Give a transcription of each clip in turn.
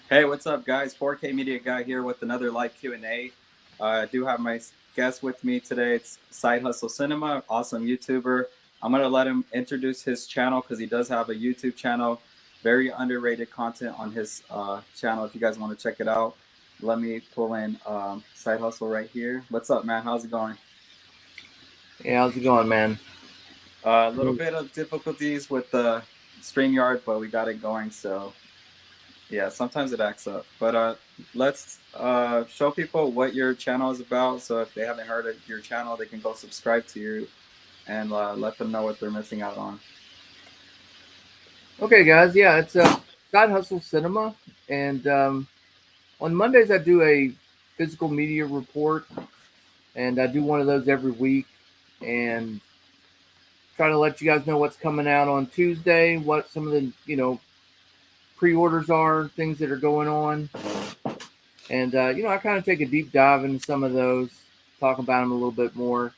Hey, what's up, guys? 4K Media Guy here with another live Q&A. I do have my guest with me today. It's Side Hustle Cinema, awesome YouTuber. I'm going to let him introduce his channel because he does have a YouTube channel. Very underrated content on his channel if you guys want to check it out. Let me pull in Side Hustle right here. What's up, man? How's it going? Yeah, how's it going, man? A little bit of difficulties with the StreamYard, but we got it going, so yeah, sometimes it acts up. But let's show people what your channel is about. So if they haven't heard of your channel, they can go subscribe to you and let them know what they're missing out on. Okay, guys. Yeah, it's Side Hustle Cinema, and on Mondays I do a physical media report, and I do one of those every week, and try to let you guys know what's coming out on Tuesday, what some of the pre-orders are, things that are going on, and I kind of take a deep dive into some of those, talk about them a little bit more.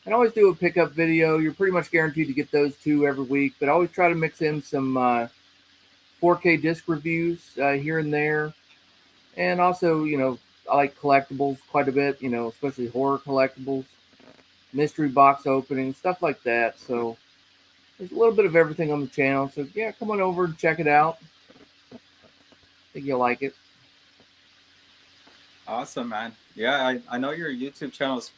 And I always do a pickup video. You're pretty much guaranteed to get those two every week, but I always try to mix in some 4K disc reviews here and there, and also I like collectibles quite a bit. Especially horror collectibles, mystery box openings, stuff like that. So there's a little bit of everything on the channel. So yeah, come on over and check it out. I think you'll like it. Awesome, man. Yeah, I know your YouTube channel is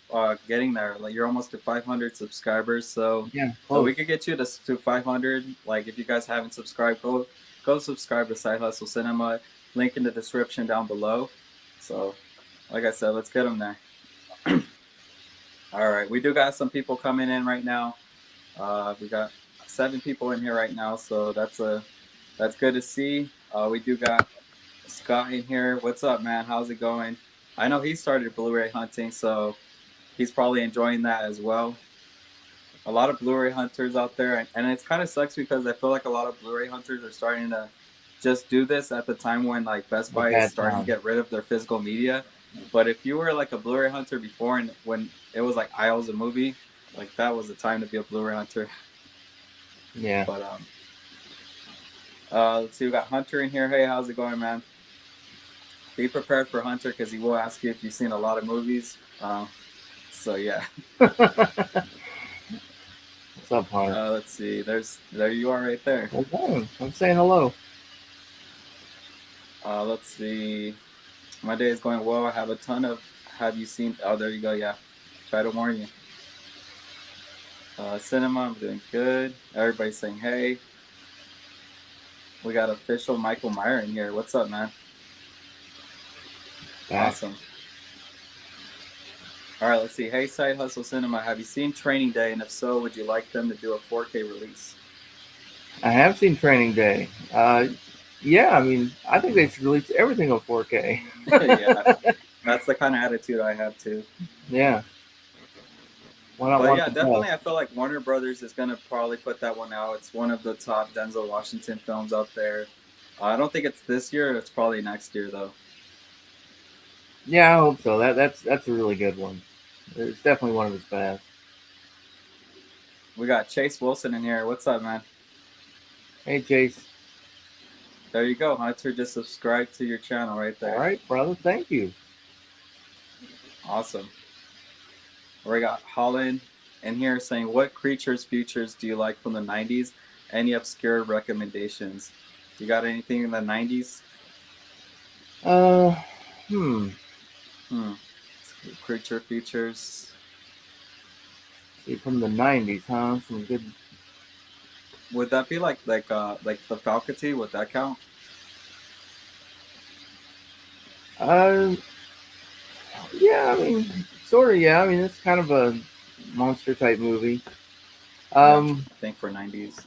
getting there. Like you're almost to 500 subscribers. So Yeah, we close. could get you to 500. Like if you guys haven't subscribed, go subscribe to Side Hustle Cinema. Link in the description down below. So like I said, let's get them there. All right, we do got some people coming in right now. We got 7 people in here right now, so that's good to see. We do got Scott in here. What's up, man? How's it going? I know he started Blu-ray hunting, so he's probably enjoying that as well. A lot of Blu-ray hunters out there, and it kind of sucks because I feel like a lot of Blu-ray hunters are starting to just do this at the time when like Best The Buy is bad starting to time. get rid of their physical media. But if you were like a Blu-ray hunter before, and when it was like aisles a movie, like that was the time to be a Blu-ray hunter. Yeah. But let's see, we got Hunter in here. Hey, how's it going, man? Be prepared for Hunter because he will ask you if you've seen a lot of movies. So yeah. What's up, Hunter? Let's see. There you are right there. Okay, I'm saying hello. Let's see. My day is going well. I have a ton of. Have you seen? Oh, there you go. Yeah. Try to warn you. Cinema. I'm doing good. Everybody's saying hey. We got official Michael Meyer in here. What's up, man? Back. Awesome. All right. Let's see. Hey, Side Hustle Cinema. Have you seen Training Day? And if so, would you like them to do a 4K release? I have seen Training Day. Yeah, I mean, I think they should release everything on 4K. Yeah. That's the kind of attitude I have too. Yeah, why not But want yeah, the definitely, best? I feel like Warner Brothers is gonna probably put that one out. It's one of the top Denzel Washington films out there. I don't think it's this year. It's probably next year though. Yeah, I hope so. That's a really good one. It's definitely one of his best. We got Chase Wilson in here. What's up, man? Hey, Chase. There you go, Hunter. Just subscribe to your channel right All there. right, brother. Thank you. Awesome. We got Holland in here saying, "What creatures features do you like from the '90s? Any obscure recommendations? You got anything in the '90s? Uh, hmm. Hmm. Creature features. See, from the '90s, huh? Some good. Would that be like the faculty? Would that count? Uh, yeah. I mean, sort of. Yeah. I mean, it's kind of a monster type movie. Yeah, I'm trying Um, to think for '90s.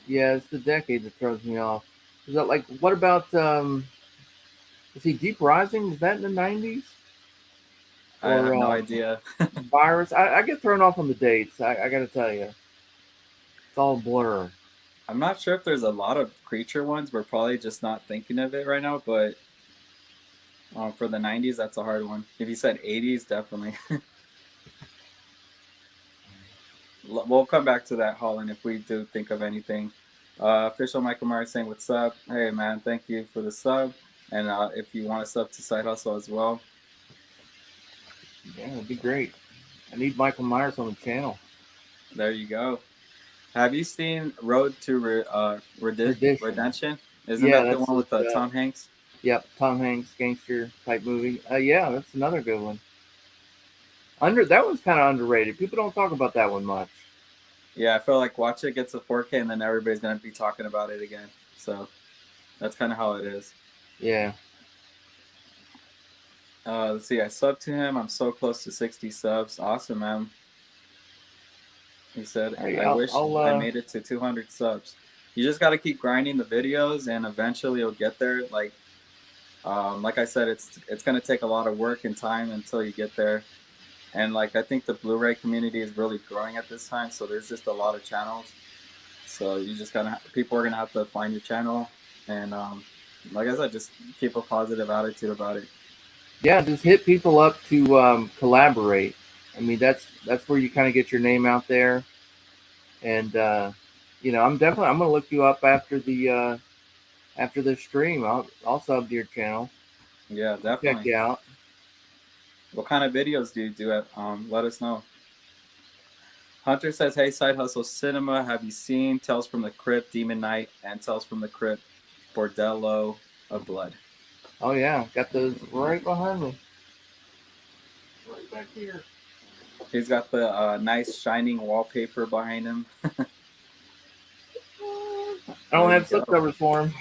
yeah, it's the decade that throws me off. Is that like what about is he Deep Rising? Was that in the '90s I or have no idea. Virus? I get thrown off on the dates. I got to tell you, it's all a blur. I'm not sure if there's a lot of creature ones. We're probably just not thinking of it right now. But for the '90s, that's a hard one. If you said '80s, definitely. We'll come back to that, Holland, if we do think of anything. Official Michael Myers saying what's up. Hey man, thank you for the sub. And if you want to sub to Side Hustle as well, Yeah, it'd be great. I need Michael Myers on the channel. there you go. Have you seen Road to Tradition. Redemption? Isn't Yeah, that the that's one with with Tom Hanks? yep, Tom Hanks gangster type movie. Yeah, that's another good one. That one's kind of underrated. People don't talk about that one much. Yeah, I feel like watch it gets a 4K and then everybody's gonna be talking about it again. So that's kind of how it is. Yeah. Let's see. I subbed to him. I'm so close to 60 subs. Awesome, man. He said, Hey, "I wish I'll I made it to 200 subs." You just got to keep grinding the videos, and eventually you'll get there. Like I said, it's gonna take a lot of work and time until you get there. And like I think the Blu-ray community is really growing at this time, so there's just a lot of channels. So you just gotta people are gonna have to find your channel, and like I said, just keep a positive attitude about it. yeah, just hit people up to collaborate. I mean, that's where you kind of get your name out there. And I'm gonna look you up after the stream. I'll sub to your channel. Yeah, Check definitely. you out. What kind of videos do you do? Let us know. Hunter says, "Hey, Side Hustle Cinema, have you seen Tales from the Crypt, Demon Knight, and Tales from the Crypt, Bordello of Blood?" Oh yeah, got those right behind me. Right back here. He's got the nice shining wallpaper behind him. I don't There you have go. slipcovers for them,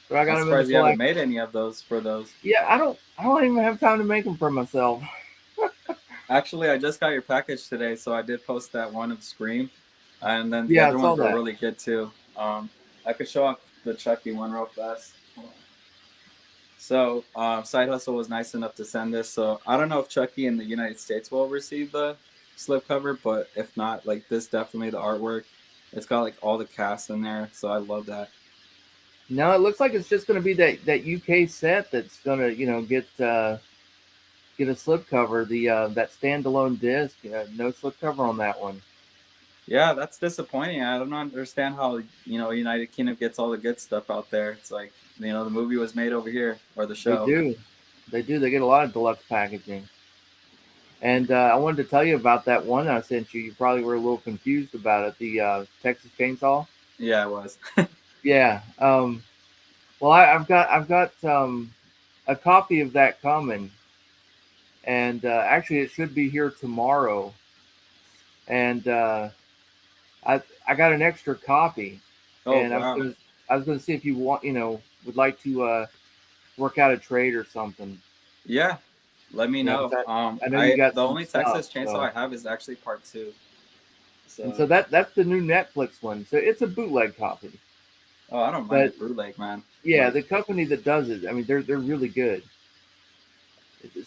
but I I'm got them in the surprised you haven't collection. made any of those for those. Yeah, I don't even have time to make them for myself. Actually, I just got your package today, so I did post that one of Scream, and then the Yeah, I other saw ones were that. really good too. I could show off the Chucky one real fast. So, Side Hustle was nice enough to send this. So, I don't know if Chucky in the United States will receive the slipcover, but if not, like this, definitely the artwork. It's got like all the cast in there, so I love that. No, it looks like it's just going to be that UK set that's going to get a slipcover. The that standalone disc, no slipcover on that one. Yeah, that's disappointing. I don't understand how United Kingdom gets all the good stuff out there. It's like the movie was made over here or the They show. do, they do. They get a lot of deluxe packaging. And I wanted to tell you about that one I sent you. You probably were a little confused about it. The Texas Chainsaw. Yeah, it was. Yeah. Well, I've got a copy of that coming, and actually it should be here tomorrow. And I got an extra copy, Oh and wow. I was gonna see if you would like to work out a trade or something. Yeah, let me know. 'Cause I know you I got the some only stuff. Texas Chainsaw So I have is actually part two. and So so that's the new Netflix one. So it's a bootleg copy, I don't mind a but bootleg, man. yeah, Like the company that does it, I mean, they're really good.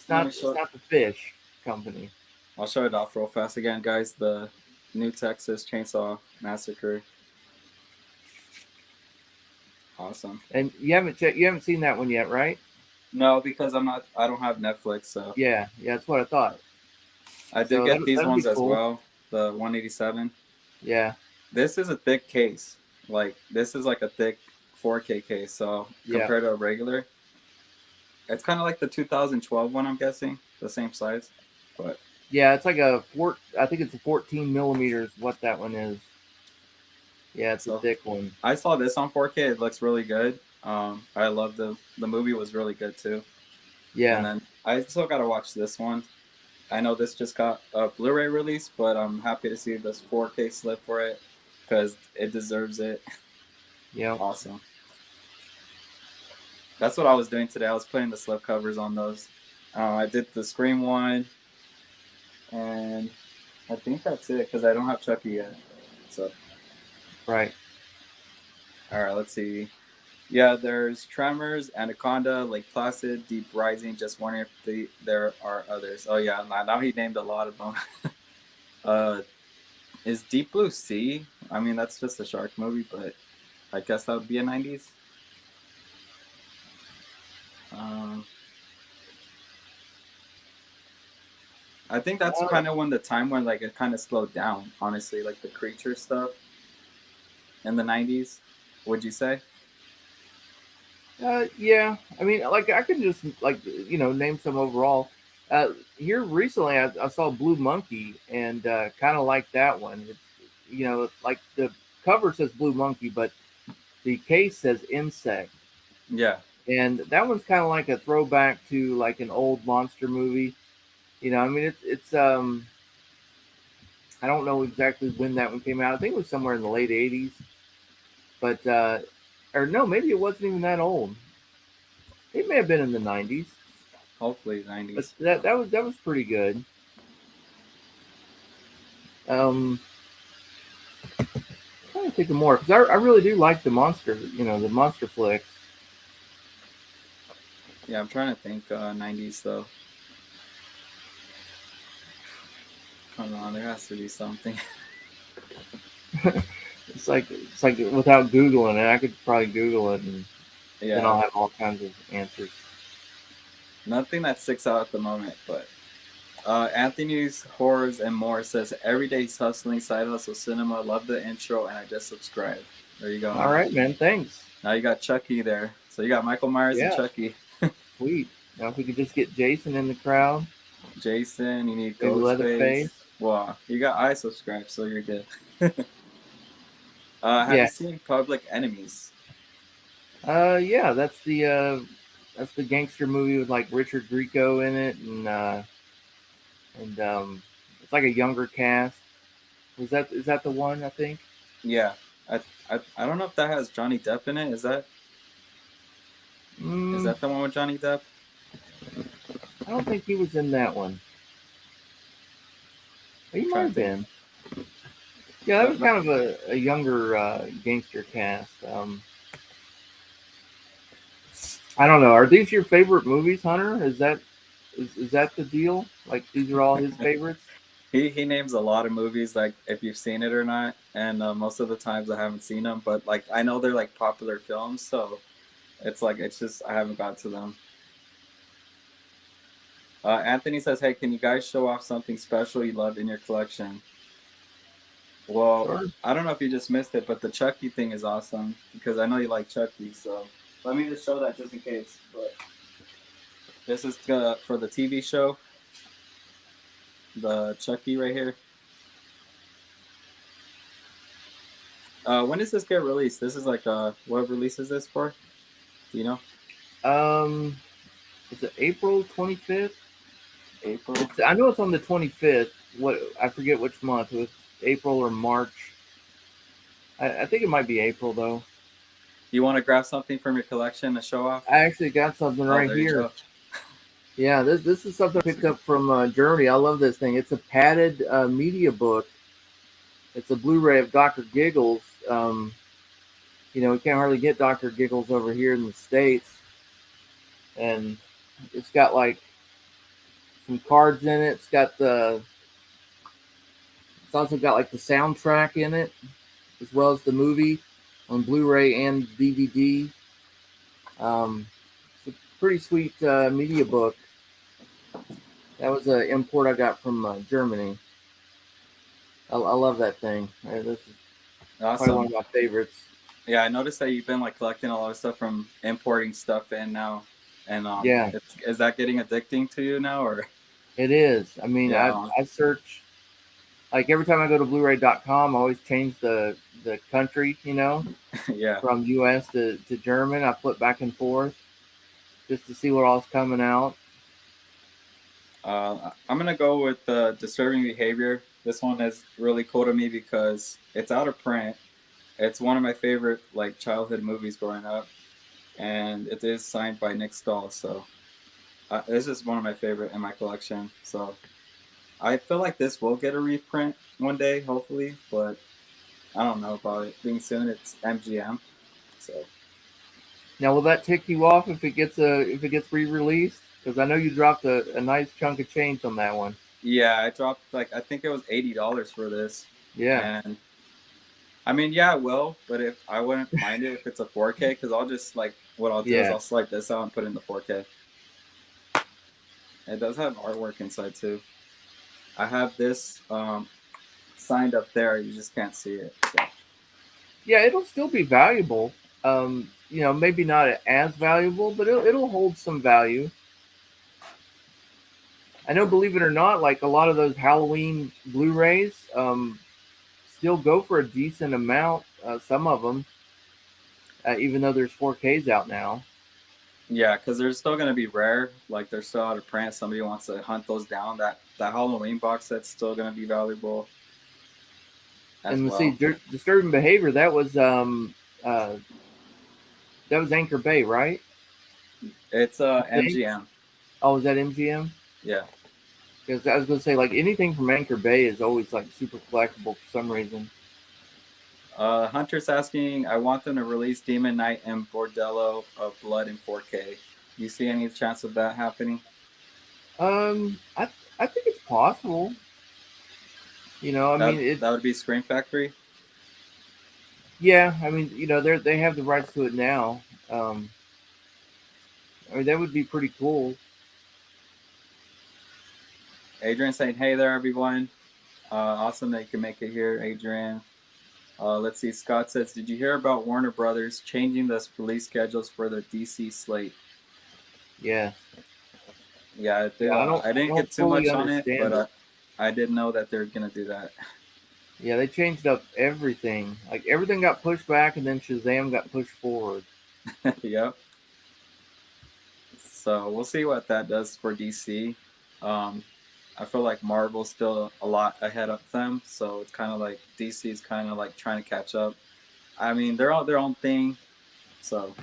let me It's show. not the fish company. I'll show it off real fast again, guys. The new Texas Chainsaw Massacre. Awesome. And you haven't seen that one yet, right? No, because I don't have Netflix, so Yeah, that's what I thought. I did So get these that'll be ones as cool. well. The 187. Yeah, This is a thick case. Like this is like a thick 4K case. So yeah, compared to a regular, it's kind of like the 2012 one. I'm guessing the same size, but yeah. It's like I think it's a 14 millimeters. What that one is? Yeah, it's a so thick one. I saw this on 4K. It looks really good. I love the movie was really good too. And Yeah, then I still gotta watch this one. I know this just got a Blu-ray release, but I'm happy to see this 4K slip for it because it deserves it. yeah. Awesome. That's what I was doing today. I was putting the slip covers on those. I did the Scream one, and I think that's it because I don't have Chucky yet. So, Right. all right, let's see. Yeah, there's Tremors, Anaconda, Lake Placid, Deep Rising. Just wondering if there are others. Oh yeah, now he named a lot of them. uh, is Deep Blue Sea? I mean, that's just a shark movie, but I guess that would be a '90s. Um, I think that's Uh, kind of when the time when like it kind of slowed down. Honestly, like the creature stuff. in the 90s, would you say? Yeah. I mean, like I can just name some overall. Here recently, I saw Blue Monkey and kind of like that one. Like the cover says Blue Monkey, but the case says Insect, Yeah. and that one's kind of like a throwback to like an old monster movie. I mean, it's. I don't know exactly when that one came out. I think it was somewhere in the late '80s, but or no, maybe it wasn't even that old. It may have been in the '90s. Hopefully But 90s. that was pretty good. Um, trying to think of more because I really do like the monster flicks. Yeah, I'm trying to think 90s though. Come on, there has to be something. It's like without googling it, I could probably Google it and then Yeah, I'll have all kinds of answers. nothing that sticks out at the moment, but Anthony's Horrors and More says every day he's hustling side hustle cinema. Love the intro, and I just subscribed. There you go, All man. right, man. Thanks. Now you got Chucky there, so you got Michael Myers and Yeah, Chucky. sweet. Now if we could just get Jason in the crowd, Jason, you need maybe Ghostface. Leatherface. Wow, you got I subscribed, so you're good. Have you Yeah. seen Public Enemies? Yeah. That's the gangster movie with like Richard Grieco in it, and it's like a younger cast. Is that the one? I think. Yeah, I don't know if that has Johnny Depp in it. Is Mm, that the one with Johnny Depp? I don't think he was in that one. He I'm might trying to have think. been. Yeah, that But was kind of a younger gangster cast. I don't know. Are these your favorite movies, Hunter? Is that the deal? Like these are all his favorites? he names a lot of movies, like if you've seen it or not, and most of the times I haven't seen them, but like I know they're like popular films, so it's like it's just I haven't got to them. Anthony says, "Hey, can you guys show off something special you loved in your collection?" Well, Sure. I don't know if you just missed it, but the Chucky thing is awesome because I know you like Chucky, so let me just show that just in case. But this is for the TV show, the Chucky right here. When does this get released? This is like what release is this for? Do you know? Um, is it April 25th? April. I know it's on the 25th. What I forget which month. It was April or March. I think it might be April though. You want to grab something from your collection to show off? I actually got something Oh, right there you here. go. Yeah, this is something I picked up from Germany. I love this thing. It's a padded media book. It's a Blu-ray of Doctor Giggles. We can't hardly get Doctor Giggles over here in the States, and it's got like some cards in it. It's also got like the soundtrack in it, as well as the movie on Blu-ray and DVD. It's a pretty sweet media book. That was an import I got from Germany. I love that thing. This is probably one Awesome. of my favorites. Yeah, I noticed that you've been like collecting a lot of stuff from importing stuff in now, and Yeah, is that getting addicting to you now, or it is. I mean, I, yeah, I search like every time I go to Blu-ray.com, I always change the country, yeah. from US to German. I flip back and forth just to see what all's coming out. I'm gonna go with Disturbing Behavior. This one is really cool to me because it's out of print. It's one of my favorite like childhood movies growing up, and it is signed by Nick Stahl. So this is one of my favorite in my collection. So I feel like this will get a reprint one day, hopefully, but I don't know about it being soon. It's MGM, so Now, will that tick you off if it gets re-released? Because I know you dropped a nice chunk of change on that one. yeah, I dropped like I think it was $80 for this, Yeah, and I mean, yeah, I will, but if I wouldn't mind it if it's a 4K, because I'll just like what I'll do is yeah. I'll swipe this out and put it in the 4K. It does have artwork inside too. I have this signed up there. You just can't see it. So. Yeah, it'll still be valuable. Maybe not as valuable, but it'll hold some value. I know, believe it or not, like a lot of those Halloween Blu-rays, still go for a decent amount. Some of them, even though there's 4Ks out now. Yeah, because they're still gonna be rare. Like they're still out of print. Somebody wants to hunt those down. That Halloween box set's still gonna be valuable as And we see well. disturbing behavior. Uh, that was Anchor Bay, right? It's I think. MGM. Oh, was that MGM? Yeah. Because I was gonna say like anything from Anchor Bay is always like super collectible for some reason. Hunter's asking, I want them to release Demon Knight and Bordello of Blood in 4K. You see any chance of that happening? I think it's possible. I mean it. That would be Scream Factory. Yeah, I mean they have the rights to it now. Um, I mean that would be pretty cool. Adrian saying, hey there, everyone. Awesome that you can make it here, Adrian. Let's see. Scott says, did you hear about Warner Brothers changing the release schedules for the DC slate? Yeah, Yeah, I did. yeah. I I didn't don't get too fully much on it, understand but it. I did know that they're gonna do that. Yeah, they changed up everything. Like everything got pushed back, and then Shazam got pushed forward. Yep. So we'll see what that does for DC. Um, I feel like Marvel's still a lot ahead of them, so it's kind of like DC's kind of like trying to catch up. I mean, they're all their own thing, so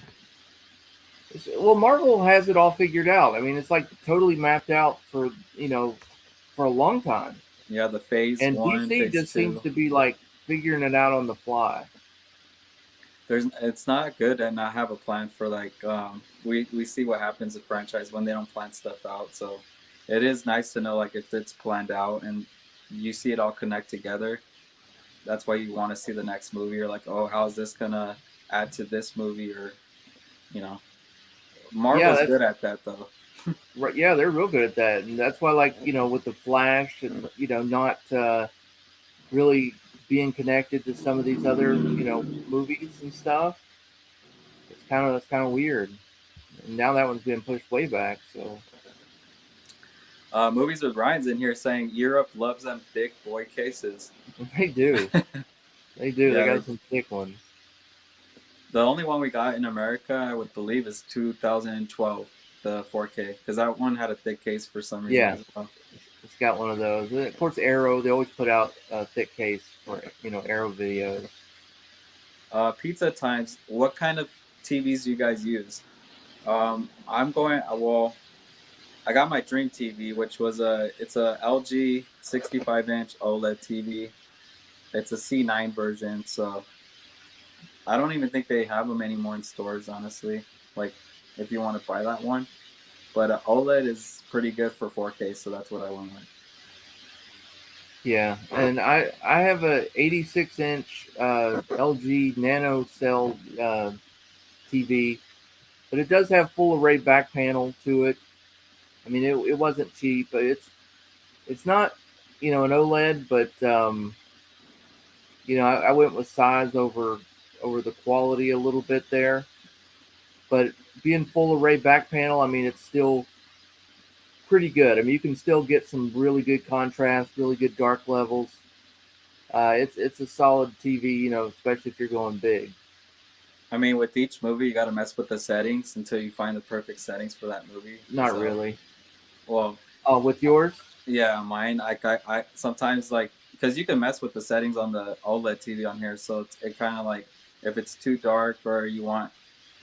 Well, Marvel has it all figured out. I mean, it's like totally mapped out for for a long time. yeah, the Phase And One, DC Phase just seems Two. to be like figuring it out on the fly. It's not good to not have a plan for like we see what happens with franchise when they don't plan stuff out. So it is nice to know like if it's planned out and you see it all connect together. That's why you want to see the next movie. You're like, oh, how's this gonna add to this movie? Or you know, Yeah, Marvel's that's good at that though. right. Yeah, they're real good at that, and that's why, like with the Flash and not really being connected to some of these other movies and stuff. It's kind of weird. And now that one's being pushed way back. So Movies with Ryan's in here saying Europe loves them big boy cases. they do. They do. They Yeah, got some thick ones. the only one we got in America, I would believe, is 2012, the 4K, because that one had a thick case for some reason Yeah, as well. it's got one of those. And of course, Arrow. They always put out a thick case for Arrow videos. Pizza Times, what kind of TVs do you guys use? I'm going. Well, I got my Dream TV, which was it's a LG 65-inch OLED TV. It's a C9 version, so I don't even think they have them anymore in stores, honestly. Like, if you want to buy that one, but OLED is pretty good for 4K, so that's what I went with. Yeah, and I have a 86-inch LG Nano Cell TV, but it does have full array back panel to it. I mean, it wasn't cheap, but it's not an OLED, but I went with size over the quality a little bit there. But being full array back panel, I mean, it's still pretty good. I mean, you can still get some really good contrast, really good dark levels. It's a solid TV, especially if you're going big. I mean, with each movie, you got to mess with the settings until you find the perfect settings for that movie. Not So, really. well, Oh, with yours? yeah, mine. I sometimes like because you can mess with the settings on the OLED TV on here, so it kind of like if it's too dark or you want,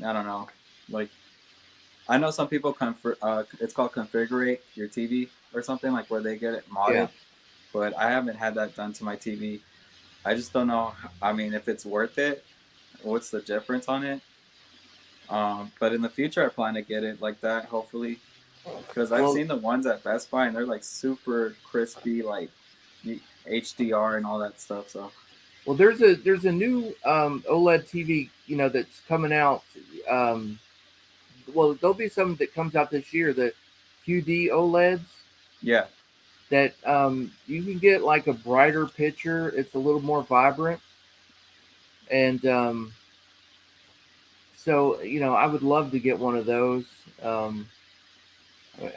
I don't know, like I know some people it's called configure your TV or something like where they get it Yeah. modded, but I haven't had that done to my TV. I just don't know. I mean, if it's worth it, what's the difference on it? But in the future, I plan to get it like that, hopefully, because I've Well, seen the ones at Best Buy and they're like super crispy, like HDR and all that stuff. So there's a new OLED TV, that's coming out. Um, well, there'll be some that comes out this year. The QD OLEDs yeah, that you can get like a brighter picture. It's a little more vibrant, And so I would love to get one of those. Um,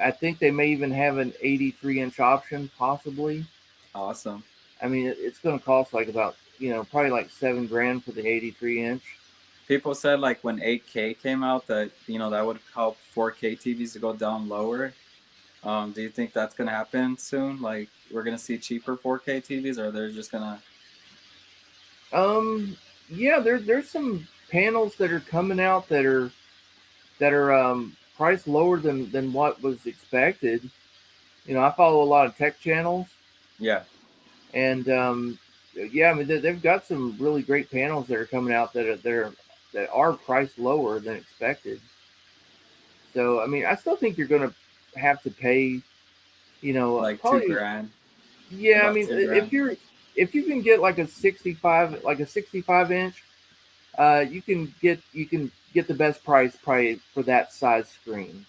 I think they may even have an 83-inch option, possibly. Awesome. I mean, it's going to cost like about probably like $7,000 for the 83-inch. People said like when 8K came out that that would help 4K TVs to go down lower. Do you think that's gonna happen soon? Like we're gonna see cheaper 4K TVs, or they're just gonna? Yeah, there's some panels that are coming out that are priced lower than what was expected. I follow a lot of tech channels, Yeah. and yeah, I mean they've got some really great panels that are coming out that are priced lower than expected. So I mean, I still think you're going to have to pay, Like two probably. grand, Yeah, I about mean, 2 grand. if you can get like a 65 inch, you can get the best price probably for that size screen.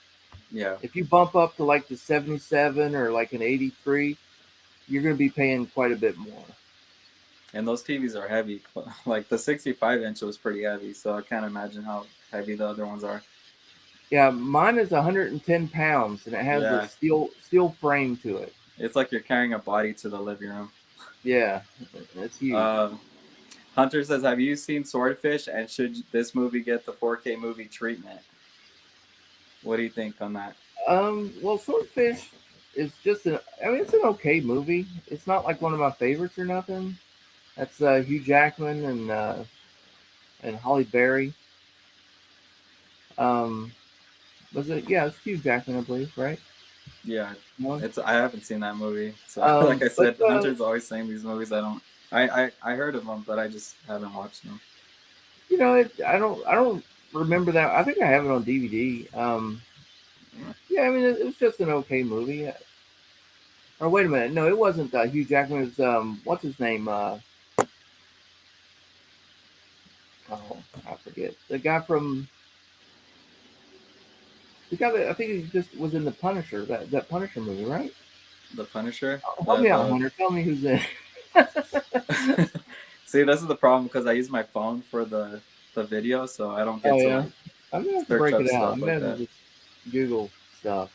Yeah. If you bump up to like the 77 or like an 83, you're going to be paying quite a bit more. And those TVs are heavy. Like the 65-inch was pretty heavy, so I can't imagine how heavy the other ones are. Yeah, mine is 110 pounds and it has a Yeah. steel frame to it. It's like you're carrying a body to the living room. Yeah, that's huge. Um, Hunter says, "Have you seen Swordfish? And should this movie get the 4K movie treatment? What do you think on that?" Well, Swordfish is I mean, it's an okay movie. It's not like one of my favorites or nothing. That's Hugh Jackman and Holly Berry. Um, was it? Yeah, it's Hugh Jackman, I believe, right? Yeah, No? I haven't seen that movie, so like I But said, Hunter's always saying these movies. I don't. I heard of them, but I just haven't watched them. I don't remember that. I think I have it on DVD. Yeah, I mean, it was just an okay movie. Or wait a minute, no, it wasn't Hugh Jackman. It was what's his name? Oh, I forget the guy that I think he just was in the Punisher, that Punisher movie, right? The Punisher. Oh, help me out, Hunter. Tell me who's in. See, this is the problem because I use my phone for the video, so I don't Oh get to yeah, like I'm gonna have to search break up it out. stuff I'm gonna like have to that. just Google stuff.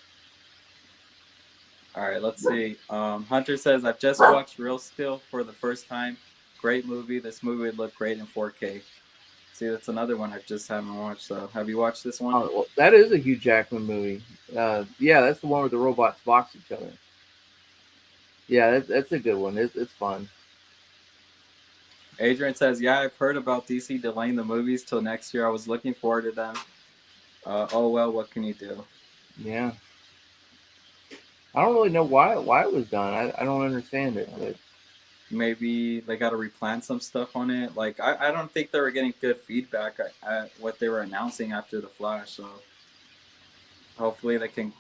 All right, let's see. Hunter says, "I've just watched Real Steel for the first time. Great movie. This movie would look great in 4K." See, that's another one I just haven't watched. So, have you watched this one? Oh, well, that is a Hugh Jackman movie. Yeah, that's the one where the robots box each other. Yeah, that's a good one. It's fun. Adrian says, "Yeah, I've heard about DC delaying the movies till next year. I was looking forward to them. Oh well, what can you do?" Yeah, I don't really know why it was done. I don't understand it, but Maybe they got to replan some stuff on it. Like, I don't think they were getting good feedback at what they were announcing after the Flash. So hopefully they can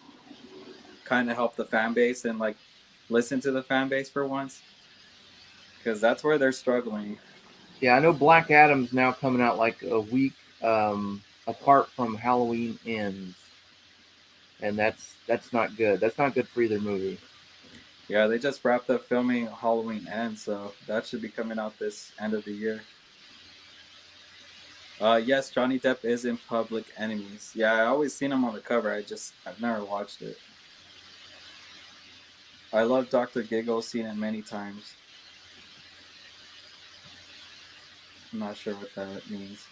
kind of help the fan base and like listen to the fan base for once, because that's where they're struggling. yeah, I know Black Adam's now coming out like a week apart from Halloween ends, and that's not good. That's not good for either movie. Yeah, they just wrapped up filming Halloween Ends, so that should be coming out this end of the year. Yes, Johnny Depp is in Public Enemies. Yeah, I always seen him on the cover. I've never watched it. I love Dr. Giggle, seen it many times. I'm not sure what that means.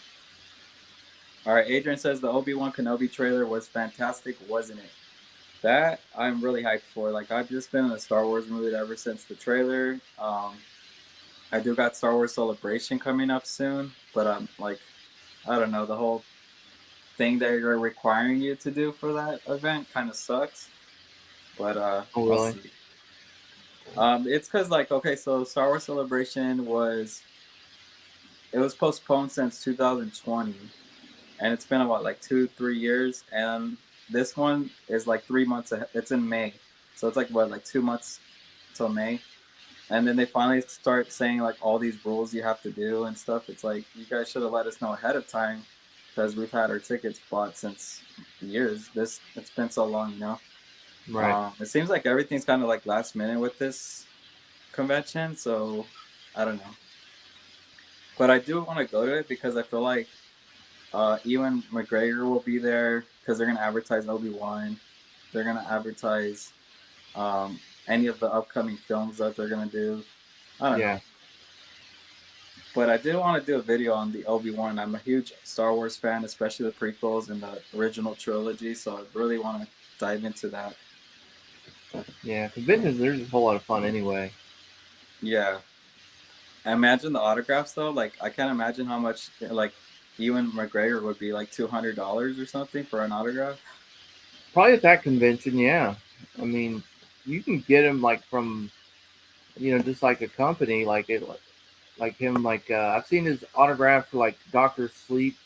All right, Adrian says the Obi-Wan Kenobi trailer was fantastic, wasn't it? That I'm really hyped for. Like, I've just been in a Star Wars mood ever since the trailer. I do got Star Wars Celebration coming up soon, but I'm like, I don't know, the whole thing that you're requiring you to do for that event kind of sucks. But Oh we'll really? see. It's because like, okay, so Star Wars Celebration was postponed since 2020, and it's been about like 2-3 years, and this one is like 3 months ahead. It's in May, so it's like what, like 2 months till May, and then they finally start saying like all these rules you have to do and stuff. It's like, you guys should have let us know ahead of time, because we've had our tickets bought since years. It's been so long. Right. It seems like everything's kind of like last minute with this convention, so I don't know. But I do want to go to it because I feel like Ewan McGregor will be there because they're gonna advertise Obi-Wan. They're gonna advertise any of the upcoming films that they're gonna do. I don't know. Yeah. But I did want to do a video on the Obi-Wan. I'm a huge Star Wars fan, especially the prequels and the original trilogy. So I really want to dive into that. Yeah. Conventions are just a whole lot of fun anyway. Yeah. Imagine the autographs though. Like I can't imagine how much like Ewan McGregor would be like $200 or something for an autograph. Probably at that convention, yeah. I mean, you can get him like from, just like a company, like him, like I've seen his autograph for like Doctor Sleep,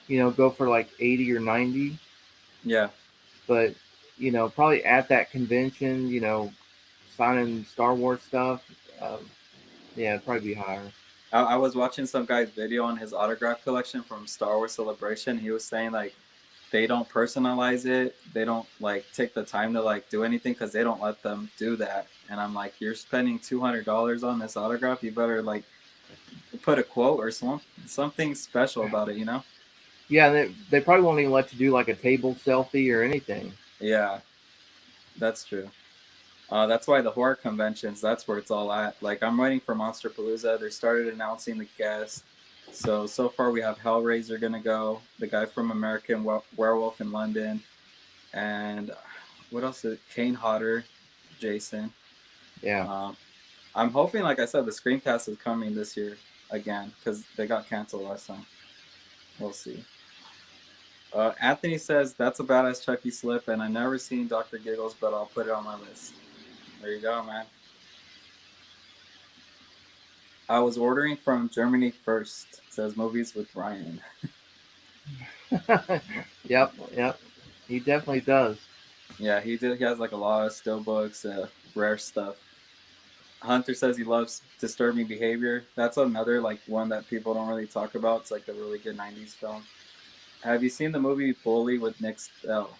go for like 80 or 90. Yeah. But probably at that convention, signing Star Wars stuff, yeah, it'd probably be higher. I was watching some guy's video on his autograph collection from Star Wars Celebration. He was saying like they don't personalize it. They don't like take the time to like do anything because they don't let them do that. And I'm like, you're spending $200 on this autograph. You better like put a quote or something special about it. You know? Yeah, they probably won't even let you do like a table selfie or anything. Yeah, that's true. That's why the horror conventions, that's where it's all at. Like, I'm waiting for Monster Palooza. They started announcing the guests. So far we have Hellraiser going to go, the guy from American Werewolf in London, and what else is it? Kane Hodder, Jason. Yeah. I'm hoping, like I said, the Screencast is coming this year again because they got canceled last time. We'll see. Anthony says, that's a badass Chucky slip, and I never seen Dr. Giggles, but I'll put it on my list. There you go, man. I was ordering from Germany first. It says movies with Ryan. Yep. He definitely does. Yeah, he did. He has like a lot of still books, rare stuff. Hunter says he loves Disturbing Behavior. That's another like one that people don't really talk about. It's like a really good '90s film. Have you seen the movie Bully with Nick Stahl?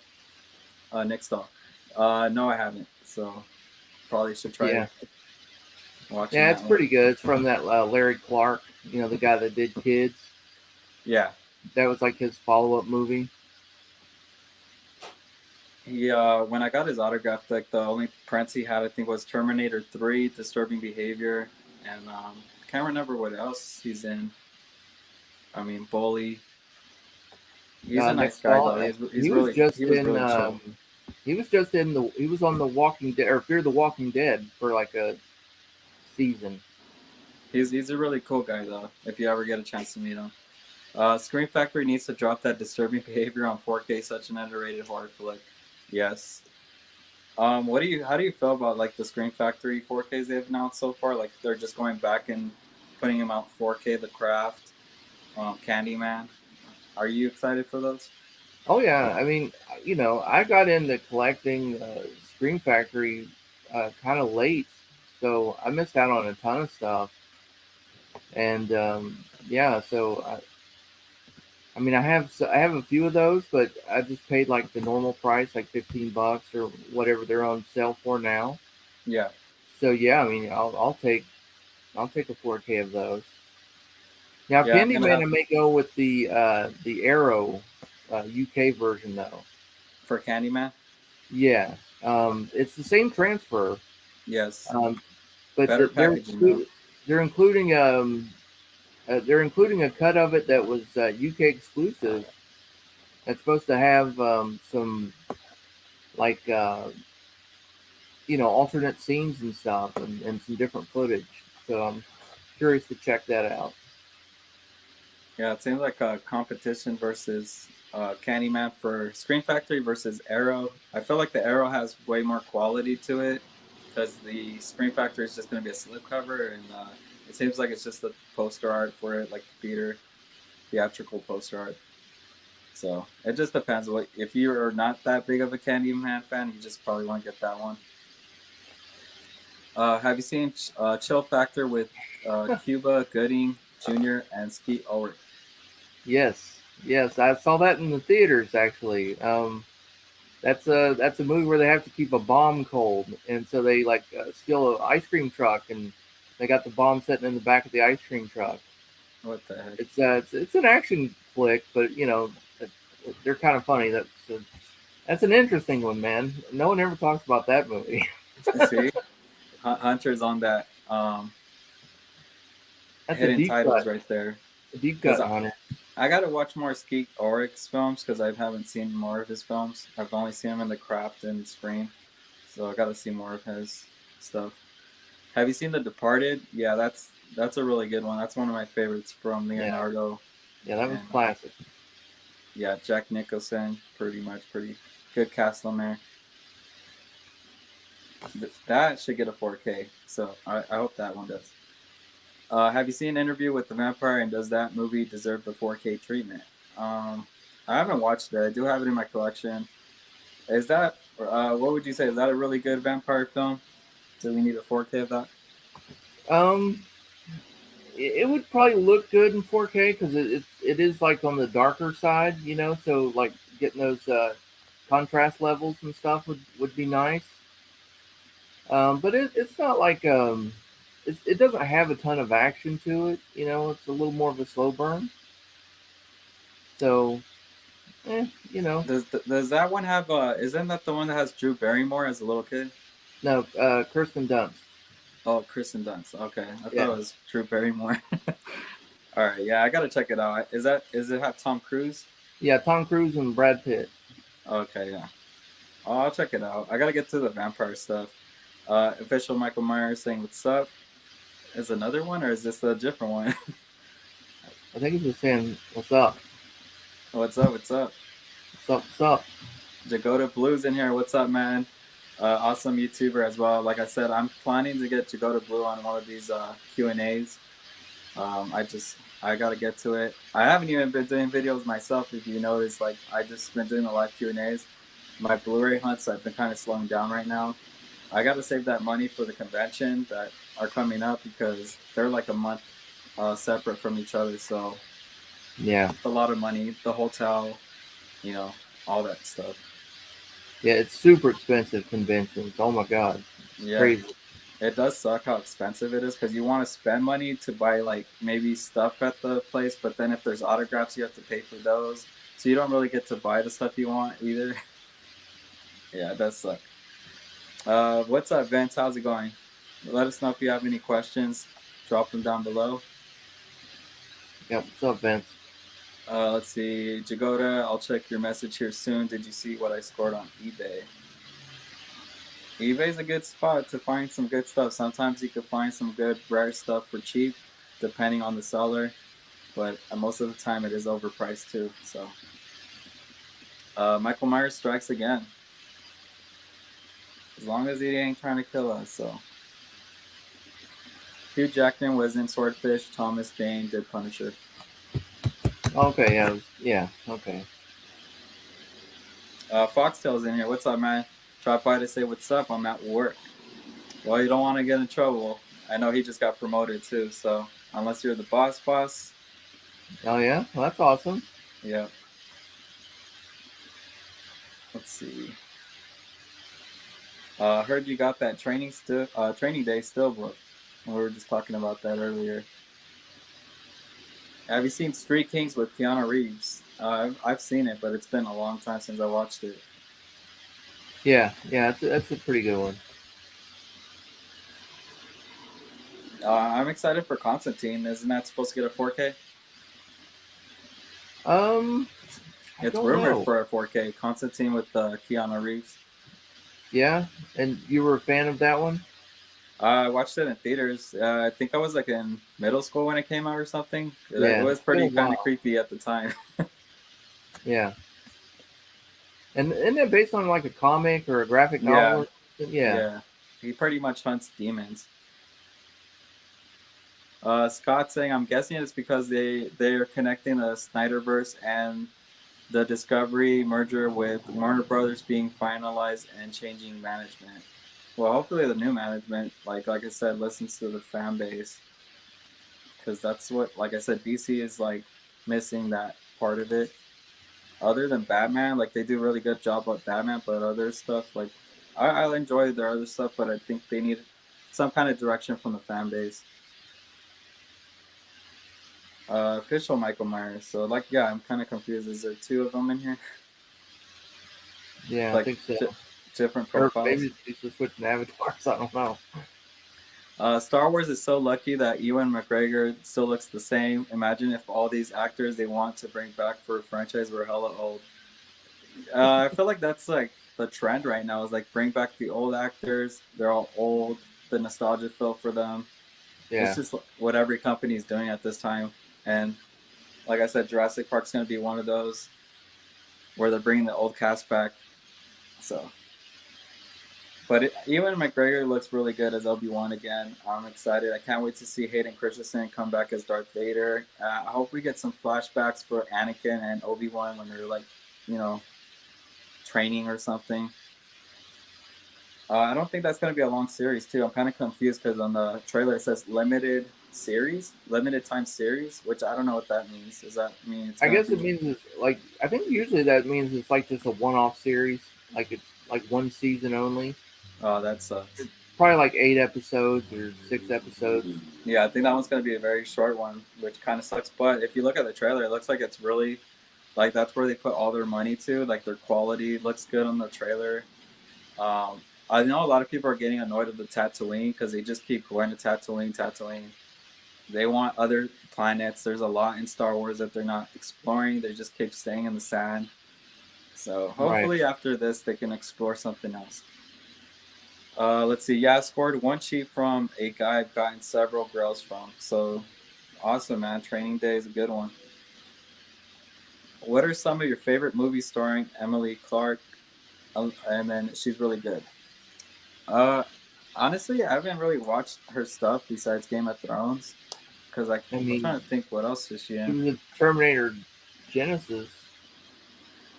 No, I haven't. So probably should try watching Yeah, that it's one. pretty good. It's from that Larry Clark, the guy that did Kids. Yeah. That was like his follow-up movie. He when I got his autograph, like the only prints he had, I think, was Terminator 3, Disturbing Behavior, and can't remember what else he's in. I mean, Bully. He's a nice guy though. He's really chill. He was on The Walking Dead or Fear the Walking Dead for like a season. He's a really cool guy though. If you ever get a chance to meet him. Scream Factory needs to drop that Disturbing Behavior on 4K. Such an underrated horror flick. Yes. How do you feel about like the Scream Factory 4Ks they've announced so far? Like they're just going back and putting them out 4K. The Craft, Candyman. Are you excited for those? Oh yeah, I mean, I got into collecting Scream Factory kind of late, so I missed out on a ton of stuff. And yeah, so I mean, I have a few of those, but I just paid like the normal price, like $15 or whatever they're on sale for now. Yeah. So yeah, I mean, I'll take a 4K of those. Now, Yeah, Candyman, I may go with the Arrow UK version though. For Candyman. Yeah, it's the same transfer. Yes. But Better packaging though. they're including a cut of it that was UK exclusive. That's supposed to have some like alternate scenes and stuff and some different footage. So I'm curious to check that out. Yeah, it seems like a competition versus Candyman for Screen Factory versus Arrow. I feel like the Arrow has way more quality to it because the Screen Factory is just going to be a slipcover, and it seems like it's just the poster art for it, like the theatrical poster art. So it just depends. What if you're not that big of a Candyman fan, you just probably want to get that one. Have you seen Chill Factor with Cuba Gooding Jr. and Skeet Ulrich? Yes, I saw that in the theaters actually. That's a movie where they have to keep a bomb cold, and so they like steal an ice cream truck, and they got the bomb sitting in the back of the ice cream truck. What the heck? It's an action flick, but they're kind of funny. That's an interesting one, man. No one ever talks about that movie. See, Hunter's on that That's a hidden deep titles cut. right there. A deep Because cut, Hunter. I gotta watch more Skeet Ulrich's films because I haven't seen more of his films. I've only seen him in The Craft and Scream, so I gotta see more of his stuff. Have you seen The Departed? Yeah, that's a really good one. That's one of my favorites from Yeah, Leonardo. yeah, that was And classic. yeah, Jack Nicholson, pretty good cast on there. That should get a 4K, so I hope that one does. Have you seen Interview with the Vampire, and does that movie deserve the 4K treatment? Um, I haven't watched it. I do have it in my collection. Is that what would you say? Is that a really good vampire film? Do we need a 4K of that? Um, it would probably look good in 4K because it is like on the darker side, So like getting those contrast levels and stuff would be nice. But it's not like it doesn't have a ton of action to it. It's a little more of a slow burn. So, eh, you know, Does that one have? Isn't that the one that has Drew Barrymore as a little kid? no, Kirsten Dunst. Oh, Kristen Dunst. Okay, I thought Yeah, it was Drew Barrymore. All right, yeah, I gotta check it out. Is it have Tom Cruise? yeah, Tom Cruise and Brad Pitt. Okay, yeah. Oh, I'll check it out. I gotta get to the vampire stuff. Official Michael Myers saying what's up. Is another one or is this a different one? I think he's just saying, "What's up? What's up? What's up? What's up? What's up?" Jagoda Blues in here. What's up, man? Awesome YouTuber as well. Like I said, I'm planning to get Jagoda Blue on one of these Q&As. I gotta get to it. I haven't even been doing videos myself. If you notice, like I just been doing the live Q&As. My Blu-ray hunts I've been kind of slowing down right now. I gotta save that money for the convention that are coming up because they're like a month separate from each other. So Yeah, a lot of money, the hotel, you know, all that stuff. yeah, it's super expensive conventions. Oh my god, it's Yeah, crazy. it does suck how expensive it is because you want to spend money to buy like maybe stuff at the place, but then if there's autographs, you have to pay for those. So you don't really get to buy the stuff you want either. Yeah, it does suck. What's up, Vince? How's it going? Let us know if you have any questions. Drop them down below. Yeah, what's up, Vince? Let's see. Jagoda, I'll check your message here soon. Did you see what I scored on eBay? eBay's a good spot to find some good stuff. Sometimes you can find some good rare stuff for cheap, depending on the seller. But most of the time it is overpriced too. So Michael Myers strikes again. As long as he ain't trying to kill us. So Hugh Jackman was in Swordfish. Thomas Jane did Punisher. Okay, yeah, okay. Foxtail's in here. What's up, man? Drop by to say what's up. I'm at work. Well, you don't want to get in trouble. I know he just got promoted too. So unless you're the boss. Oh yeah, well, that's awesome. Yeah. Let's see. Heard you got that training day still booked. We were just talking about that earlier. Have you seen Street Kings with Keanu Reeves? I've seen it, but it's been a long time since I watched it. Yeah, that's a pretty good one. I'm excited for Constantine. Isn't that supposed to get a 4K? I It's don't rumored know. for a 4K. Constantine with Keanu Reeves. Yeah, and you were a fan of that one? I watched it in theaters. I think I was like in middle school when it came out or something. It Yeah, was it's been a pretty kind of while. creepy at the time. Yeah, and isn't it based on like a comic or a graphic novel? Yeah, Or something? Yeah, yeah. He pretty much hunts demons. Scott saying, I'm guessing it's because they're connecting the Snyderverse and the Discovery merger with Warner Brothers being finalized and changing management. Well, hopefully the new management, like I said, listens to the fan base because that's what, like I said, DC is like missing that part of it. Other than Batman, like they do a really good job with Batman, but other stuff like I enjoy their other stuff, but I think they need some kind of direction from the fan base. official Michael Myers. So like, yeah, I'm kind of confused. Is there two of them in here? Yeah, I Like think so. di- different Or profiles. maybe it's just switching avatars. I don't know. Star Wars is so lucky that Ewan McGregor still looks the same. Imagine if all these actors they want to bring back for a franchise were hella old. I feel like that's like the trend right now is like bring back the old actors. They're all old. The nostalgia feel for them. It's Yeah. just what every company is doing at this time. And like I said, Jurassic Park's going to be one of those where they're bringing the old cast back. So, but Ewan McGregor looks really good as Obi-Wan again. I'm excited. I can't wait to see Hayden Christensen come back as Darth Vader. I hope we get some flashbacks for Anakin and Obi-Wan when they're like, you know, training or something. I don't think that's going to be a long series, too. I'm kind of confused because on the trailer it says limited series, limited time series, which I don't know what that means. Does that mean it's I going to guess it be? means it's like I think usually that means it's like just a one-off series, like it's like one season only. Oh, that sucks. Probably like 8 episodes or 6 episodes. Yeah, I think that one's going to be a very short one, which kind of sucks. But if you look at the trailer, it looks like it's really like that's where they put all their money to. Like their quality looks good on the trailer. I know a lot of people are getting annoyed with the Tatooine because they just keep going to Tatooine, Tatooine. They want other planets. There's a lot in Star Wars that they're not exploring. They just keep staying in the sand. So Right. hopefully after this they can explore something else. Let's see. Yeah, I scored one cheat from a guy I've gotten several girls from. So awesome, man. Training Day is a good one. What are some of your favorite movies starring Emily Clark? And then she's really good. Uh, Honestly, I haven't really watched her stuff besides Game of Thrones because I I'm mean, trying to think what else is she she in. was in Terminator Genesis,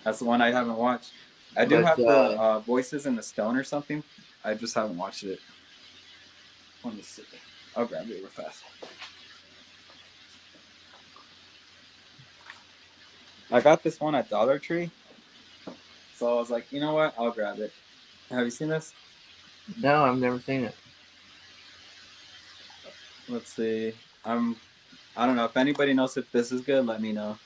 That's the one I haven't watched. I do but have the Voices in the Stone or something. I just haven't watched it. Let me see. I'll grab it real fast. I got this one at Dollar Tree, so I was like, you know what? I'll grab it. Have you seen this? no, I've never seen it. Let's see. I don't know if anybody knows if this is good. Let me know.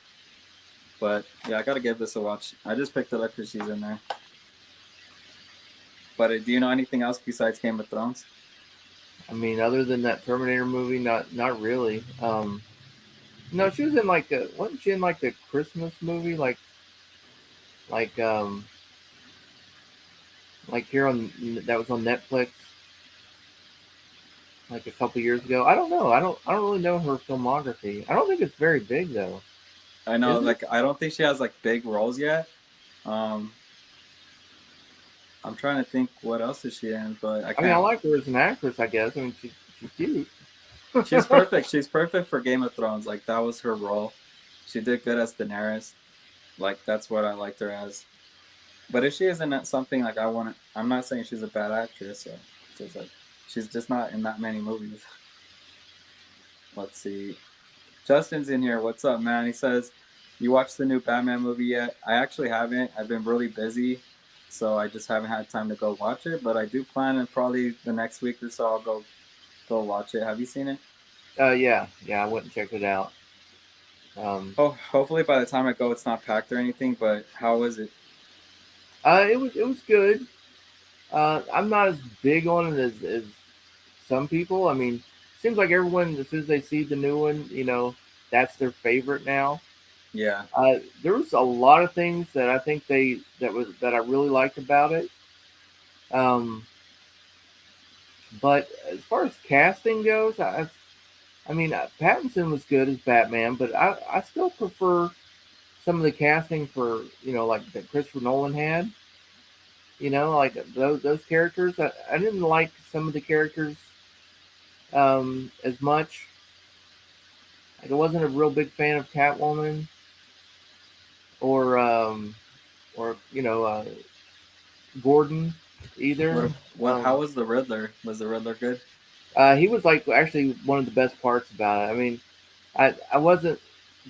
But yeah, I gotta give this a watch. I just picked it up because she's in there. But do you know anything else besides Game of Thrones? I mean, other than that Terminator movie, not really. No, she was in like wasn't she in like the Christmas movie, like um like here on that was on Netflix like a couple years ago. I don't know. I don't really know her filmography. I don't think it's very big though. I know, Is it? like, I don't think she has like big roles yet. Um, I'm trying to think what else is she in, but I I mean, I can't. like her as an actress. I guess. I mean, she's cute. She's perfect. She's perfect for Game of Thrones. Like that was her role. She did good as Daenerys. Like that's what I liked her as. But if she isn't at something like I want, I'm not saying she's a bad actress. So it's just like she's just not in that many movies. Let's see. Justin's in here. What's up, man? He says, "You watched the new Batman movie yet?" I actually haven't. I've been really busy, so I just haven't had time to go watch it. But I do plan in probably the next week or so. I'll go watch it. Have you seen it? Yeah. I went and checked it out. Um, Oh, hopefully by the time I go, it's not packed or anything. But how is it? it was good. I'm not as big on it as some people. I mean, seems like everyone as soon as they see the new one, that's their favorite now. Yeah, There was a lot of things that I think that I really liked about it. Um, but as far as casting goes, I mean, Pattinson was good as Batman, but I still prefer some of the casting for like that Christopher Nolan had. Like those characters. I didn't like some of the characters as much. Like I wasn't a real big fan of Catwoman or Gordon either. what? How was the Riddler? Was the Riddler good? He was like actually one of the best parts about it. I mean, I wasn't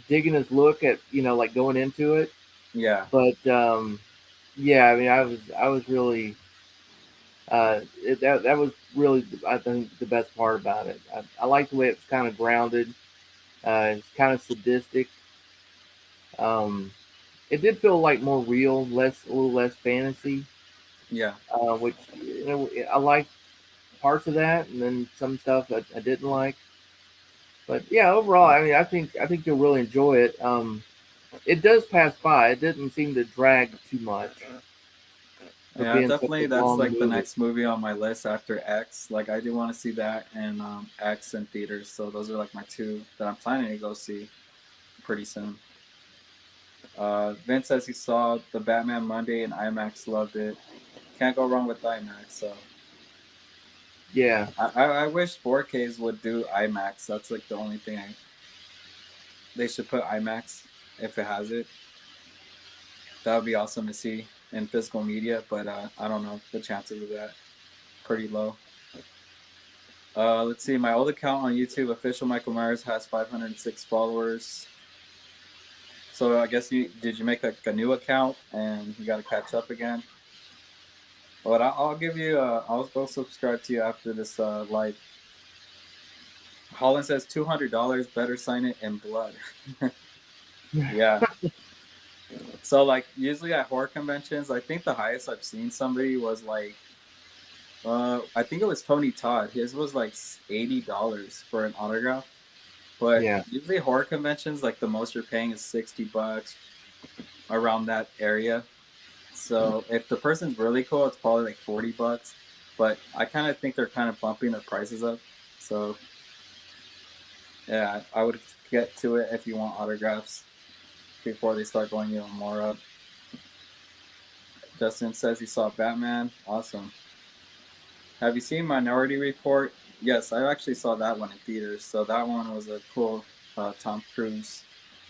digging his look at like going into it, Yeah, but yeah, I mean, I was really that was really I think the best part about it. I like the way it was kind of grounded. It's kind of sadistic. Um, it did feel like more real, a little less fantasy, Yeah. which I liked parts of that, and then some stuff I didn't like. But yeah, overall, I mean, I think you'll really enjoy it. It does pass by. It didn't seem to drag too much for Yeah, being such definitely. a That's long like the movie. next movie on my list after X. Like, I do want to see that and X in theaters. So those are like my two that I'm planning to go see pretty soon. Vince says he saw the Batman Monday in IMAX, loved it. Can't go wrong with IMAX. So Yeah, I wish 4Ks would do IMAX. That's like the only thing they should put IMAX if it has it. That would be awesome to see in physical media, but I don't know the chances of that. Pretty low. Let's see. My old account on YouTube, official Michael Myers, has 506 followers. So I guess you make like a new account and you got to catch up again. But I'll give you. I'll go subscribe to you after this live. Holland says $200. Better sign it in blood. Yeah. So like usually at horror conventions, I think the highest I've seen somebody was like, I think it was Tony Todd. His was like $80 for an autograph. But yeah, usually horror conventions, like the most you're paying is $60 around that area. So if the person's really cool, it's probably like $40. But I kind of think they're kind of bumping their prices up. So yeah, I would get to it if you want autographs before they start going even more up. Justin says he saw Batman. Awesome. Have you seen Minority Report? Yes, I actually saw that one in theaters. So that one was a cool Tom Cruise,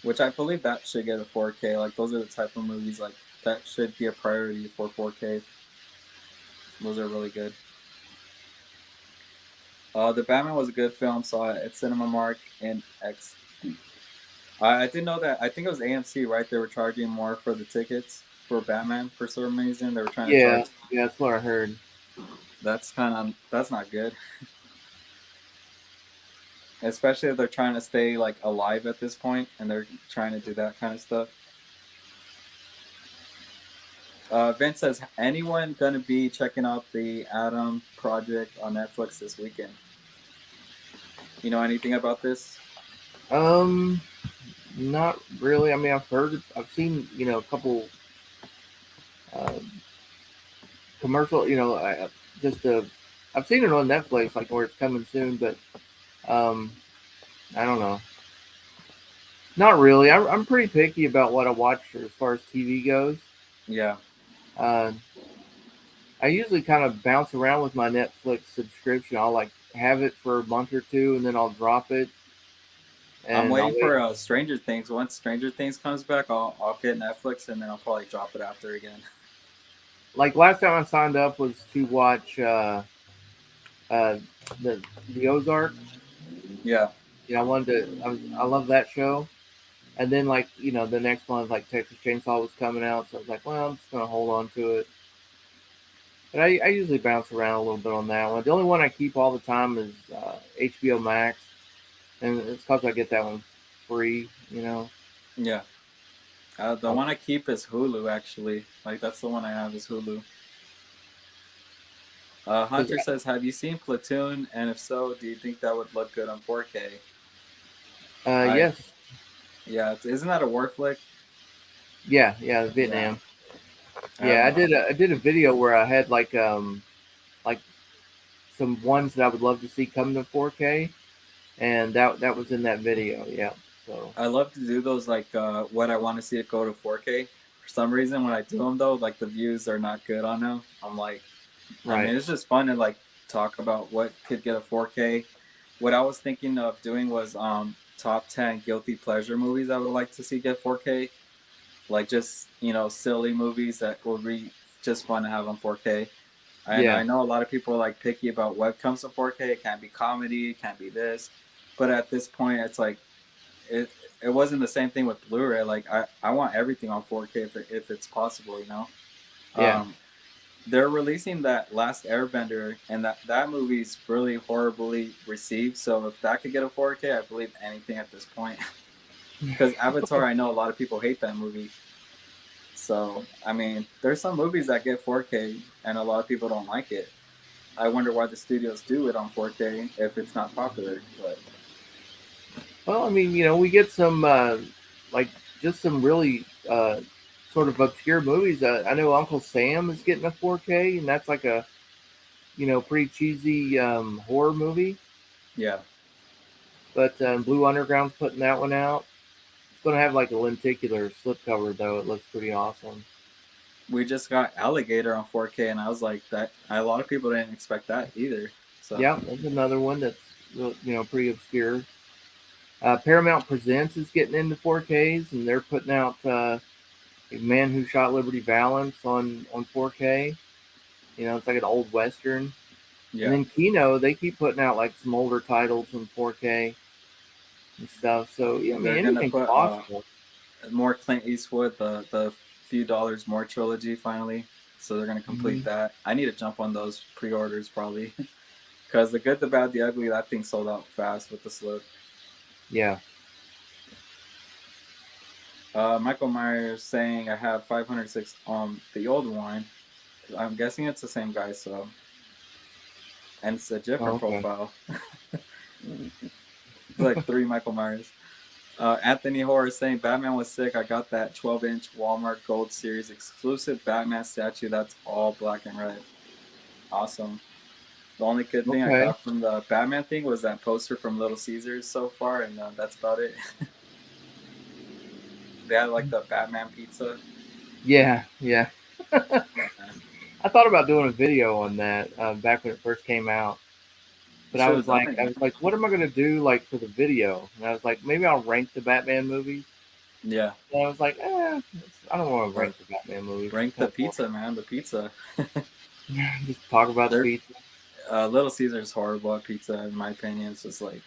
which I believe that should get a 4K. Like those are the type of movies like that should be a priority for 4K. Those are really good. The Batman was a good film. Saw it at Cinema Mark in XD. I didn't know that. I think it was AMC, right? They were charging more for the tickets for Batman for some reason. They were trying to yeah, charge. yeah. That's what I heard. That's not good. Especially if they're trying to stay like alive at this point and they're trying to do that kind of stuff. Vince says, anyone gonna be checking out the Adam Project on Netflix this weekend? You know anything about this? Um, Not really. I mean, I've seen, a couple uh, commercial. Just I've seen it on Netflix, like where it's coming soon, but um, I don't know. Not really. I'm pretty picky about what I watch as far as TV goes. Yeah, Uh, I usually kind of bounce around with my Netflix subscription. I'll like have it for a month or two, and then I'll drop it, I'm and I'll waiting wait. for Stranger Things. Once Stranger Things comes back, I'll get Netflix and then I'll probably drop it after again. Like last time I signed up was to watch uh, the Ozark. Yeah, I wanted to. I love that show. And then like the next month like Texas Chainsaw was coming out, so I was like, well, I'm just gonna hold on to it. But I usually bounce around a little bit on that one. The only one I keep all the time is HBO Max, and it's because I get that one free. yeah. The one I keep is Hulu. Actually, like that's the one I have is Hulu. Because Hunter says, "Have you seen Platoon? And if so, do you think that would look good on 4K?" I yes, Yeah, isn't that a war flick? yeah, Yeah, Vietnam. I have Yeah, no. I did a video where I had like some ones that I would love to see come to 4K, and that was in that video. Yeah, so I love to do those like what I want to see it go to 4K. For some reason, when I do them though, like the views are not good on them. I'm like, I right, mean, it's just fun to like talk about what could get a 4K. What I was thinking of doing was top 10 guilty pleasure movies I would like to see get 4K. Like just silly movies that would be just fun to have on 4K. And yeah, I know a lot of people are like picky about what comes to 4K. It can't be comedy, it can't be this. But at this point, it's like it it wasn't the same thing with Blu-ray. Like I want everything on 4K if it's possible. yeah. Um, they're releasing that Last Airbender, and that movie's really horribly received. So if that could get a 4K, I believe anything at this point. Because Avatar, I know a lot of people hate that movie. So I mean, there's some movies that get 4K, and a lot of people don't like it. I wonder why the studios do it on 4K if it's not popular. But Well, I mean, we get some like just some really sort of obscure movies. I know Uncle Sam is getting a 4K, and that's like a pretty cheesy horror movie. yeah, But Blue Underground's putting that one out. It's gonna have like a lenticular slipcover though. It looks pretty awesome. we just got Alligator on 4K, and I was like, that a lot of people didn't expect that either. So Yeah, that's another one that's pretty obscure. Paramount Presents is getting into 4Ks, and they're putting out A Man Who Shot Liberty Valance on 4K. It's like an old western. And yeah, then Kino, they keep putting out like some older titles in 4K and stuff. So yeah, I mean they're gonna anything's put possible. more Clint Eastwood, the few dollars more trilogy finally. So they're gonna complete Hmm. that. I need to jump on those pre-orders probably, because the Good, the Bad, the Ugly, that thing sold out fast with the slip. Yeah. Michael Myers saying I have 506 on the old one. I'm guessing it's the same guy, so, and it's a Oh, different okay. profile. It's like three Michael Myers. Anthony Horror saying Batman was sick. I got that 12-inch Walmart Gold Series exclusive Batman statue. That's all black and red. Awesome. The only good thing I Okay. got from the Batman thing was that poster from Little Caesars so far, and that's about it. They had like the Batman pizza. Yeah, yeah. Yeah, I thought about doing a video on that back when it first came out, you but I should have was done like, it, I man. was like, what am I gonna do like for the video? And I was like, maybe I'll rank the Batman movies. Yeah, And I was like, I don't want to or rank the Batman movies. It's rank the kind of boring. pizza, man. The pizza. Just talk about the They're pizza. Little Caesars horrible at pizza in my opinion. It's just like,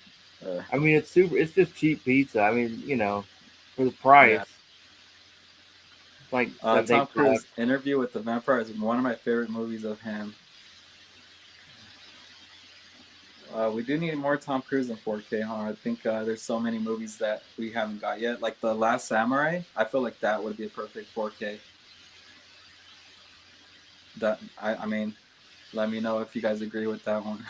uh, I mean, it's super. It's just cheap pizza. I mean, for the yeah. price, it's like seven, Tom eight Cruise bucks. Interview with the Vampire is one of my favorite movies of him. We do need more Tom Cruise in 4K, huh? I think there's so many movies that we haven't got yet. Like The Last Samurai, I feel like that would be a perfect 4K. I mean, let me know if you guys agree with that one.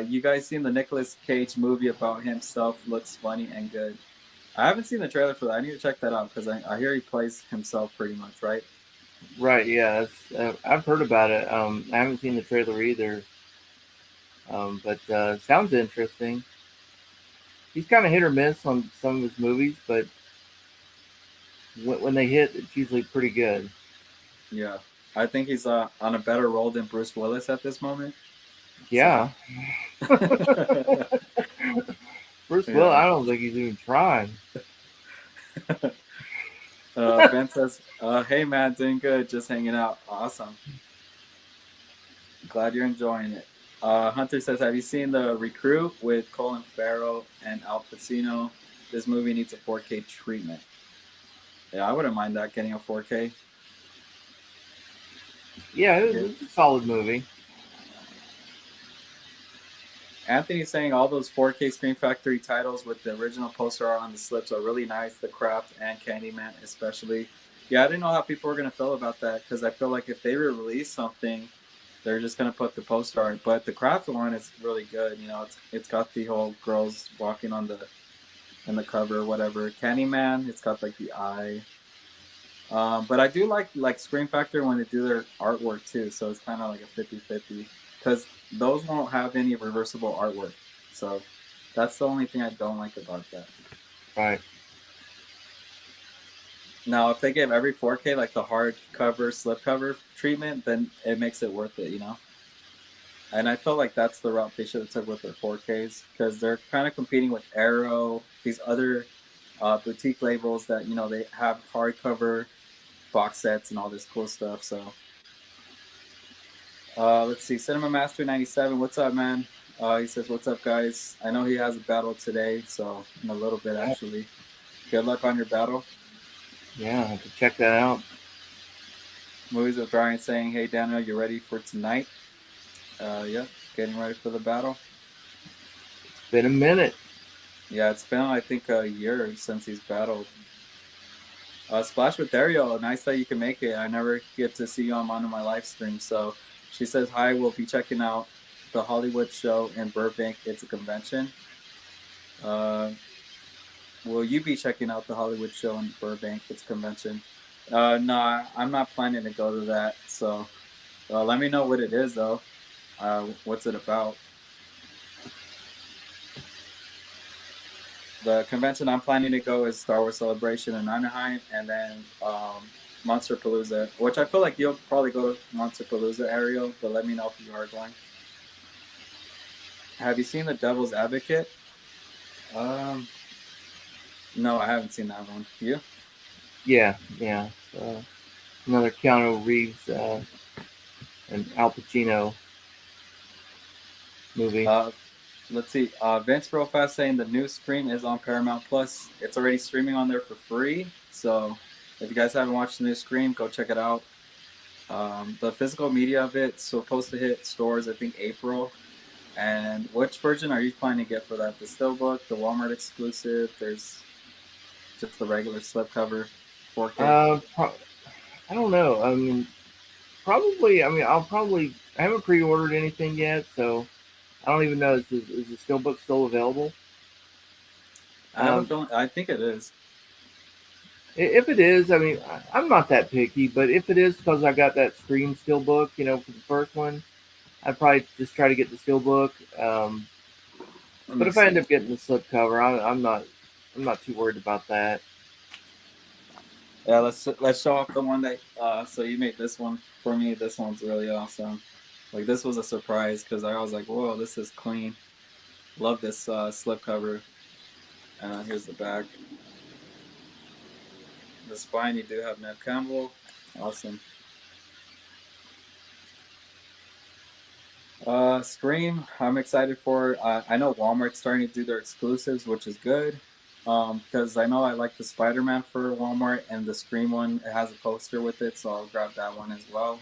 You guys seen the Nicolas Cage movie about himself? Looks funny and good. I haven't seen the trailer for that. I need to check that out because I hear he plays himself pretty much, right? Right? Yeah, I've heard about it. I haven't seen the trailer either. But sounds interesting. He's kind of hit or miss on some of his movies, but when they hit, it's usually pretty good. Yeah. I think he's on a better role than Bruce Willis at this moment. So, Yeah, Bruce Will. yeah. I don't think he's even trying. Ben says, "Hey man, doing good, just hanging out. Awesome. Glad you're enjoying it." Hunter says, "Have you seen The Recruit with Colin Farrell and Al Pacino? This movie needs a 4K treatment." Yeah, I wouldn't mind that getting a 4K. Yeah, Yeah. it's a solid movie. Anthony's saying all those 4K Screen Factory titles with the original poster art on the slips are really nice. The Craft and Candyman, especially. Yeah, I didn't know how people were gonna feel about that because I feel like if they release something, they're just gonna put the poster art. But the Craft one is really good. You know, it's got the whole girls walking on the in the cover or whatever. Candyman, it's got like the eye. But I do like Scream Factory when they do their artwork too, so it's kind of like a 50-50 because those won't have any reversible artwork. So that's the only thing I don't like about that. Right. Now, if they give every 4K like the hardcover, slipcover treatment, then it makes it worth it, And I felt like that's the route they should have took with their 4Ks because they're kind of competing with Arrow, these other boutique labels that they have hardcover box sets and all this cool stuff. So let's see, Cinema Master 97. What's up, man? He says, "What's up, guys?" I know he has a battle today, so in a little bit Yeah, actually. Good luck on your battle. yeah, I have to check that out. Movies with Brian saying, "Hey Daniel, you ready for tonight?" Yeah, getting ready for the battle. It's been a minute. Yeah, it's been I think a year since he's battled. Splash with Dario, nice that you can make it. I never get to see you on one of my live streams. So she says hi. We'll be checking out the Hollywood show in Burbank. It's a convention. Uh, will you be checking out the Hollywood show in Burbank? It's a convention. No, I'm not planning to go to that. So let me know what it is though. What's it about? The convention I'm planning to go is Star Wars Celebration in Anaheim, and then Monster Palooza, which I feel like you'll probably go to Monster Palooza, Ariel, but let me know if you are going. Have you seen The Devil's Advocate? Um, no, I haven't seen that one. You? Yeah. Another Keanu Reeves and Al Pacino movie. Let's see. Vince real fast saying the new Scream is on Paramount Plus. It's already streaming on there for free. So if you guys haven't watched the new Scream, go check it out. The physical media of it's supposed to hit stores, I think, April. And which version are you planning to get for that? The Steelbook, the Walmart exclusive? There's just the regular slipcover, 4K. I don't know. I mean, probably. I mean, I'll probably. I haven't pre-ordered anything yet, so I don't even know. Is the Steelbook still available? I have a feeling. I think it is. If it is, I mean, I'm not that picky, but if it is because I got that Scream Steelbook, for the first one, I'd probably just try to get the Steelbook. But if I end up getting the slipcover, I'm not too worried about that. Yeah, let's show off the one that. So you made this one for me. This one's really awesome. Like this was a surprise because I was like, "Whoa, this is clean." Love this slipcover. Here's the back. The spine, you do have Nev Campbell. Awesome. Scream, I'm excited for. I know Walmart's starting to do their exclusives, which is good. Because I know I like the Spider-Man for Walmart and the Scream one. It has a poster with it, so I'll grab that one as well.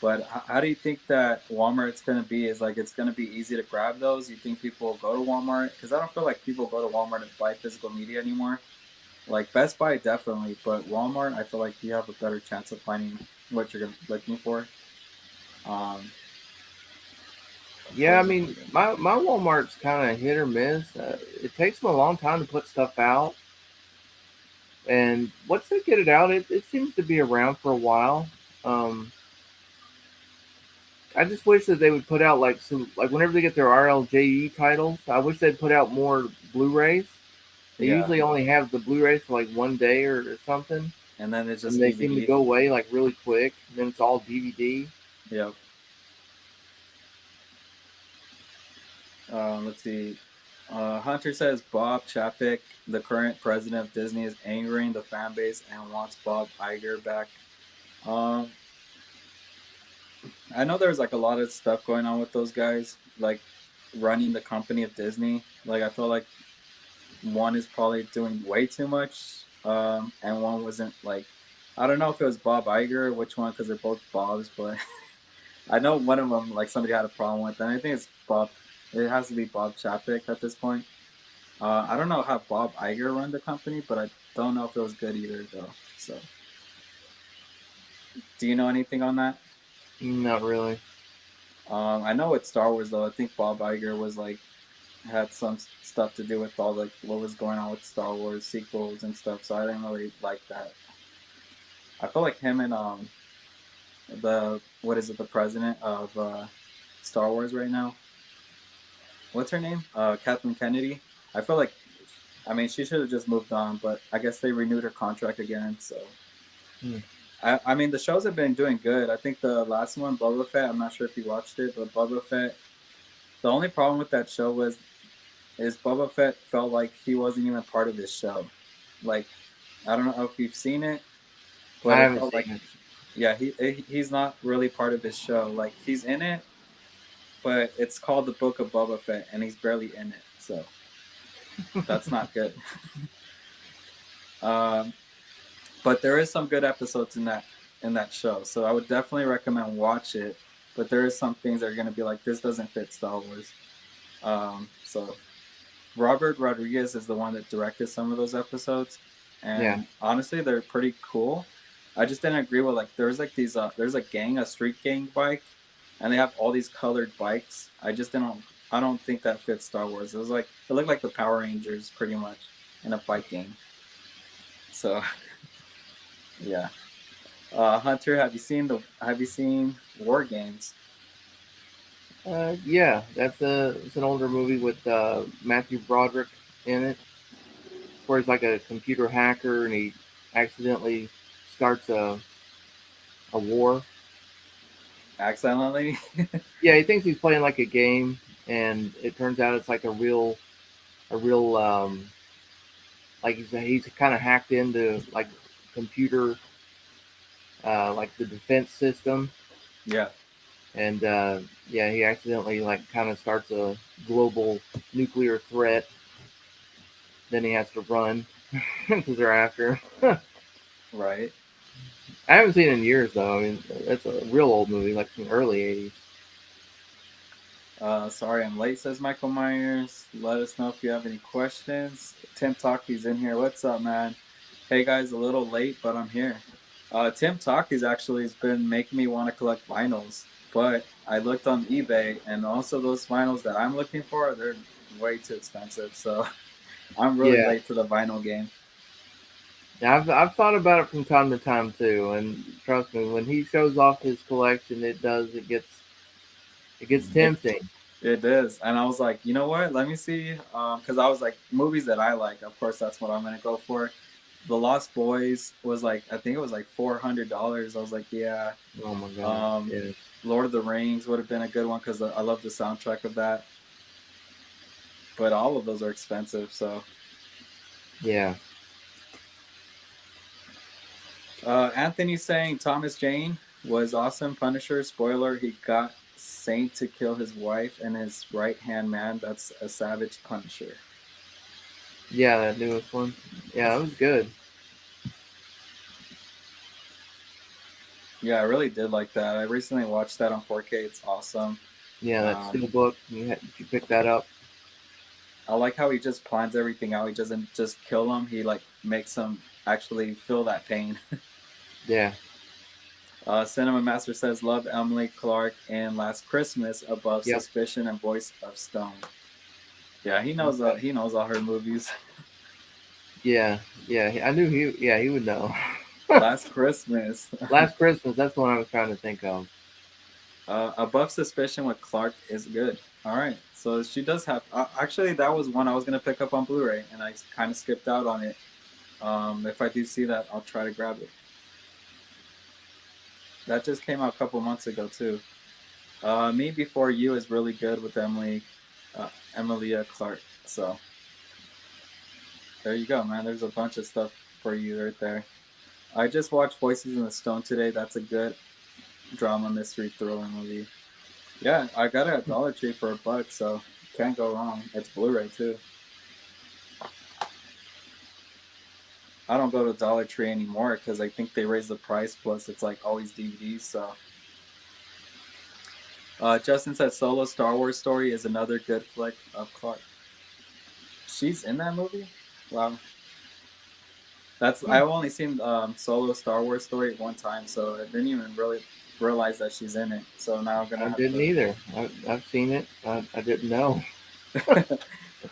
But how do you think that Walmart's gonna be? Is like it's gonna be easy to grab those? You think people will go to Walmart? Because I don't feel like people go to Walmart to buy physical media anymore. Like Best Buy definitely, but Walmart, I feel like you have a better chance of finding what you're looking for. Um, Yeah, I mean, my Walmart's kind of hit or miss. It takes them a long time to put stuff out, and once they get it out, it seems to be around for a while. Um, I just wish that they would put out like whenever they get their RLJE titles, I wish they'd put out more Blu-rays. They yeah, usually only have the Blu-rays for like one day or something, and then it's and just they seem to DVD. go away like really quick. And then it's all DVD. Yep. Let's see. Hunter says Bob Chapek, the current president of Disney, is angering the fan base and wants Bob Iger back. Um, I know there's like a lot of stuff going on with those guys, like running the company of Disney. Like I feel like one is probably doing way too much, and one wasn't like. I don't know if it was Bob Iger or which one because they're both Bobs, but I know one of them like somebody had a problem with, and I think it's Bob. It has to be Bob Chapek at this point. I don't know how Bob Iger run the company, but I don't know if it was good either though. So, do you know anything on that? Not really. I know it's Star Wars though. I think Bob Iger was like had some stuff to do with all like what was going on with Star Wars sequels and stuff. So I didn't really like that. I feel like him and the what is it the president of Star Wars right now? What's her name? Kathleen Kennedy. I feel like I mean she should have just moved on, but I guess they renewed her contract again. So Hmm. I mean the shows have been doing good. I think the last one, Boba Fett. I'm not sure if you watched it, but Boba Fett. The only problem with that show was is Boba Fett felt like he wasn't even part of this show. Like I don't know if you've seen it, I but it haven't felt like seen it. yeah he's not really part of this show. Like he's in it, but it's called the Book of Boba Fett, and he's barely in it. So that's not good. um, but there is some good episodes in that. in that show. So I would definitely recommend watch it. But there is some things that are gonna be like this doesn't fit Star Wars. So Robert Rodriguez is the one that directed some of those episodes, Yeah. and honestly, they're pretty cool. I just didn't agree with like there's like these there's a street gang bike, and they have all these colored bikes. I don't think that fits Star Wars. It was like it looked like the Power Rangers pretty much in a bike gang. So yeah, Hunter, have you seen War Games? Yeah, it's an older movie with Matthew Broderick in it, where he's like a computer hacker and he accidentally starts a war. Accidentally? Yeah, he thinks he's playing like a game, and it turns out it's like a real like he's kind of hacked into like computer like the defense system, Yeah. and yeah, he accidentally like kind of starts a global nuclear threat. Then he has to run because they're after him. Right. I haven't seen it in years though. I mean, that's a real old movie, like from the early '80s. Sorry I'm late, says Michael Myers. Let us know if you have any questions. Tim Talkie's in here. What's up, man? Hey guys, a little late, but I'm here. Tim Talkie's actually has been making me want to collect vinyls, but I looked on eBay, and also those vinyls that I'm looking for, they're way too expensive. So I'm really Yeah, late to the vinyl game. yeah, I've thought about it from time to time too, and trust me, when he shows off his collection, it gets It tempting. it is, and I was like, you know what? Let me see, because I was like, movies that I like. Of course, that's what I'm gonna go for. The Lost Boys was like, I think it was like $400. I was like, yeah. Oh my god, Um, yeah, Lord of the Rings would have been a good one because I love the soundtrack of that. But all of those are expensive. So yeah, Anthony's saying Thomas Jane was awesome. Punisher, spoiler, he got Saint to kill his wife and his right hand man. That's a savage Punisher. yeah. That newest one, yeah, that was good. Yeah, I really did like that. I recently watched that on 4K. It's awesome. Yeah, that Um, steel book. Did you pick that up? I like how he just plans everything out. He doesn't just kill them. He like makes them actually feel that pain. Yeah, Cinema Master says, "Love Emily Clark in Last Christmas, Above yep. Suspicion, and Voice of Stone." Yeah, he knows. Okay. He knows all her movies. Yeah, yeah. I knew he. Yeah, he would know. Last Christmas, Last Christmas. That's the one I was trying to think of. Above Suspicion with Clark is good. All right, so she does have. Actually, that was one I was gonna pick up on Blu-ray, and I kind of skipped out on it. If I do see that, I'll try to grab it. That just came out a couple months ago too. Me Before You is really good with Emilia Clarke. So there you go, man. There's a bunch of stuff for you right there. I just watched Voices in the Stone today. That's a good drama mystery thriller movie. Yeah, I got it at Dollar Tree for $1, so can't go wrong. It's Blu-ray too. I don't go to Dollar Tree anymore because I think they raised the price. Plus, it's like always DVDs. So, Justin said Solo Star Wars Story is another good flick of Clark. She's in that movie. Wow, I've only seen Solo Star Wars Story one time, so I didn't even really realize that she's in it. So now I'm gonna I have didn't either. I've seen it. I didn't know. to.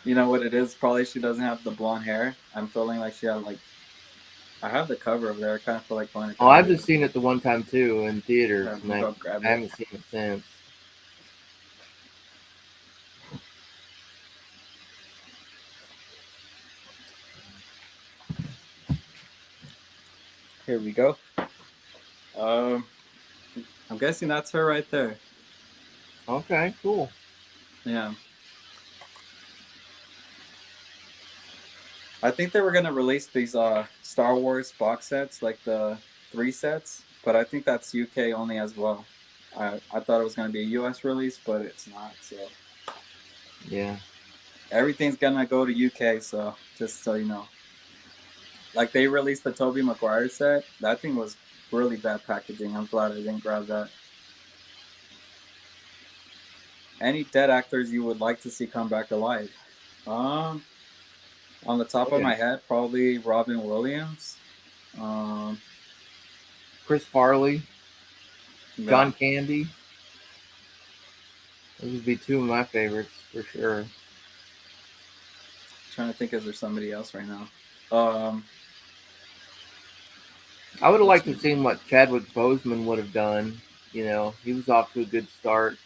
You know what it is? Probably she doesn't have the blonde hair. I'm feeling like she had like. I have the cover over there. I kind of feel like going to Oh, I've grab just it. seen it the one time too in theaters, Let and me I go grab it. haven't seen it since. Here we go. Um, I'm guessing that's her right there. Okay, cool. Yeah. I think they were gonna release these Star Wars box sets, like the 3 sets, but I think that's UK only as well. I thought it was gonna be a US release, but it's not. So Yeah. everything's gonna go to UK. So just so you know, like they released the Tobey Maguire set. That thing was really bad packaging. I'm glad I didn't grab that. Any dead actors you would like to see come back alive? Um, on the top of Yeah. my head, probably Robin Williams. Um, Chris Farley, yeah, John Candy. Those would be two of my favorites for sure. trying to think, is there somebody else right now? Um, I would have let's liked to see. have seen what Chadwick Boseman would have done. You know, he was off to a good start.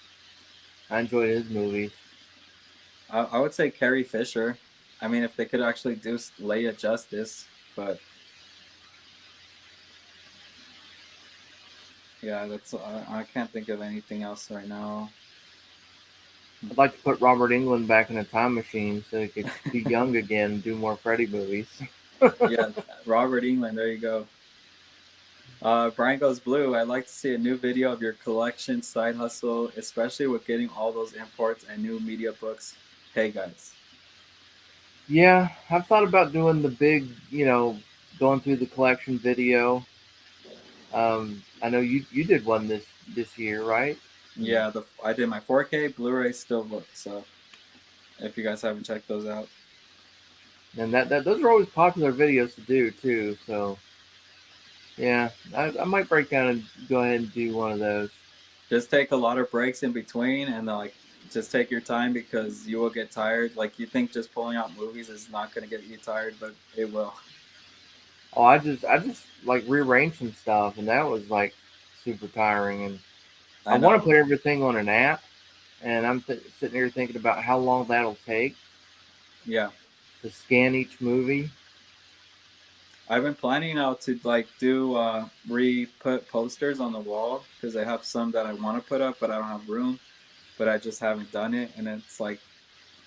I enjoyed his movies. I would say Carrie Fisher. I mean, if they could actually do Leia justice, but yeah, that's I can't think of anything else right now. I'd like to put Robert Englund back in a time machine so he could be young again and do more Freddy movies. Yeah, Robert England. There you go. Brian Goes Blue. I'd like to see a new video of your collection side hustle, especially with getting all those imports and new media books. Hey guys. Yeah, I've thought about doing the big, going through the collection video. I know you did one this year, right? Yeah, I did my 4K Blu-ray Steelbook. So if you guys haven't checked those out, And that those are always popular videos to do too. So yeah, I might break down and go ahead and do one of those. just take a lot of breaks in between and like just take your time because you will get tired. Like you think just pulling out movies is not going to get you tired, but it will. Oh, I just like rearranged some stuff, and that was like super tiring. And I I want to know. put everything on an app, and I'm sitting here thinking about how long that'll take Yeah. to scan each movie. I've been planning now to like do re-put posters on the wall because I have some that I want to put up, but I don't have room. But I just haven't done it, and it's like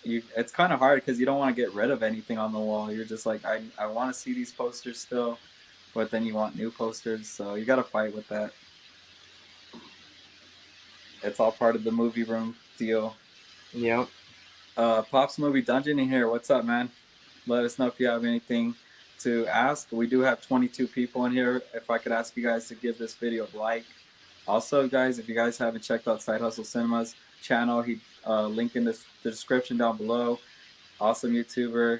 it's kind of hard because you don't want to get rid of anything on the wall. You're just like I want to see these posters still, but then you want new posters, so you got to fight with that. It's all part of the movie room deal. Yep. Pops Movie Dungeon in here. What's up, man? Let us know if you have anything to ask. We do have 22 people in here. If I could ask you guys to give this video a like. Also, guys, if you guys haven't checked out Side Hustle Cinema's channel, he link in the description down below. Awesome YouTuber.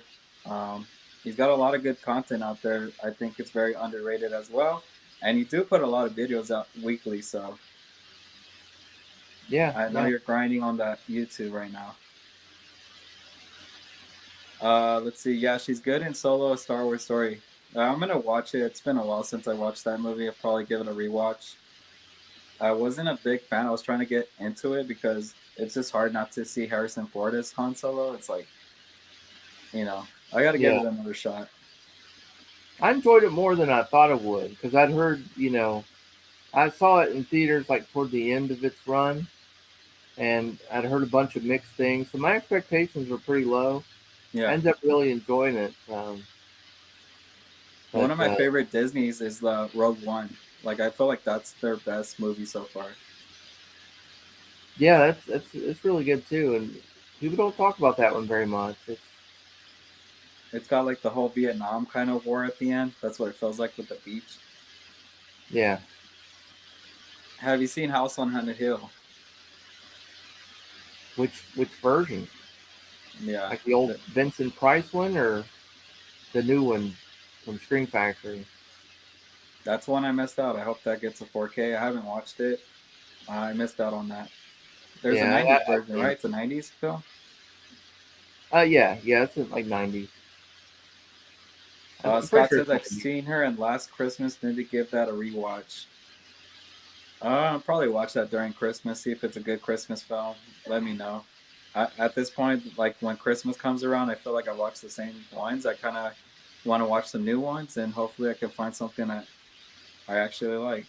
He's got a lot of good content out there. I think it's very underrated as well. And you do put a lot of videos out weekly, so Yeah. I know Yeah. you're grinding on that YouTube right now. Let's see. Yeah, she's good in Solo: A Star Wars Story. I'm gonna watch it. It's been a while since I watched that movie. I'll probably give it a rewatch. I wasn't a big fan. I was trying to get into it because it's just hard not to see Harrison Ford as Han Solo. It's like, I got to give Yeah. it another shot. I enjoyed it more than I thought I would because I'd heard, I saw it in theaters like toward the end of its run, and I'd heard a bunch of mixed things, so my expectations were pretty low. I Yeah. ended up really enjoying it. One But of my favorite Disney's is the Rogue One. Like I feel like that's their best movie so far. yeah, that's it's really good too, and people don't talk about that one very much. It's got like the whole Vietnam kind of war at the end. That's what it feels like with the beach. Yeah, Have you seen House on Haunted Hill? which version? Yeah. Like the old The, Vincent Price one or the new one from Screen Factory? that's one I missed out. I hope that gets a 4K. I haven't watched it. I missed out on that. There's a Yeah, 90s I've version, seen right? it. It's a 90s film. Yeah, it's in like '90s. I'm pretty Scott sure says it's I've '90s. seen her and Last Christmas. Need to give that a rewatch. I'll probably watch that during Christmas. See if it's a good Christmas film. Let me know. At this point, like when Christmas comes around, I feel like I watch the same ones. I kind of want to watch some new ones, and hopefully, I can find something that I actually like.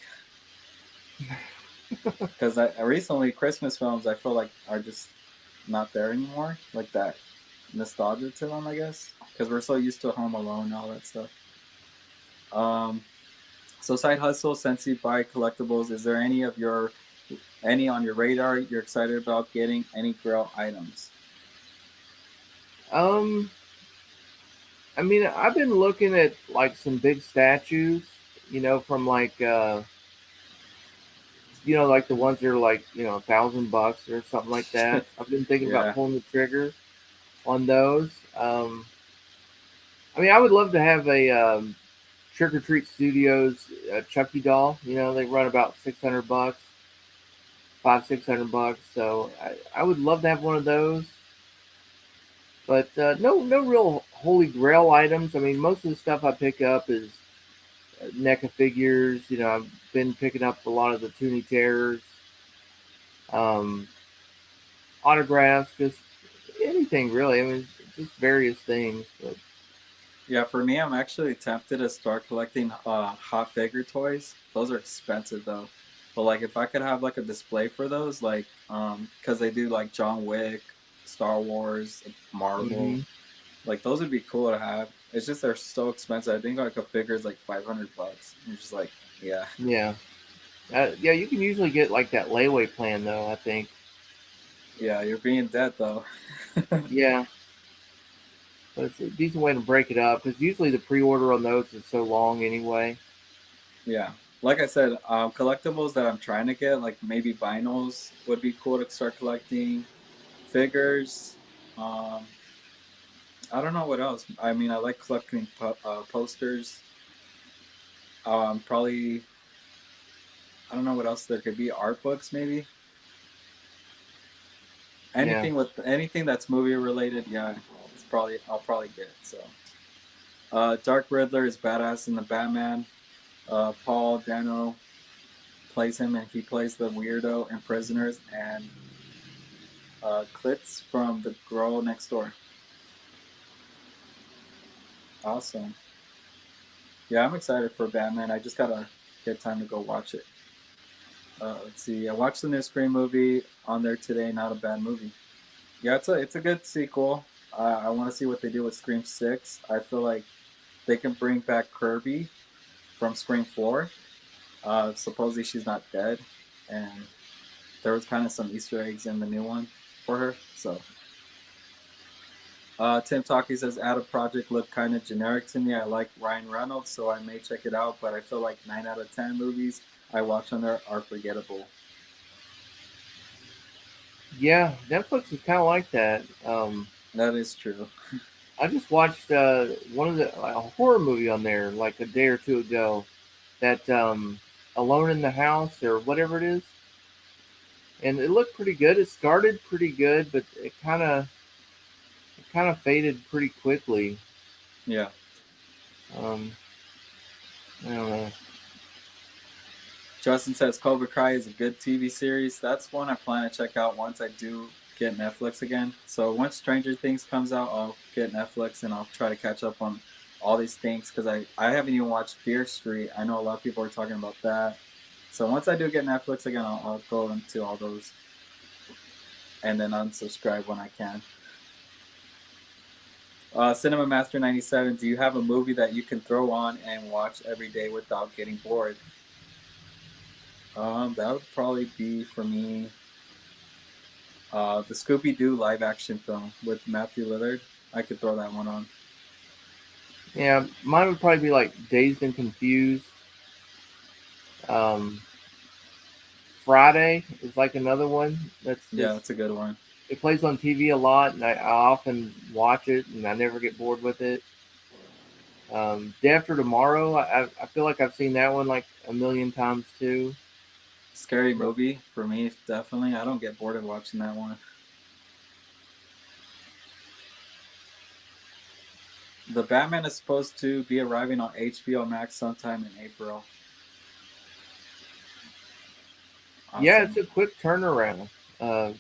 Because I recently Christmas films I feel like are just not there anymore. Like that nostalgia to them, I guess, because we're so used to Home Alone and all that stuff. Um, so side hustle, since you buy collectibles, is there any on your radar you're excited about getting? Any grill items? Um, I mean, I've been looking at like some big statues, from like like the ones that are like $1,000 or something like that. I've been thinking about Yeah, pulling the trigger on those. I mean, I would love to have a Trick or Treat Studios Chucky doll. They run about $600, 600 bucks. So I would love to have one of those. But no real holy grail items. I mean, most of the stuff I pick up is NECA figures. I've been picking up a lot of the Toonie Terrors, um, autographs, just anything really. I mean, just various things. But yeah. For me, I'm actually tempted to start collecting hot figure toys. Those are expensive though. But like, if I could have like a display for those, like, because they do like John Wick, Star Wars, Marvel, hmm like those would be cool to have. It's just they're so expensive. I think like a figure is like $500. I'm just like, yeah, yeah, yeah. You can usually get like that layaway plan though. I think. yeah. You're being dead though. Yeah, but it's a decent way to break it up because usually the pre-order on those is so long anyway. Yeah. Like I said, collectibles that I'm trying to get, like maybe vinyls would be cool to start collecting. Figures. Um, I don't know what else. I mean, I like collecting posters. Probably, I don't know what else there could be. Art books, maybe. Yeah, Anything that's movie related, yeah, I'll probably get. So, Dark Riddler is badass in the Batman. Paul Dano plays him, and he plays the weirdo in Prisoners, and Klitz from The Girl Next Door. Awesome. Yeah, I'm excited for Batman. I just gotta get time to go watch it. Let's see. I watched the new Scream movie on there today. Not a bad movie. Yeah, it's a good sequel. I want to see what they do with Scream 6. I feel like they can bring back Kirby from Scream 4. Supposedly she's not dead, and there was kind of some Easter eggs in the new one for her. So Tim Talkie says, "Out of Project looked kind of generic to me. I like Ryan Reynolds, so I may check it out, but I feel like 9 out of 10 movies I watch on there are forgettable." yeah. Netflix is kind of like that. That is true. I just watched one of a horror movie on there like a day or two ago. That Alone in the House or whatever it is, and it looked pretty good. It started pretty good, but it kind of faded pretty quickly. Yeah. Um, I don't know. Justin says Cobra Kai is a good TV series. That's one I plan to check out once I do get Netflix again. So once Stranger Things comes out, I'll get Netflix and I'll try to catch up on all these things because I haven't even watched Fear Street. I know a lot of people are talking about that. So once I do get Netflix again, I'll go into all those and then unsubscribe when I can. Cinema Master 97, do you have a movie that you can throw on and watch every day without getting bored? That would probably be for me the Scooby Doo live action film with Matthew Lillard. I could throw that one on. Yeah, mine would probably be like Dazed and Confused. Um, Friday is like another one that's Yeah, just that's a good one. it plays on TV a lot, and I often watch it, and I never get bored with it. Day After Tomorrow, I feel like I've seen that one like a million times too. Scary movie for me, definitely. I don't get bored of watching that one. The Batman is supposed to be arriving on HBO Max sometime in April. Yeah, it's Awesome. a quick turnaround. Uh,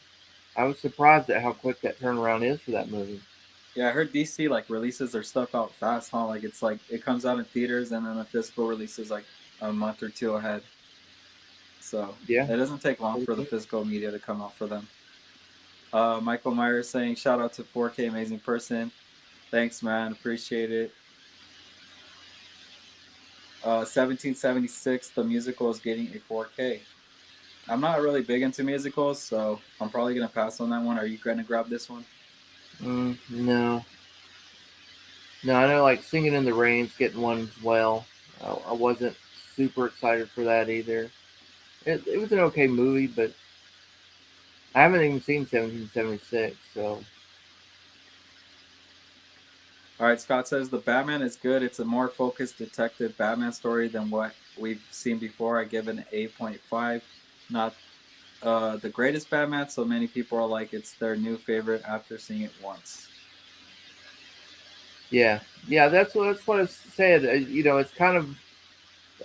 I was surprised at how quick that turnaround is for that movie. Yeah, I heard DC like releases their stuff out fast, huh? Like it's like it comes out in theaters and then the physical release is like a month or two ahead. So Yeah, it doesn't take long pretty for the quick. physical media to come out for them. Michael Myers saying, shout out to 4K Amazing Person. Thanks, man. Appreciate it. 1776, the musical is getting a 4K. I'm not really big into musicals, so I'm probably going to pass on that one. Are you going to grab this one? No, no, I know like Singing in the Rain's getting one as well. I wasn't super excited for that either. It was an okay movie, but I haven't even seen 1776, so All right, Scott says the Batman is good. It's a more focused detective Batman story than what we've seen before. I give it an 8.5. Not the greatest Batman, so many people are like it's their new favorite after seeing it once. yeah, that's what I said. It's kind of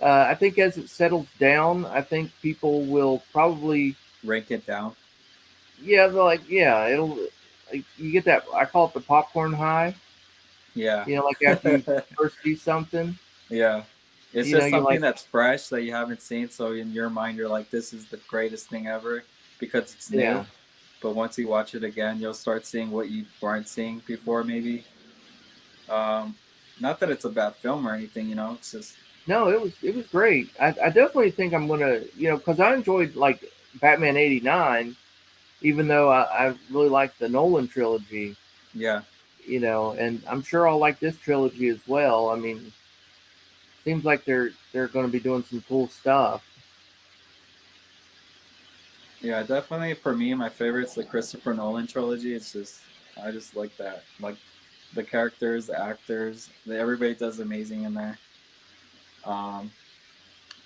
I think as it settles down, I think people will probably Rank it down. it'll like, you get that, I call it the popcorn high. Yeah. Like after you first see something, Yeah. It's just you're something like, that's fresh that you haven't seen. So in your mind, you're like, this is the greatest thing ever because it's new. yeah, But once you watch it again, you'll start seeing what you weren't seeing before, maybe. Um, Not that it's a bad film or anything, it's just, no, it was great. I definitely think I'm gonna, because I enjoyed like Batman '89, even though I really like the Nolan trilogy, yeah. and I'm sure I'll like this trilogy as well. I mean, seems like they're going to be doing some cool stuff. Yeah, definitely for me, my favorite's the Christopher Nolan trilogy. It's just, I just like that. Like the characters, the actors, everybody does amazing in there. Um,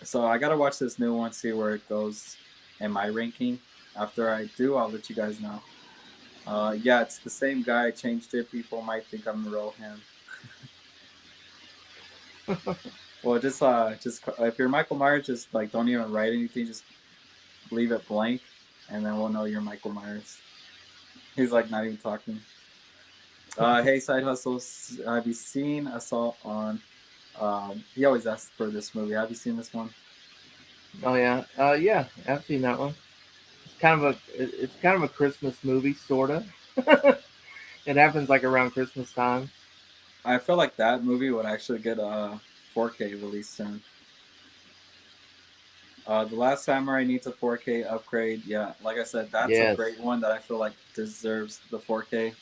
so I gotta watch this new one, see where it goes in my ranking. After I do, I'll let you guys know. Yeah, it's the same guy. I changed it. People might think I'm the real him. Well, just if you're Michael Myers, just like don't even write anything. Just leave it blank, and then we'll know you're Michael Myers. He's like not even talking. Hey, side hustles. Have you seen Assault on? He always asks for this movie. Have you seen this one? Oh yeah, yeah, I've seen that one. It's kind of a Christmas movie, sorta. It happens like around Christmas time. I feel like that movie would actually get a 4K release soon. The Last Samurai needs a 4K upgrade. Yeah, like I said, that's a Yes, great one that I feel like deserves the 4K.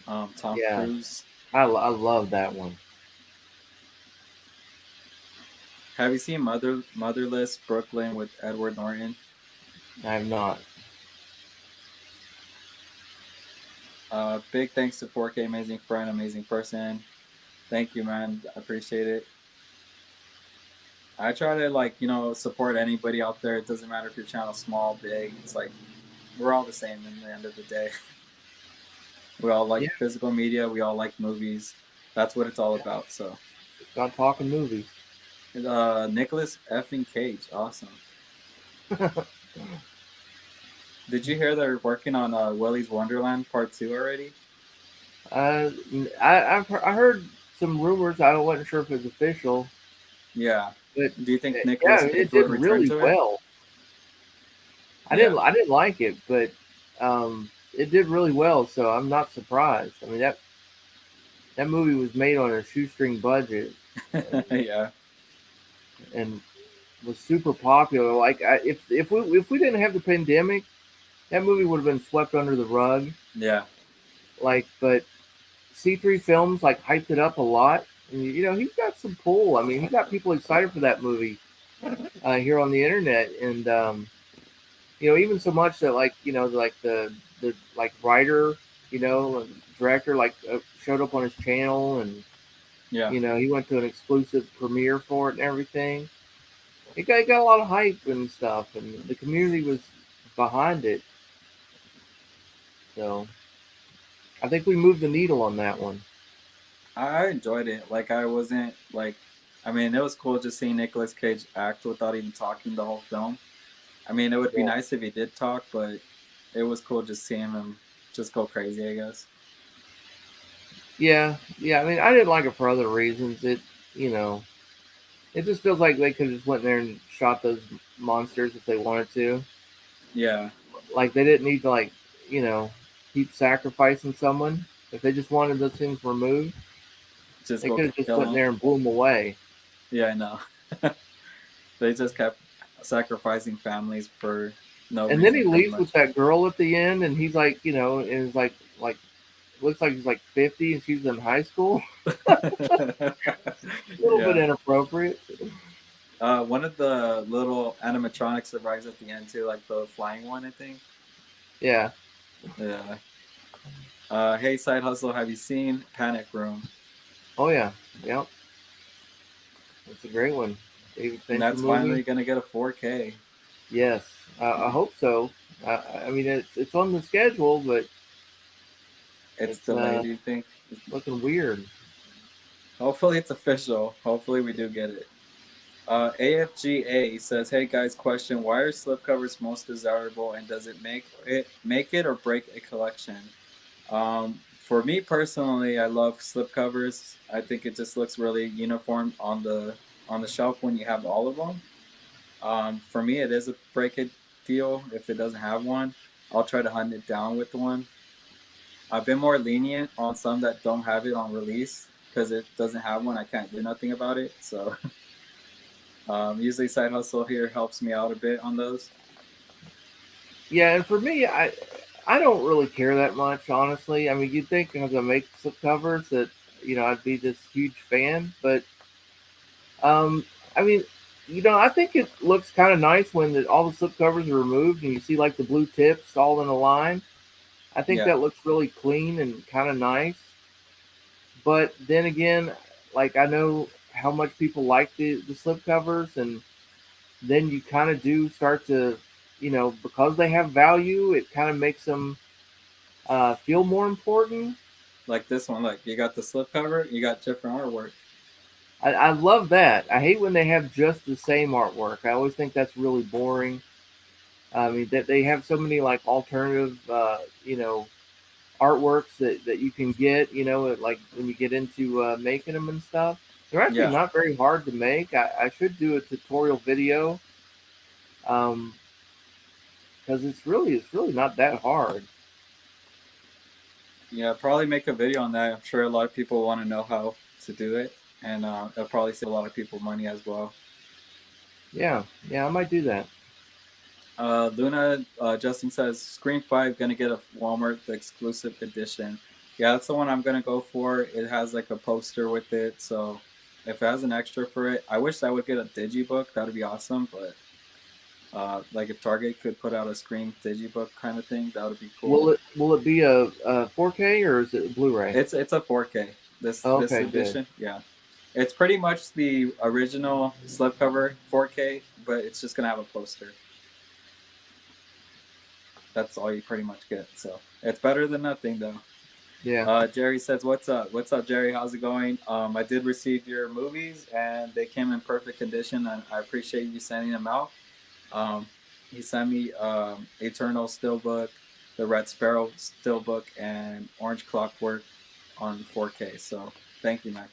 Tom yeah, Cruise. I love that one. Have you seen Motherless Brooklyn with Edward Norton? I have not. Big thanks to 4K, amazing friend, amazing person. Thank you, man. I appreciate it. I try to support anybody out there. It doesn't matter if your channel's small, big. It's like we're all the same in the end of the day. We all like Yeah, physical media. We all like movies. That's what it's all about. So, not talking movies. Nicholas effing Cage, awesome. Did you hear they're working on Willy's Wonderland Part 2 already? uh, I heard some rumors. I wasn't sure if it was official, Yeah. but Do you think yeah, Nicholas Cage it will did return really to it? well. Yeah. I didn't like it, but it did really well. So I'm not surprised. I mean that movie was made on a shoestring budget Yeah. and was super popular. Like if we didn't have the pandemic, that movie would have been swept under the rug. Yeah. Like, but C3 Films like hyped it up a lot. And, he's got some pull. I mean, he got people excited for that movie here on the internet, and even so much that like like the like writer, and director like showed up on his channel, and Yeah. he went to an exclusive premiere for it and everything. It got a lot of hype and stuff, and the community was behind it. So I think we moved the needle on that one. I enjoyed it. Like I wasn't like I mean, it was cool just seeing Nicolas Cage act without even talking the whole film. I mean, it would be Yeah. nice if he did talk, but it was cool just seeing him just go crazy, I guess. Yeah, yeah. I mean, I didn't like it for other reasons. You know, it just feels like they could have just went there and shot those monsters if they wanted to. Yeah. Like they didn't need to you know keep sacrificing someone. If they just wanted those things removed, Just they go could have just kill went him. there and blew them away. Yeah, I know. They just kept sacrificing families for no And then he reason, pretty leaves with much. that girl at the end, and he's like, and is like looks like he's like 50 and she's in high school. A little bit Yeah. inappropriate. One of the little animatronics arrives at the end too, like the flying one, I think. Yeah. Yeah. Hey, Side Hustle, have you seen Panic Room? Oh yeah. Yep. It's a great one. David And Fincher that's movie. finally gonna get a 4K. Yes. I hope so. I mean, it's on the schedule, but It's it's delayed, do you think? looking weird. Hopefully it's official. Hopefully we do get it. AFGA says, "Hey guys, question: Why are slipcovers most desirable, and does it make it or break a collection?" For me personally, I love slipcovers. I think it just looks really uniform on the shelf when you have all of them. For me, it is a break it deal. If it doesn't have one, I'll try to hunt it down with one. I've been more lenient on some that don't have it on release because it doesn't have one. I can't do nothing about it. So usually, Side Hustle here helps me out a bit on those. Yeah, and for me, I don't really care that much, honestly. I mean, you'd think because I make slipcovers that I'd be this huge fan, but I mean, I think it looks kind of nice when all the slipcovers are removed and you see like the blue tips all in a line. I think Yeah, that looks really clean and kind of nice. But then again, like I know how much people like the slipcovers, and then you kind of do start to, because they have value, it kind of makes them feel more important. like this one. Like you got the slipcover, you got different artwork. I love that. I hate when they have just the same artwork. I always think that's really boring. I mean, that they have so many like alternative, artworks that you can get, like when you get into making them and stuff. They're actually Yeah, not very hard to make. I should do a tutorial video um, because it's really not that hard. yeah. Probably make a video on that. I'm sure a lot of people want to know how to do it, and it'll probably save a lot of people money as well. Yeah, yeah, I might do that. Luna Justin says Scream 5 gonna get a Walmart exclusive edition. Yeah, that's the one I'm gonna go for. It has like a poster with it, so if it has an extra for it, I wish I would get a digibook. That'd be awesome. But like if Target could put out a Scream digibook kind of thing, that would be cool. Will it be a 4K or is it a Blu-ray? It's a 4K. Oh, This okay, good. edition, yeah. It's pretty much the original slipcover 4K, but it's just gonna have a poster. That's all you pretty much get. So it's better than nothing, though. Yeah. Jerry says, "What's up? What's up, Jerry? How's it going? I did receive your movies, and they came in perfect condition, and I appreciate you sending them out. Um, he sent me Eternal Steelbook, the Red Sparrow Steelbook, and Orange Clockwork on 4K. So thank you, man."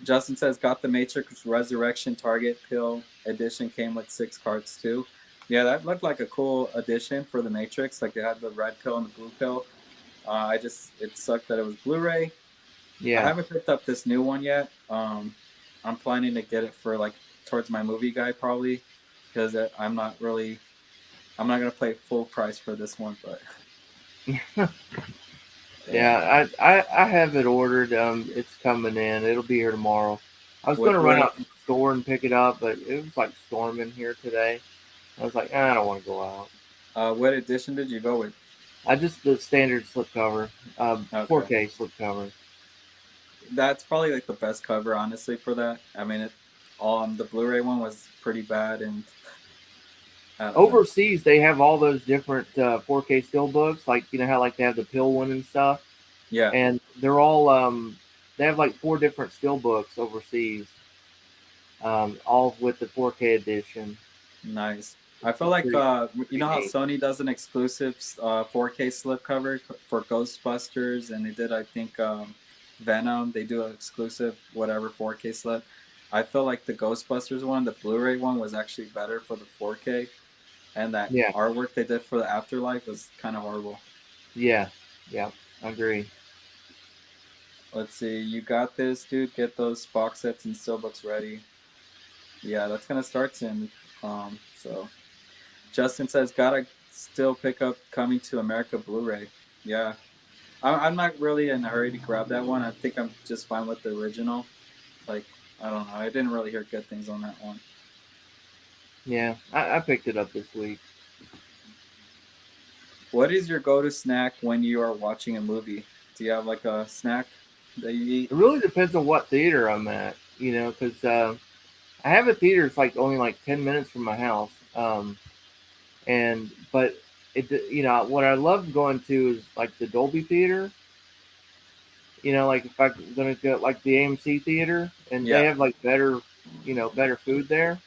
Justin says, "Got the Matrix Resurrection Target Pill edition. Came with 6 cards too." Yeah, that looked like a cool addition for the Matrix. Like they had the red pill and the blue pill. It sucked that it was Blu-ray. I Yeah. haven't picked up this new one yet. I'm planning to get it for like towards my movie guy probably because I'm not gonna pay full price for this one, but yeah, Yeah, I have it ordered. It's coming in. It'll be here tomorrow. I was going to run what out to the store and pick it up, but it was like storming here today. I was like, I don't want to go out. what edition did you go with? I just the standard slipcover, Okay, 4K slipcover. that's probably like the best cover honestly for that. I mean, the Blu-ray one was pretty bad, and I don't know. Overseas, they have all those different 4K steelbooks, like how like they have the pill one and stuff, Yeah, and they're all they have like 4 different steelbooks overseas, all with the 4K edition. nice. I It's feel just like pretty you pretty know how neat. Sony does an exclusive 4K slipcover for Ghostbusters, and they did I think Venom. They do an exclusive whatever 4K slip. I feel like the Ghostbusters one, the Blu-ray one, was actually better for the 4K, and that Yeah, artwork they did for the Afterlife was kind of horrible. yeah, yeah. I agree. Let's see, you got this, dude. Get those box sets and steelbooks ready. Yeah, that's gonna start soon. So Justin says, gotta still pick up Coming to America Blu-ray. Yeah, I'm not really in a hurry to grab that one. I think I'm just fine with the original. Like, I don't know. I didn't really hear good things on that one. Yeah, I picked it up this week. What is your go-to snack when you are watching a movie? Do you have like a snack that you eat? It really depends on what theater I'm at, because I have a theater. It's like only like 10 minutes from my house, and but what I love going to is like the Dolby Theater. Like if I'm gonna go like the AMC theater, and they Yeah. have like better food there.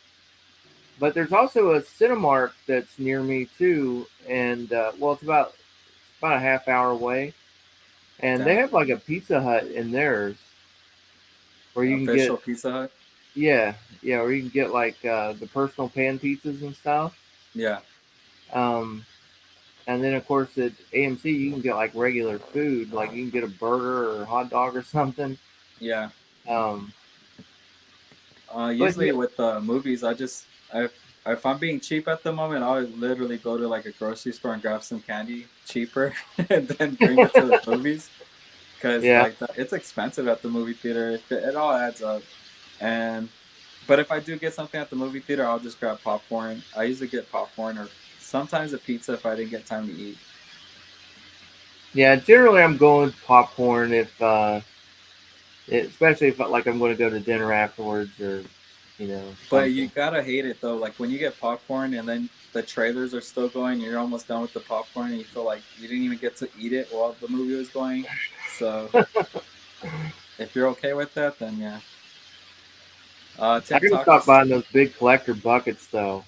But there's also a Cinemark that's near me too, and it's about a half hour away, and they Damn. have like a Pizza Hut in theirs where you can Official get Pizza Hut. where you can get like the personal pan pizzas and stuff. Yeah. Um, and then of course at AMC you can get like regular food, like you can get a burger or a hot dog or something. Yeah. Um, but Usually yeah, with movies, if I'm being cheap at the moment, I'll literally go to like a grocery store and grab some candy cheaper, and then bring it to the movies. Because yeah, like it's expensive at the movie theater. It all adds up. And but if I do get something at the movie theater, I'll just grab popcorn. I usually get popcorn or sometimes a pizza if I didn't get time to eat. yeah. Generally, I'm going popcorn if especially if like I'm going to go to dinner afterwards or But you something. gotta hate it though. Like when you get popcorn and then the trailers are still going, you're almost done with the popcorn, and you feel like you didn't even get to eat it while the movie was going. So if you're okay with that, then yeah. I Tim gotta stop Tacos, buying those big collector buckets though.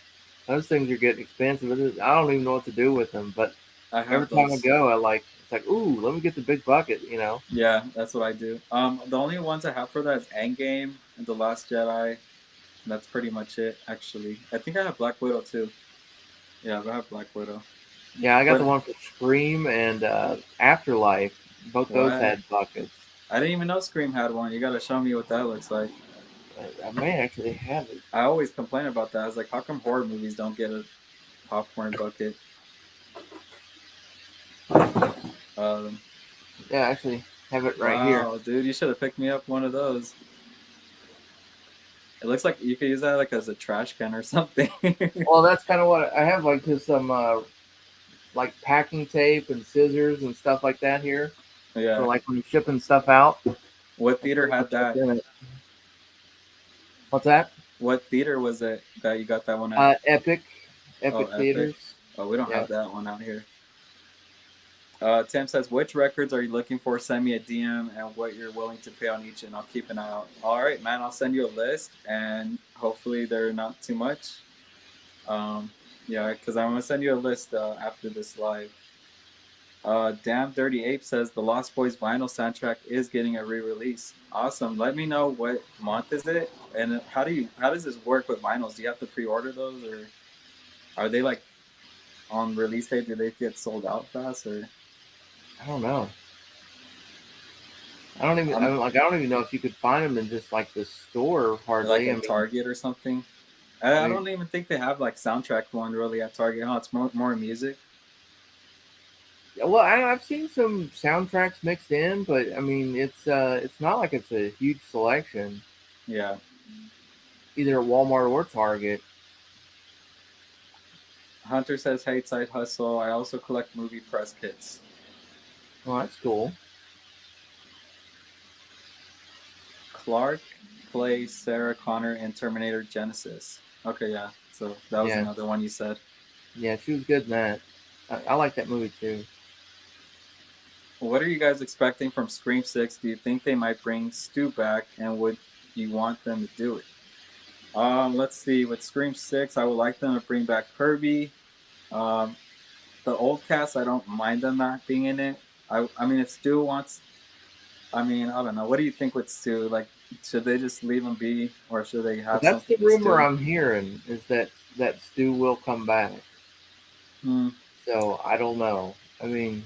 Those things are getting expensive. I don't even know what to do with them. But I every have time I those. go, it's like, ooh, let me get the big bucket. Yeah, that's what I do. The only ones I have for that is Endgame and The Last Jedi. That's pretty much it, actually. I think I have Black Widow too. Yeah, I have Black Widow. Yeah, I got the But one for Scream and Afterlife. Both those what? had buckets. I didn't even know Scream had one. You gotta show me what that looks like. I may actually have it. I always complain about that. I was like, how come horror movies don't get a popcorn bucket? Um, Yeah, I actually have it right here. wow, dude, you should have picked me up one of those. It looks like you could use that like as a trash can or something. Well, that's kind of what I have, like just some like packing tape and scissors and stuff like that here for Yeah. like when you're shipping stuff out. What That's theater pretty had much what's that? in it. What's that? What theater was it that you got that one at? Epic, Oh, Epic Epic. Theaters. Oh, we don't Yeah. have that one out here. Tim says, which records are you looking for? Send me a DM and what you're willing to pay on each, and I'll keep an eye out. All right, man. I'll send you a list, and hopefully they're not too much. Um, yeah, because I'm gonna send you a list after this live. Damn Dirty Ape says the Lost Boys vinyl soundtrack is getting a re-release. Awesome. Let me know what month is it, and how does this work with vinyls? Do you have to pre-order those, or are they like on release date? Do they get sold out fast, or I don't know. I don't even. I'm I don't even know if you could find them in just like the store like hardly. I at mean, Target or something? I I mean, don't even think they have like soundtrack one really at Target. Huh? It's more music. yeah, well, I've seen some soundtracks mixed in, but I mean, it's not like it's a huge selection Yeah. either at Walmart or Target. Hunter says, "Hey, side hustle. I also collect movie press kits." Well, that's cool. Clark plays Sarah Connor in Terminator Genesis. Okay, yeah. So that was Yeah, another one you said. yeah, she was good in that. I like that movie too. What are you guys expecting from Scream 6? Do you think they might bring Stu back, and would you want them to do it? Let's see. With Scream 6, I would like them to bring back Kirby. Um, the old cast, I don't mind them not being in it. I mean, if Stu wants, I mean, I don't know. What do you think with Stu? Like, should they just leave him be, or should they But have that's the something with rumor Stu? I'm hearing is that Stu will come back. Hmm. So I don't know. I mean,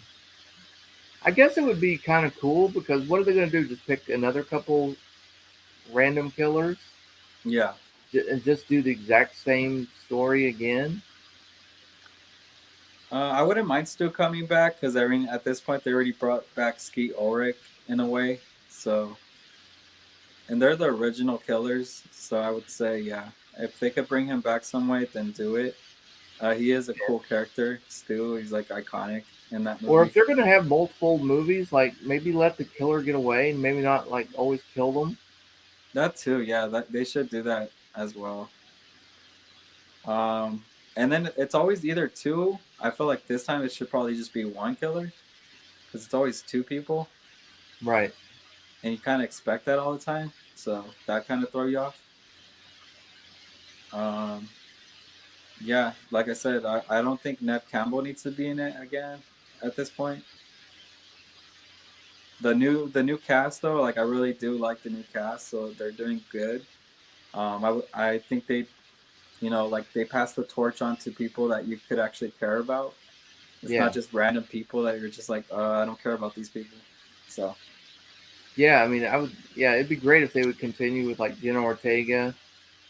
I guess it would be kind of cool because what are they going to do? Just pick another couple random killers Yeah. and just do the exact same story again? I wouldn't mind Stu coming back because I mean, at this point, they already brought back Skeet Ulrich in a way. So And they're the original killers, so I would say, yeah, if they could bring him back some way, then do it. He is a cool character still. He's like iconic in that Or movie. if they're gonna have multiple movies, like maybe let the killer get away and maybe not like always kill them. That too, yeah, that they should do that as well. Um, and then it's always either two. I feel like this time it should probably just be one killer because it's always two people, Right. and you kind of expect that all the time. So that kind of throw you off. Um, yeah, like I said, I don't think Nev Campbell needs to be in it again at this point. The new cast though, like I really do like the new cast, so they're doing good. I think they, like they pass the torch on to people that you could actually care about. It's not Yeah. just random people that you're just like, I don't care about these people. So Yeah. I mean, I would. Yeah, it'd be great if they would continue with like Jenna Ortega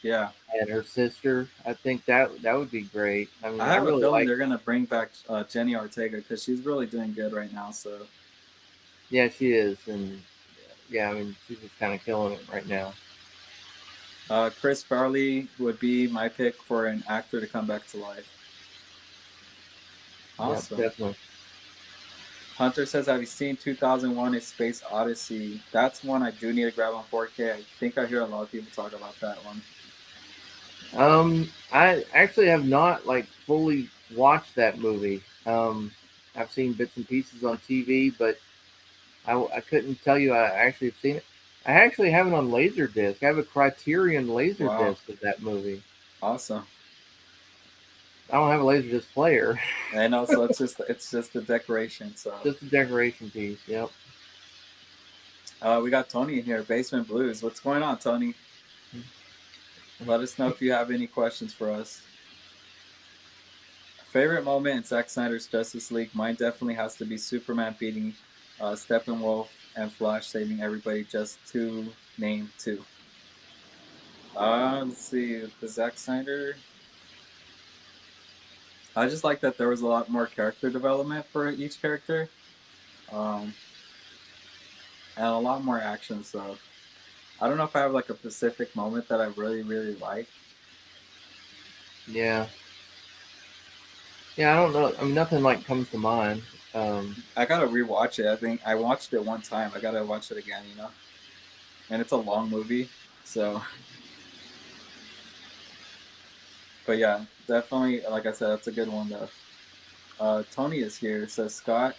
yeah, and her sister. I think that would be great. I mean, I I have a really feeling like. they're gonna bring back Jenny Ortega because she's really doing good right now. So Yeah, she is, and yeah, I mean, she's just kind of killing it right now. Chris Farley would be my pick for an actor to come back to life. Yeah, Awesome. definitely. Hunter says, have you seen 2001 A Space Odyssey? That's one I do need to grab on 4K. I think I hear a lot of people talk about that one. I actually have not like fully watched that movie. I've seen bits and pieces on TV, but I couldn't tell you I actually have seen it. I actually have it on Laserdisc. I have a Criterion Wow. Laserdisc of that movie. Awesome. I don't have a Laserdisc player, And also it's just the decoration. So just a decoration piece. Yep. we got Tony in here, Basement Blues. What's going on, Tony? Let us know if you have any questions for us. Favorite moment in Zack Snyder's Justice League? Mine definitely has to be Superman beating Steppenwolf and Flash saving everybody just to name two. Let's see. The Zack Snyder. I just like that there was a lot more character development for each character, um, and a lot more action. So I don't know if I have like a specific moment that I really really like. Yeah. Yeah. I don't know. I mean, nothing like comes to mind. I gotta rewatch it. I think I watched it one time. I gotta watch it again. And it's a long movie, so. But yeah, definitely. Like I said, that's a good one though. Tony is here. Says Scott.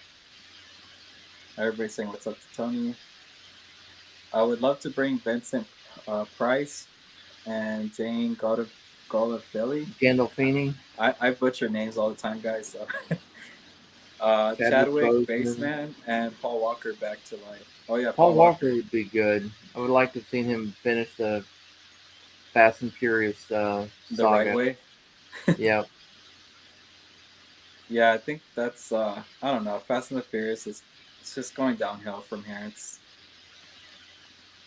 Everybody's saying what's up to Tony. I would love to bring Vincent Price and Jane Golovelli. Gandolfini, I butcher names all the time, guys. So. Chadwick Chadwick Boseman. Baseman and Paul Walker back to life. Oh yeah, Paul Paul Walker Walker would be good. I would like to have seen him finish the Fast and Furious the right saga. way. Yeah. Yeah, I think that's I don't know. Fast and the Furious is it's just going downhill from here.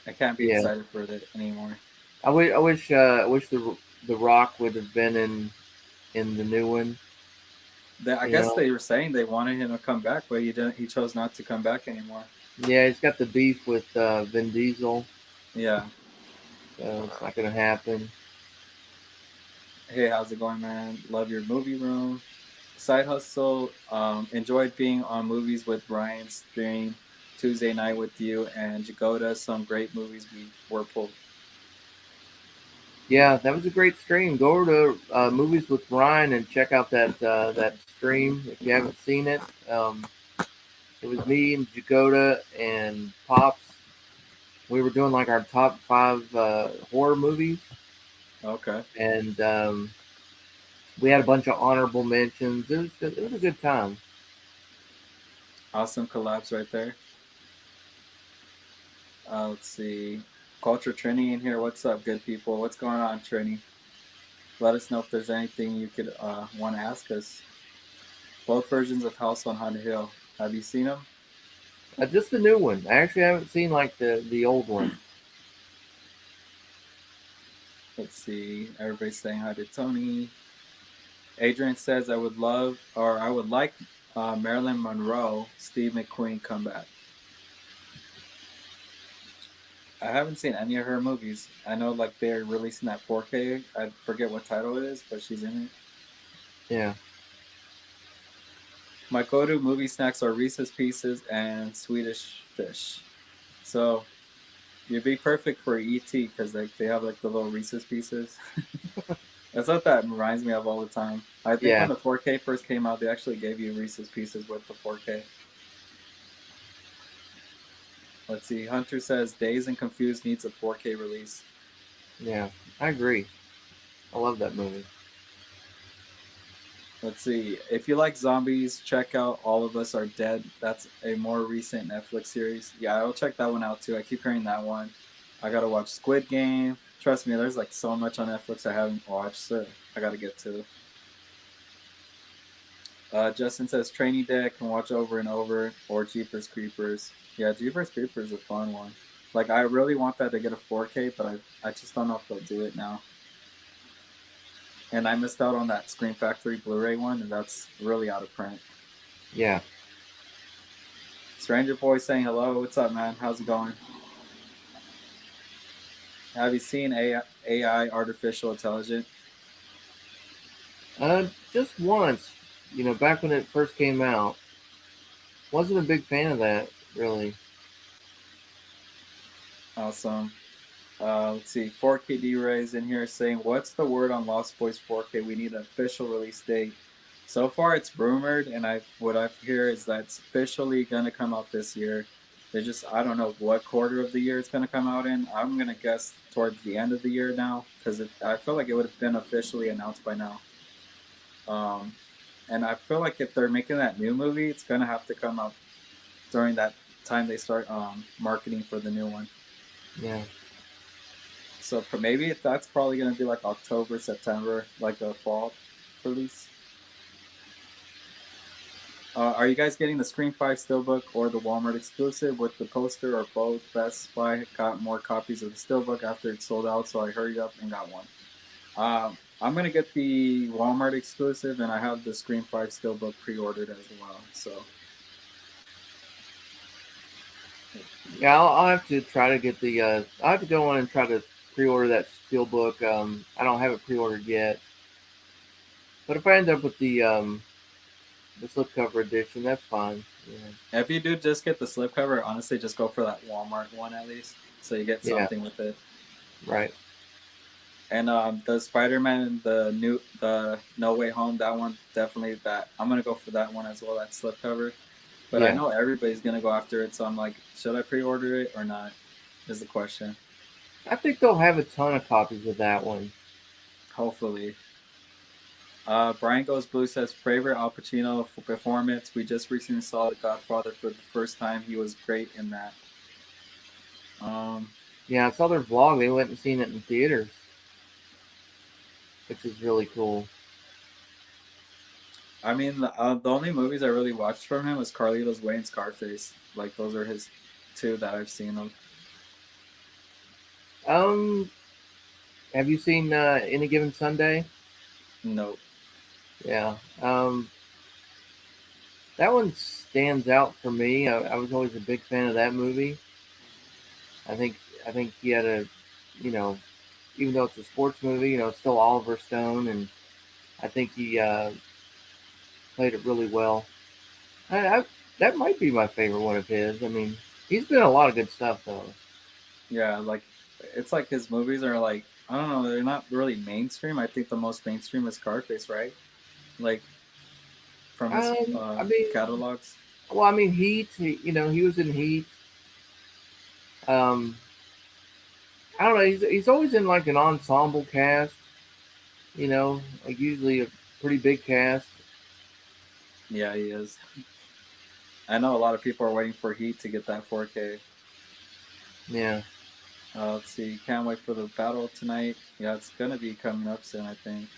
I can't be Yeah. excited for it anymore. I wish the Rock would have been in the new one. I You guess know, they were saying they wanted him to come back, but he didn't. He chose not to come back anymore. yeah, he's got the beef with Vin Diesel, Yeah. so it's not gonna happen. Hey, how's it going, man? Love your movie room. Side hustle. Enjoyed being on movies with Ryan stream Tuesday night with you and Jagoda. Some great movies we were pulled. Yeah, that was a great stream. Go over to Movies with Ryan and check out that stream if you haven't seen it. It was me and Jagoda and Pops. We were doing like our top five horror movies, Okay. and we had a bunch of honorable mentions. It was a good time. Awesome collabs right there. Let's see. Culture Trini in here. What's up, good people? What's going on, Trini? Let us know if there's anything you could want to ask us. Both versions of House on Haunted Hill. Have you seen them? Just the new one. I actually haven't seen like the old one. Let's see. Everybody's saying hi to Tony. Adrian says I would like Marilyn Monroe, Steve McQueen come back. I haven't seen any of her movies. I know like they're releasing that 4K. I forget what title it is, but she's in it. Yeah. My go-to movie snacks are Reese's Pieces and Swedish Fish. So you'd be perfect for ET because they have like the little Reese's Pieces. That's what that reminds me of all the time. I think when Yeah. the 4K first came out, they actually gave you Reese's Pieces with the 4K. Let's see. Hunter says Dazed and Confused needs a 4K release. Yeah. I agree. I love that movie. Let's see. If you like zombies, check out All of Us Are Dead. That's a more recent Netflix series. Yeah, I'll check that one out too. I keep hearing that one. I gotta watch Squid Game. Trust me, there's like so much on Netflix I haven't watched, so I gotta get to. Justin says Training Day I can watch over and over, or Jeepers Creepers. Yeah, Jeepers Creepers is a fun one. Like I really want that to get a 4K, but I just don't know if they'll do it now. And I missed out on that Scream Factory Blu-ray one, and that's really out of print. Yeah. Stranger Boy saying hello. What's up, man? How's it going? Have you seen AI artificial intelligence? Just once, back when it first came out, wasn't a big fan of that really. Awesome. Let's see. 4K D-Rays in here saying, what's the word on Lost Boys 4K? We need an official release date. So far, it's rumored, and what I hear is that it's officially gonna come out this year. They just I don't know what quarter of the year it's gonna come out in. I'm gonna guess towards the end of the year now because I feel like it would have been officially announced by now. Um, and I feel like if they're making that new movie, it's gonna have to come out during that time they start marketing for the new one. Yeah. So maybe that's probably gonna be like October, September, like a fall release. Are you guys getting the Scream 5 Steelbook or the Walmart exclusive with the poster or both? Best Buy got more copies of the Steelbook after it sold out, so I hurried up and got one. I'm going to get the Walmart exclusive, and I have the Scream 5 Steelbook pre-ordered as well. So Yeah, I'll have to try to get the. I'll have to go on and try to pre-order that Steelbook. I don't have it pre-ordered yet, but if I end up with the slipcover edition, that's fine. Yeah. if you do just get the slipcover, honestly, just go for that Walmart one at least, so you get Yeah. something with it. Right. And the Spider-Man, the No Way Home, that one definitely that I'm gonna go for that one as well. That slipcover. But I Yeah. know everybody's gonna go after it, so I'm like, should I pre-order it or not? Is the question. I think they'll have a ton of copies of that one. Hopefully. Brian Goes Blue says favorite Al Pacino performance. We just recently saw The Godfather for the first time. He was great in that. Um, Yeah, I saw their vlog. They went and seen it in theaters, which is really cool. I mean, the only movies I really watched from him was Carlito's Way and Scarface. Like those are his two that I've seen of. Um, have you seen Any Given Sunday? Nope. Yeah. That one stands out for me. I was always a big fan of that movie. I think I think he had a, you know, even though it's a sports movie, it's still Oliver Stone, and I think he played it really well. I that might be my favorite one of his. I mean, he's been in a lot of good stuff though. Yeah, like it's like his movies are like I don't know, they're not really mainstream. I think the most mainstream is Scarface, right? Like from his I mean, catalogs. well, I mean, Heat. He was in Heat. Um, I don't know. He's always in like an ensemble cast. Like usually a pretty big cast. Yeah, he is. I know a lot of people are waiting for Heat to get that 4K. Yeah. Let's see. Can't wait for the battle tonight. Yeah, it's gonna be coming up soon, I think.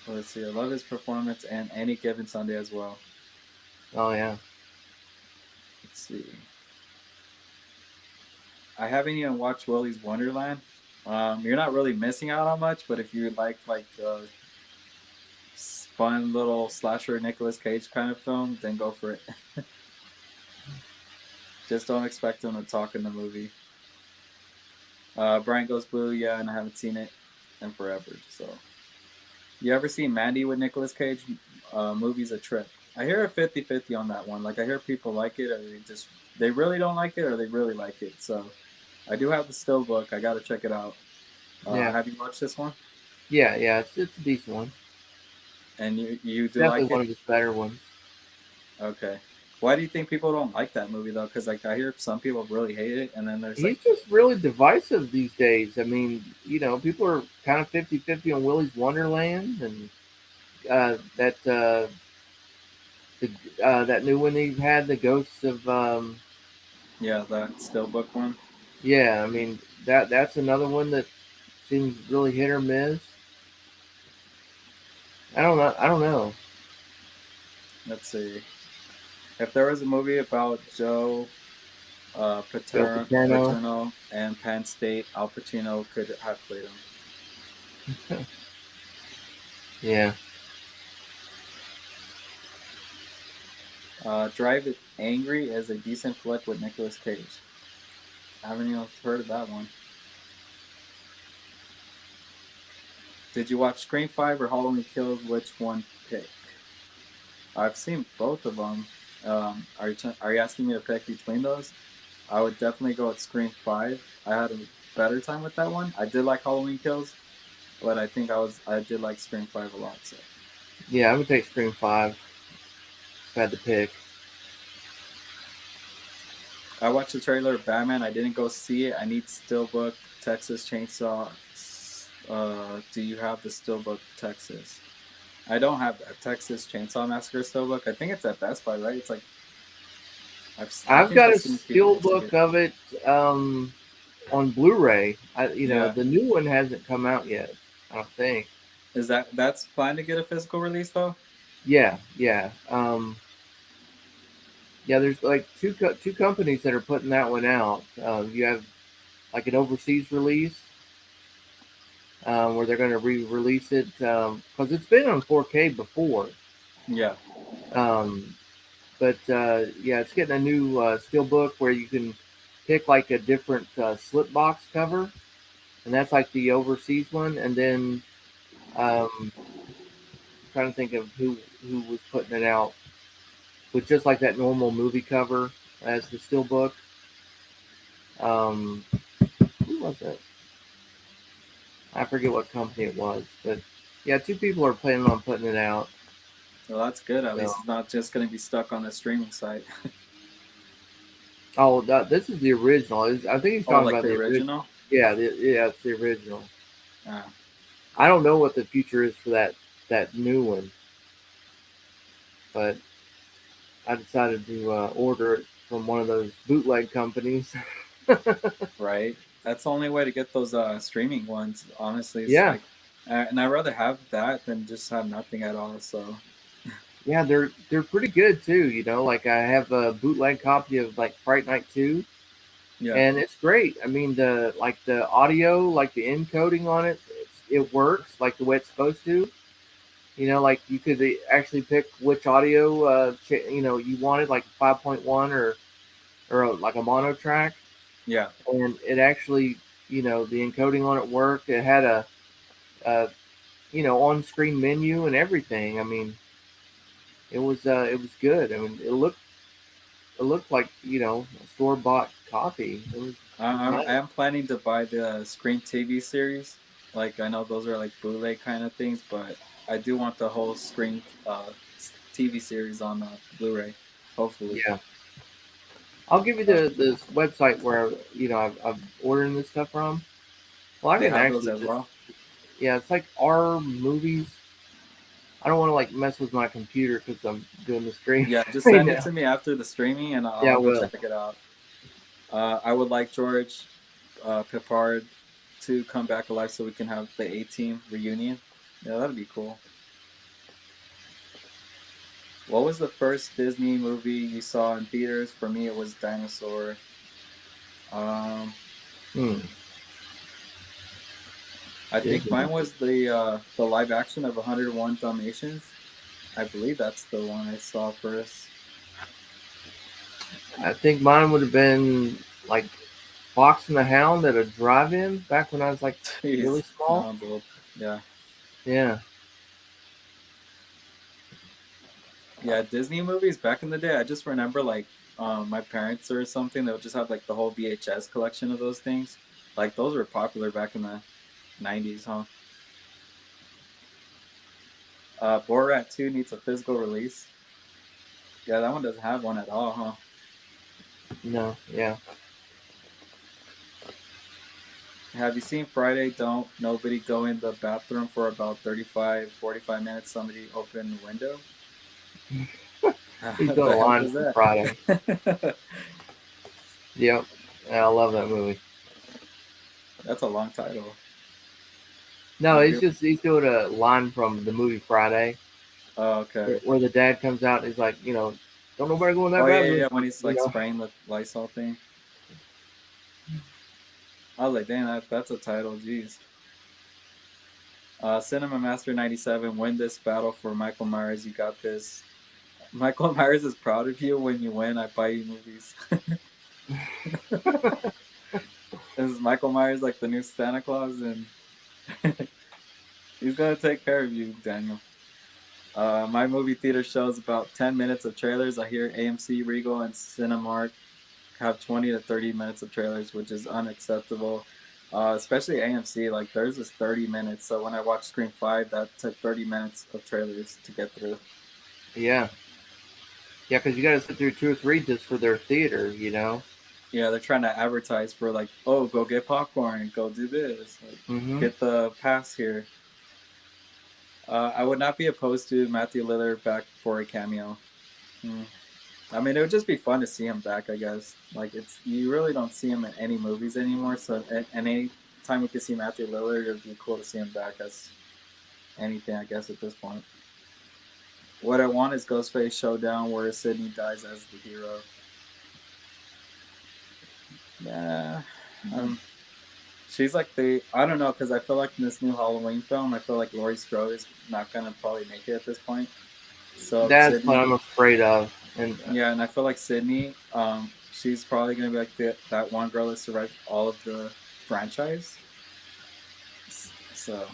Let's see. I love his performance and Any Given Sunday as well. Oh yeah. Let's see. I haven't even watched Willy's Wonderland. You're not really missing out on much, but if you like fun little slasher Nicolas Cage kind of film, then go for it. Just don't expect him to talk in the movie. Brian Goes Blue, yeah, and I haven't seen it in forever. So, you ever seen Mandy with Nicolas Cage? Movie's a trip. I hear a 50-50 on that one. Like, I hear people like it, or they really don't like it, or they really like it. So, I do have the still book. I got to check it out. Yeah, Have you watched this one? yeah. It's a decent one. And you do Definitely like one it? of his better ones. Okay. Why do you think people don't like that movie though? Because like I hear some people really hate it, and then there's He's like, just really divisive these days. I mean, people are kind of 50-50 on Willy's Wonderland and that that new one he had, the Ghosts of yeah, that still book one. yeah. I mean that's another one that seems really hit or miss. I don't know. I don't know. Let's see. If there was a movie about Joe Joe Paterno. Paterno and Penn State, Al Pacino could have played him. Yeah. Drive It Angry is a decent flick with Nicolas Cage. I haven't even heard of that one. Did you watch Scream 5 or Halloween Kills? Which one pick? I've seen both of them. Are you asking me to pick between those? I would definitely go with Scream 5. I had a better time with that one. I did like Halloween Kills, but I think I did like Scream 5 a lot. So Yeah, I would take Scream 5 if I had to pick. I watched the trailer of Batman. I didn't go see it. I need Steelbook Texas Chainsaw. Do you have the Steelbook Texas? I don't have that Texas Chainsaw Massacre Steelbook. I think it's at Best Buy, right? It's like I I've think got I've a seen people steel used to book get. of it on Blu-ray. Yeah, The new one hasn't come out yet. I don't think. is that's fine to get a physical release though? Yeah, yeah, yeah. There's like two companies that are putting that one out. You have like an overseas release where they're going to re-release it because it's been on 4K before. Yeah, Um, but yeah, it's getting a new steelbook where you can pick like a different slip box cover, and that's like the overseas one. And then I'm trying to think of who was putting it out with just like that normal movie cover as the steelbook. Um, who was it? I forget what company it was, but yeah, two people are planning on putting it out. well that's good. At So, least it's not just gonna be stuck on the streaming site. oh, this is the original. I think he's Oh, talking like about the the original. original? Yeah, it's the original. Ah, I don't know what the future is for that new one, but I decided to order it from one of those bootleg companies. right. That's the only way to get those streaming ones. Honestly, it's Yeah, like, and I'd rather have that than just have nothing at all. So yeah, they're pretty good too. Like I have a bootleg copy of like Fright Night 2, yeah, and it's great. I mean, the audio, like the encoding on it, it works like the way it's supposed to. Like you could actually pick which audio you wanted, like 5.1 or like a mono track, yeah. and it actually the encoding on it worked. It had a on-screen menu and everything. I mean, it was good. I mean, it looked like a store-bought copy. It was I nice. am planning to buy the Screen TV series. Like I know those are like bootleg kind of things, but I do want the whole Screen TV series on Blu-ray. Hopefully, Yeah, I'll give you uh, the website where I'm ordering this stuff from. Well, I they can have those actually as just well. yeah, it's like our movies. I don't want to like mess with my computer because I'm doing the stream Yeah, just right send it now. to me after the streaming, and Yeah, I I'll go will. check it out. I would like George Peppard to come back alive so we can have the A Team reunion. Yeah, that'd be cool. What was the first Disney movie you saw in theaters? For me, it was Dinosaur. Um, Hmm. I think Disney. mine was the live action of 101 Dalmatians. I believe that's the one I saw first. I think mine would have been like Fox and the Hound at a drive-in back when I was like really Jeez, that small. one's old. Yeah. Yeah. Yeah, Disney movies back in the day, I just remember like my parents or something, they would just have like the whole VHS collection of those things. Like those were popular back in the 90s, huh? Borat 2 needs a physical release. Yeah, that one doesn't have one at all, huh? No. Yeah. Have you seen Friday? Don't nobody go in the bathroom for about 35, 45 minutes. Somebody open the window. He's doing a The heck line was from Friday. that? Yep. Yeah, I love that movie. That's a long title. No, Like, it's just he's doing a line from the movie Friday, oh, okay. where the dad comes out and he's like, don't nobody go in that Oh yeah, yeah, bathroom. yeah. When he's You like know. spraying the Lysol thing. I was like, dang, that's a title. Jeez. Cinema Master 97. Win this battle for Michael Myers. You got this. Michael Myers is proud of you when you win. I buy you movies. Is Michael Myers like the new Santa Claus? And he's gonna take care of you, Daniel. My movie theater shows about 10 minutes of trailers. I hear AMC, Regal, and Cinemark have 20 to 30 minutes of trailers, which is unacceptable. Especially AMC, like theirs is 30 minutes. So when I watched Scream 5, that took 30 minutes of trailers to get through. Yeah. Yeah, because you got to sit through two or three just for their theater. Yeah, they're trying to advertise for like, oh, go get popcorn, go do this, like, Mm-hmm. get the pass here. I would not be opposed to Matthew Lillard back for a cameo. Hmm. I mean, it would just be fun to see him back. I guess like it's you really don't see him in any movies anymore. So any time we could see Matthew Lillard, it would be cool to see him back as anything. I guess at this point, what I want is Ghostface Showdown, where Sydney dies as the hero. Yeah, um, she's like the I don't know because I feel like in this new Halloween film, I feel like Laurie Strode is not gonna probably make it at this point. So That's what Sydney, I'm afraid of. And yeah, and I feel like Sydney, she's probably gonna be like that one girl that survived all of the franchise. So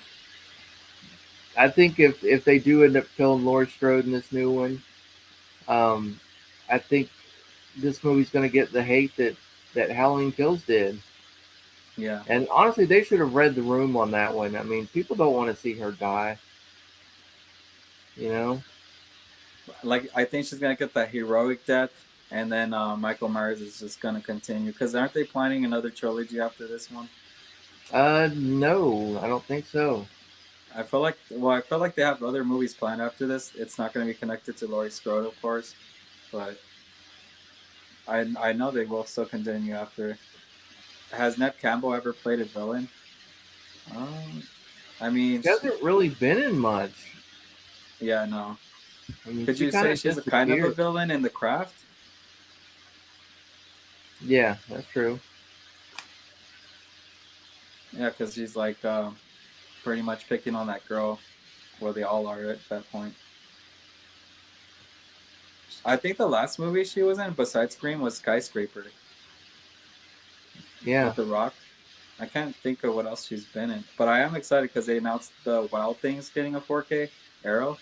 I think if they do end up killing Laurie Strode in this new one, um, I think this movie's going to get the hate that Halloween Kills did. yeah, And honestly, they should have read the room on that one. I mean, people don't want to see her die. You know? like I think she's gonna get that heroic death, and then Michael Myers is just gonna continue. Because aren't they planning another trilogy after this one? No, I don't think so. I feel like they have other movies planned after this. It's not gonna be connected to Laurie Strode, of course, but I know they will still continue after. Has Neve Campbell ever played a villain? Um, I mean, She hasn't really been in much. yeah, no. I mean, Could she you kind say of she's a kind of a disappeared. villain in The Craft? Yeah, that's true. Yeah, because she's like pretty much picking on that girl. Well, they all are at that point. I think the last movie she was in, besides Scream, was Skyscraper Yeah, with The Rock. I can't think of what else she's been in, but I am excited because they announced the Wild Things getting a 4K Arrow.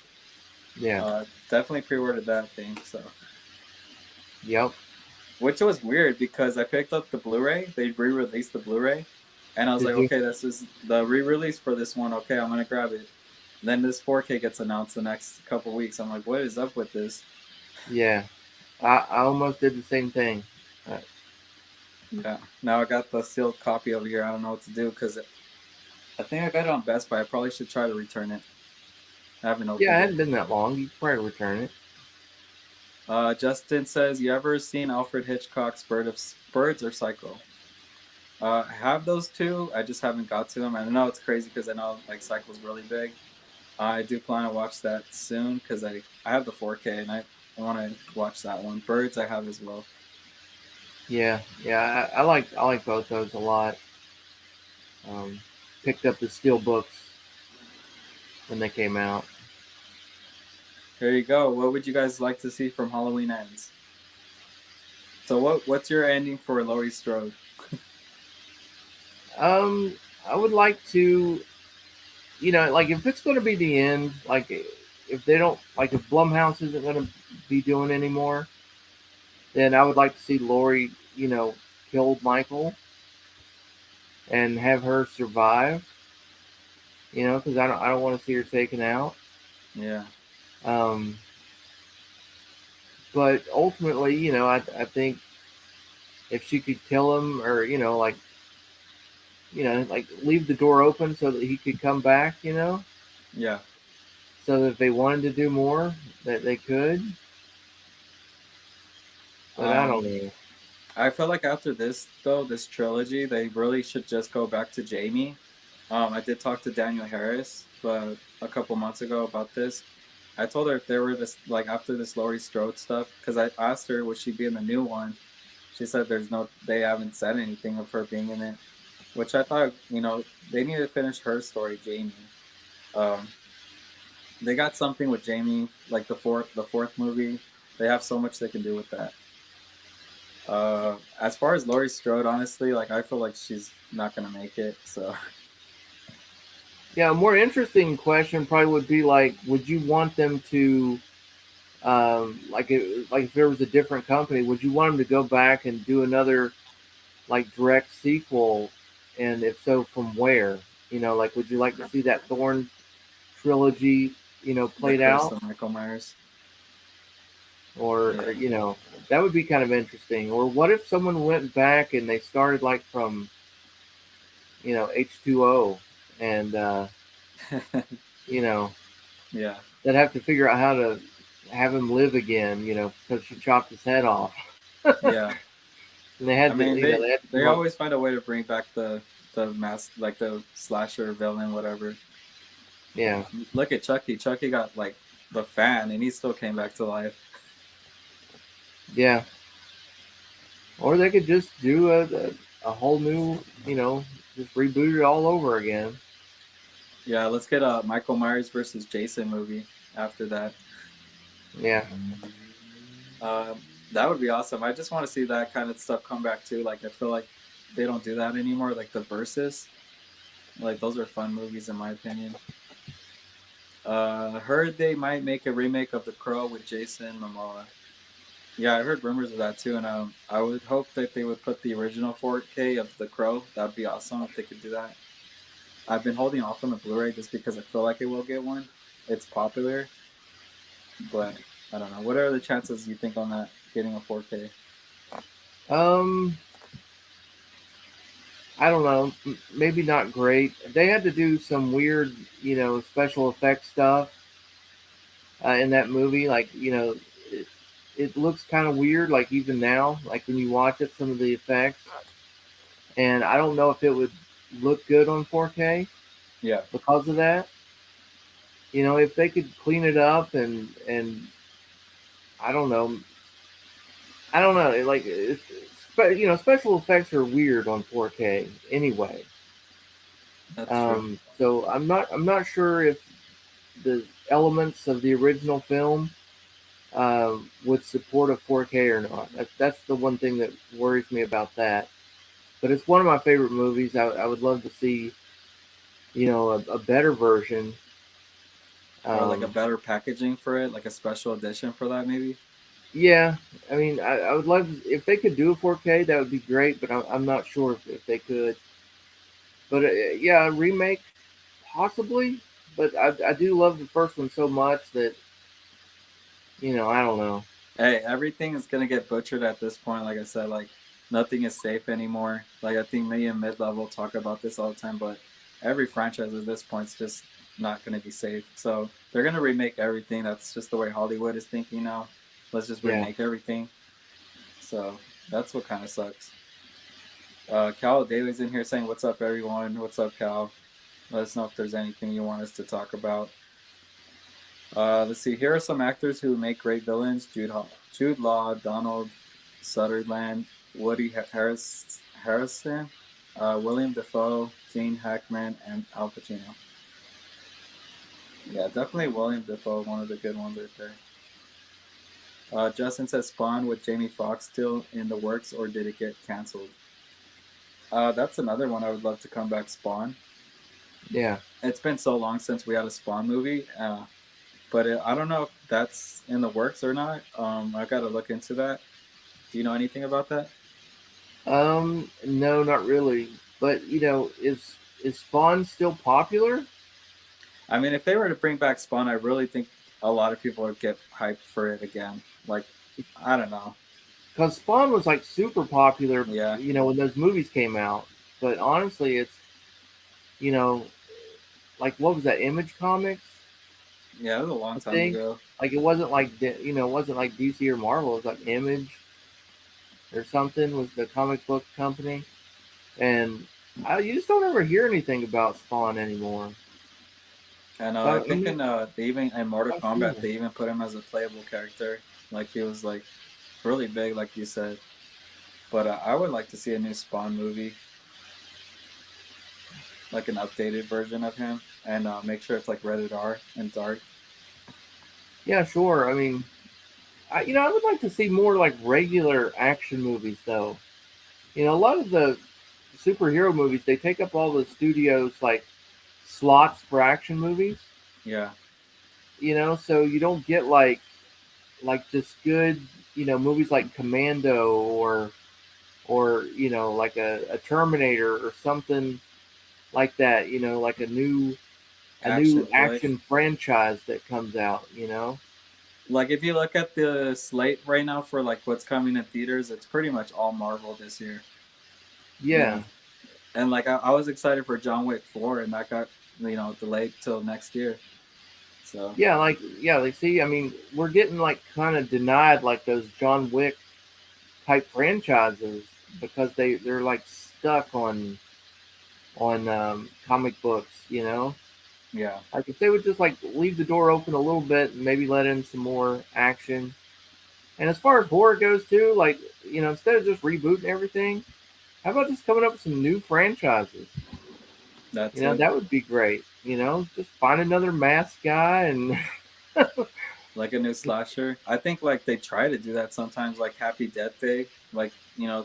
yeah, Definitely pre-ordered that thing. So, yep, which was weird because I picked up the Blu-ray. They re-released the Blu-ray, and I was did like, you? okay, this is the re-release for this one. Okay, I'm gonna grab it. And then this 4K gets announced the next couple weeks. I'm like, what is up with this? Yeah, I almost did the same thing. Uh, Yeah. Now I got the sealed copy over here. I don't know what to do because I think I got it on Best Buy. I probably should try to return it. I haven't yeah, it opened it. hadn't been that long. You could probably return it. Justin says, "You ever seen Alfred Hitchcock's Birds or Psycho?" I have those two. I just haven't got to them. I know it's crazy because I know like Psycho's really big. I do plan to watch that soon because I have the 4K and I want to watch that one. Birds I have as well. Yeah, yeah, I like both those a lot. Um, Picked up the steel books when they came out. Here you go. What would you guys like to see from Halloween Ends? So what's your ending for Laurie Strode? Um, I would like to, like if it's going to be the end, like if they don't, like if Blumhouse isn't going to be doing anymore, then I would like to see Lori, kill Michael and have her survive. Because I don't want to see her taken out. Yeah. Um, but ultimately, I think if she could kill him, or like leave the door open so that he could come back, Yeah. so that if they wanted to do more, that they could. But I don't Um, know. I feel like after this though, this trilogy, they really should just go back to Jamie. I did talk to Daniel Harris, but a couple months ago about this. I told her if there were this like after this Laurie Strode stuff, because I asked her would she be in the new one. She said there's no, they haven't said anything of her being in it, which I thought they need to finish her story, Jamie. Um, they got something with Jamie, like the fourth movie. They have so much they can do with that. As far as Laurie Strode, honestly, like I feel like she's not gonna make it. So Yeah, a more interesting question probably would be like, would you want them to, like if there was a different company, would you want them to go back and do another like direct sequel, and if so, from where? Like would you like to see that Thorn trilogy, the played Curse out, of Michael Myers. or, Yeah, that would be kind of interesting. Or what if someone went back and they started like from H2O, and you know yeah, they'd have to figure out how to have him live again, because she chopped his head off. yeah. And they I had to, mean, they had to they come up. always find a way to bring back the mask, like the slasher villain, whatever. Yeah, Look at Chucky. Chucky got like the fan, and he still came back to life. yeah. Or they could just do a whole new, just reboot it all over again. Yeah, let's get a Michael Myers versus Jason movie after that. Yeah, That would be awesome. I just want to see that kind of stuff come back too. Like I feel like they don't do that anymore. Like the verses, like those are fun movies in my opinion. Heard they might make a remake of The Crow with Jason Momoa. Yeah, I heard rumors of that too, and I would hope that they would put the original 4K of The Crow. That'd be awesome if they could do that. I've been holding off on the Blu-ray just because I feel like it will get one. It's popular, but I don't know. What are the chances you think on that getting a 4K? um, I don't know, maybe not great. They had to do some weird, special effects stuff in that movie. Like, it looks kind of weird. Like even now, like when you watch it, some of the effects, and I don't know if it would look good on 4K Yeah, because of that. If they could clean it up, and I don't know, like special effects are weird on 4K anyway. that's true. So I'm not sure if the elements of the original film would support a 4K or not. That's the one thing that worries me about that. But it's one of my favorite movies. I would love to see a better version. Or like a Um, better packaging for it, like a special edition for that, maybe. yeah, I mean, I would love if they could do a 4K. That would be great. But I'm not sure if they could. But yeah, a remake possibly. But I do love the first one so much that I don't know. Hey, everything is gonna get butchered at this point. Like I said, like nothing is safe anymore. Like I think me and mid level talk about this all the time, but every franchise at this point is just not gonna be safe. So they're gonna remake everything. That's just the way Hollywood is thinking now. Let's just Yeah. remake everything. So that's what kind of sucks. Cal Daly's in here saying, "What's up, everyone? What's up, Cal? Let us know if there's anything you want us to talk about." Let's see. Here are some actors who make great villains: Jude Law, Donald Sutherland, Harrison, William Defoe, Gene Hackman, and Al Pacino. Yeah, definitely William Defoe, one of the good ones right there. Justin says Spawn with Jamie Foxx still in the works, or did it get canceled? That's another one I would love to come back. Spawn. Yeah. It's been so long since we had a Spawn movie, but I don't know if that's in the works or not. I got to look into that. Do you know anything about that? No, not really. But is Spawn still popular? I mean, if they were to bring back Spawn, I really think a lot of people would get hyped for it again. Like, I don't know. Because Spawn was like super popular, Yeah, when those movies came out. But honestly, it's you know, like what was that? Image Comics, yeah, it was a long I time think. ago. Like it wasn't like it wasn't like DC or Marvel. It was like Image or something was the comic book company, and you just don't ever hear anything about Spawn anymore. And So I I think mean, in they even in Mortal I've seen Kombat it. they even put him as a playable character. Like he was like really big, like you said. But I would like to see a new Spawn movie, like an updated version of him, and make sure it's like rated R and dark. Yeah, sure. I mean, I would like to see more like regular action movies, though. A lot of the superhero movies they take up all the studios like slots for action movies. Yeah, So you don't get like just good movies like Commando or like a Terminator or something like that. Like a new action flick. action franchise that comes out. Like if you look at the slate right now for like what's coming in theaters, it's pretty much all Marvel this year. You Yeah. know, and like I was excited for John Wick 4, and that got delayed till next year. So Like see, I mean, we're getting like kind of denied like those John Wick type franchises because they're like stuck on comic books. yeah, Like if they would just like leave the door open a little bit and maybe let in some more action. And as far as horror goes too, like instead of just rebooting everything, how about just coming up with some new franchises? that too. That would be great. Just find another masked guy and Like a new slasher. I think like they try to do that sometimes, like Happy Death Day, like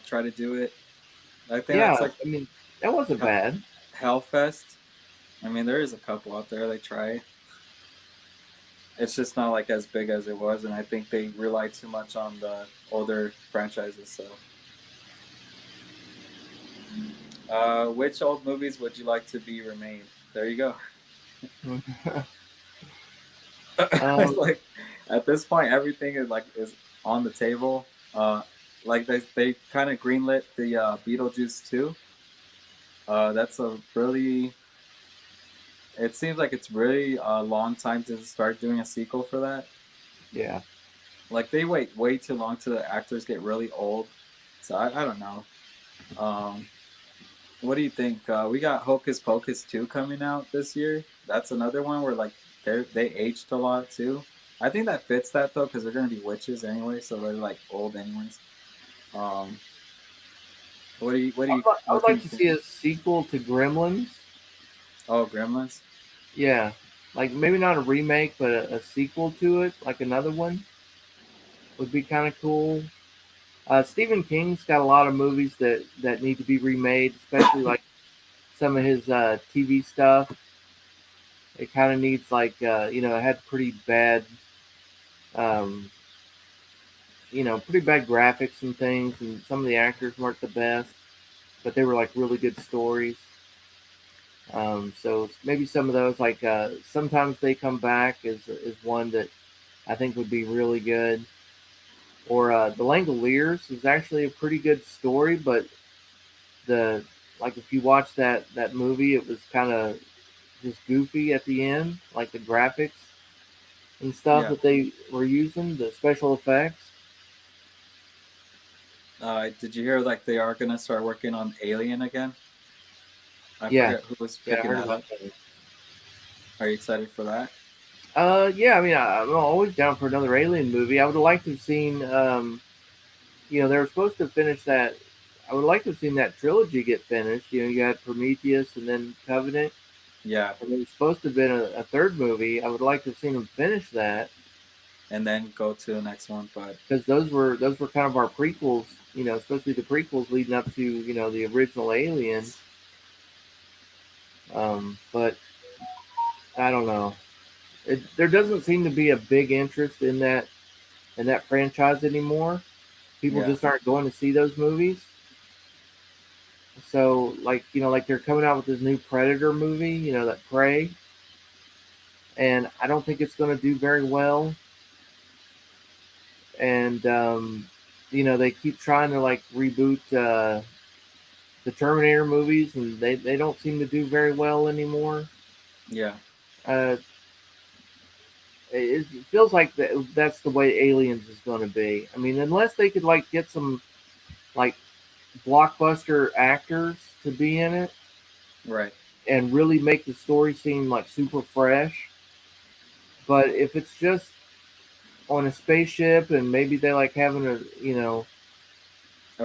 try to do it. I think that's yeah, like I mean that wasn't bad. Hellfest. I mean, there is a couple out there. They try. It's just not like as big as it was, and I think they rely too much on the older franchises. So, which old movies would you like to be remade? There you go. It's um, like at this point, everything is on the table. Like they kind of greenlit the Beetlejuice 2. That's a really. It seems like it's really a long time to start doing a sequel for that. yeah. Like they wait way too long till the actors get really old. So I don't know. Um, what do you think? We got Hocus Pocus 2 coming out this year. That's another one where like they aged a lot too. I think that fits that though because they're gonna be witches anyway, so they're like old anyways. Um, I would what can like you to think? see a sequel to Gremlins. Oh, Gremlins. Yeah, like maybe not a remake, but a sequel to it, like another one would be kind of cool. Stephen King's got a lot of movies that need to be remade, especially like some of his TV stuff. It kind of needs like it had um, pretty bad graphics and things, and some of the actors weren't the best, but they were like really good stories. So maybe some of those, like sometimes they come back is one that I think would be really good. Or the Langoliers is actually a pretty good story, but the like if you watch that movie, it was kind of just goofy at the end, like the graphics and stuff Yeah. that they were using, the special effects. Did you hear like they are gonna start working on Alien again? I Yeah, forget who was yeah, I picking heard that about up. that. Are you excited for that? Yeah, I mean, I'm always down for another Alien movie. I would have liked to have seen, they were supposed to finish that. I would like to have seen that trilogy get finished. You had Prometheus and then Covenant, Yeah. and there was supposed to have been a third movie. I would like to have seen them finish that. and then go to the next one. But because those were kind of our prequels, supposed to be the prequels leading up to the original Alien. But I don't know. There doesn't seem to be a big interest in that franchise anymore. People yeah, just aren't going to see those movies. So like they're coming out with this new Predator movie, that Prey, and I don't think it's going to do very well. And they keep trying to like reboot the Terminator movies, and they don't seem to do very well anymore. yeah, Uh, it feels like that's the way Aliens is going to be. I mean, unless they could like get some like blockbuster actors to be in it right, and really make the story seem like super fresh. But if it's just on a spaceship and maybe they like having a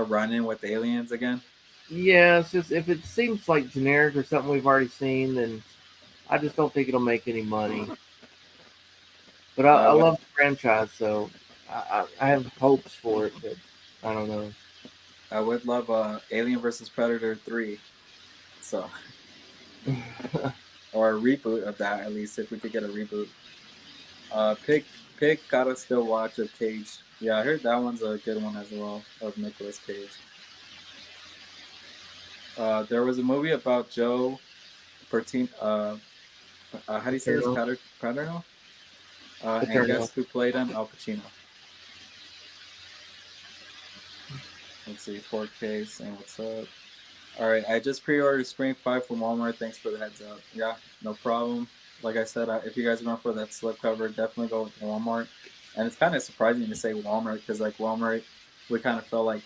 run in with aliens again. yeah, it's just if it seems like generic or something we've already seen, then I just don't think it'll make any money. But I What love the franchise, so I have hopes for it, but I don't know. I would love Alien versus Predator 3. So, or a reboot of that at least if we could get a reboot. Pig gotta still watch of Cage. Yeah, I heard that one's a good one as well of Nicolas Cage. There was a movie about Joe Pertino. How do you say this? Paterno, Paterno. And Paterno. guess who played him? Al Pacino. Let's see, 4K saying what's up. All right, I just pre-ordered Scream 5 from Walmart. Thanks for the heads up. Yeah, no problem. Like I said, if you guys are going for that slipcover, definitely go with Walmart. And it's kind of surprising to say Walmart because like Walmart, we kind of felt like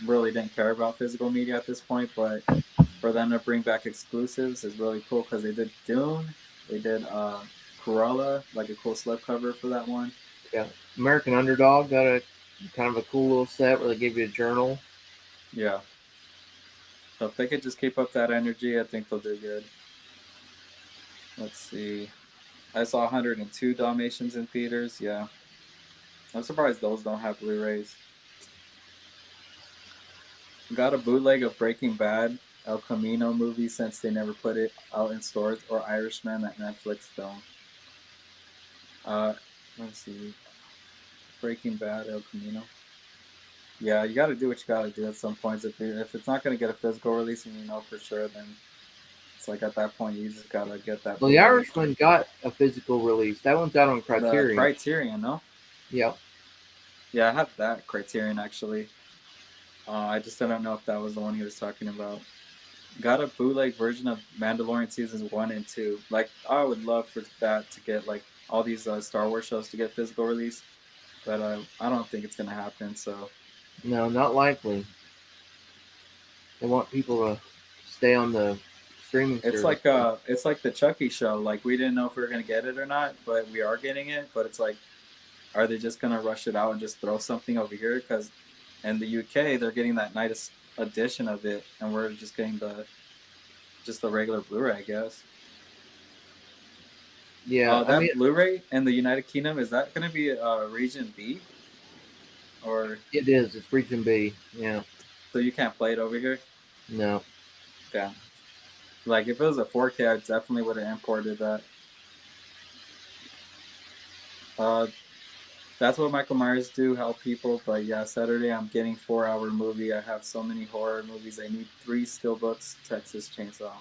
really didn't care about physical media at this point, but for them to bring back exclusives is really cool because they did Dune, they did Cruella, like a cool slipcover for that one. Yeah, American Underdog got a kind of a cool little set where they give you a journal. Yeah. So if they could just keep up that energy, I think they'll do good. Let's see. I saw 102 Dalmatians in theaters. Yeah. I'm surprised those don't have Blu-rays. Got a bootleg of Breaking Bad, El Camino movie since they never put it out in stores, or Irishman that Netflix filmed. Uh, let's see. Breaking Bad, El Camino. Yeah, you got to do what you got to do at some points. If it's not going to get a physical release and you know for sure, then it's like at that point you just got to get that Well, The bootleg. Irishman got a physical release. That one's out on The Criterion. Criterion, no? Yep. Yeah, I have that Criterion actually. I just didn't know if that was the one he was talking about. Got a bootleg version of Mandalorian seasons 1 and 2. Like I would love for that to get like all these Star Wars shows to get physical release, but I don't think it's gonna happen. So No, not likely. They want people to stay on the streaming service. it's like the Chucky show. Like we didn't know if we were gonna get it or not, but we are getting it. But it's like, are they just gonna rush it out and just throw something over here? Because in the UK they're getting that night edition of it, and we're just getting the regular Blu-ray, I guess. Yeah, I That mean, Blu-ray in the United Kingdom, is that going to be Region B, or it is. It's Region B. Yeah. so you can't play it over here? No. Yeah. Like if it was a 4K, I definitely would have imported that. Uh, that's what Michael Myers do, help people. But yeah, Saturday I'm getting 4-hour movie. I have so many horror movies. I need 3 steelbooks. Texas Chainsaw.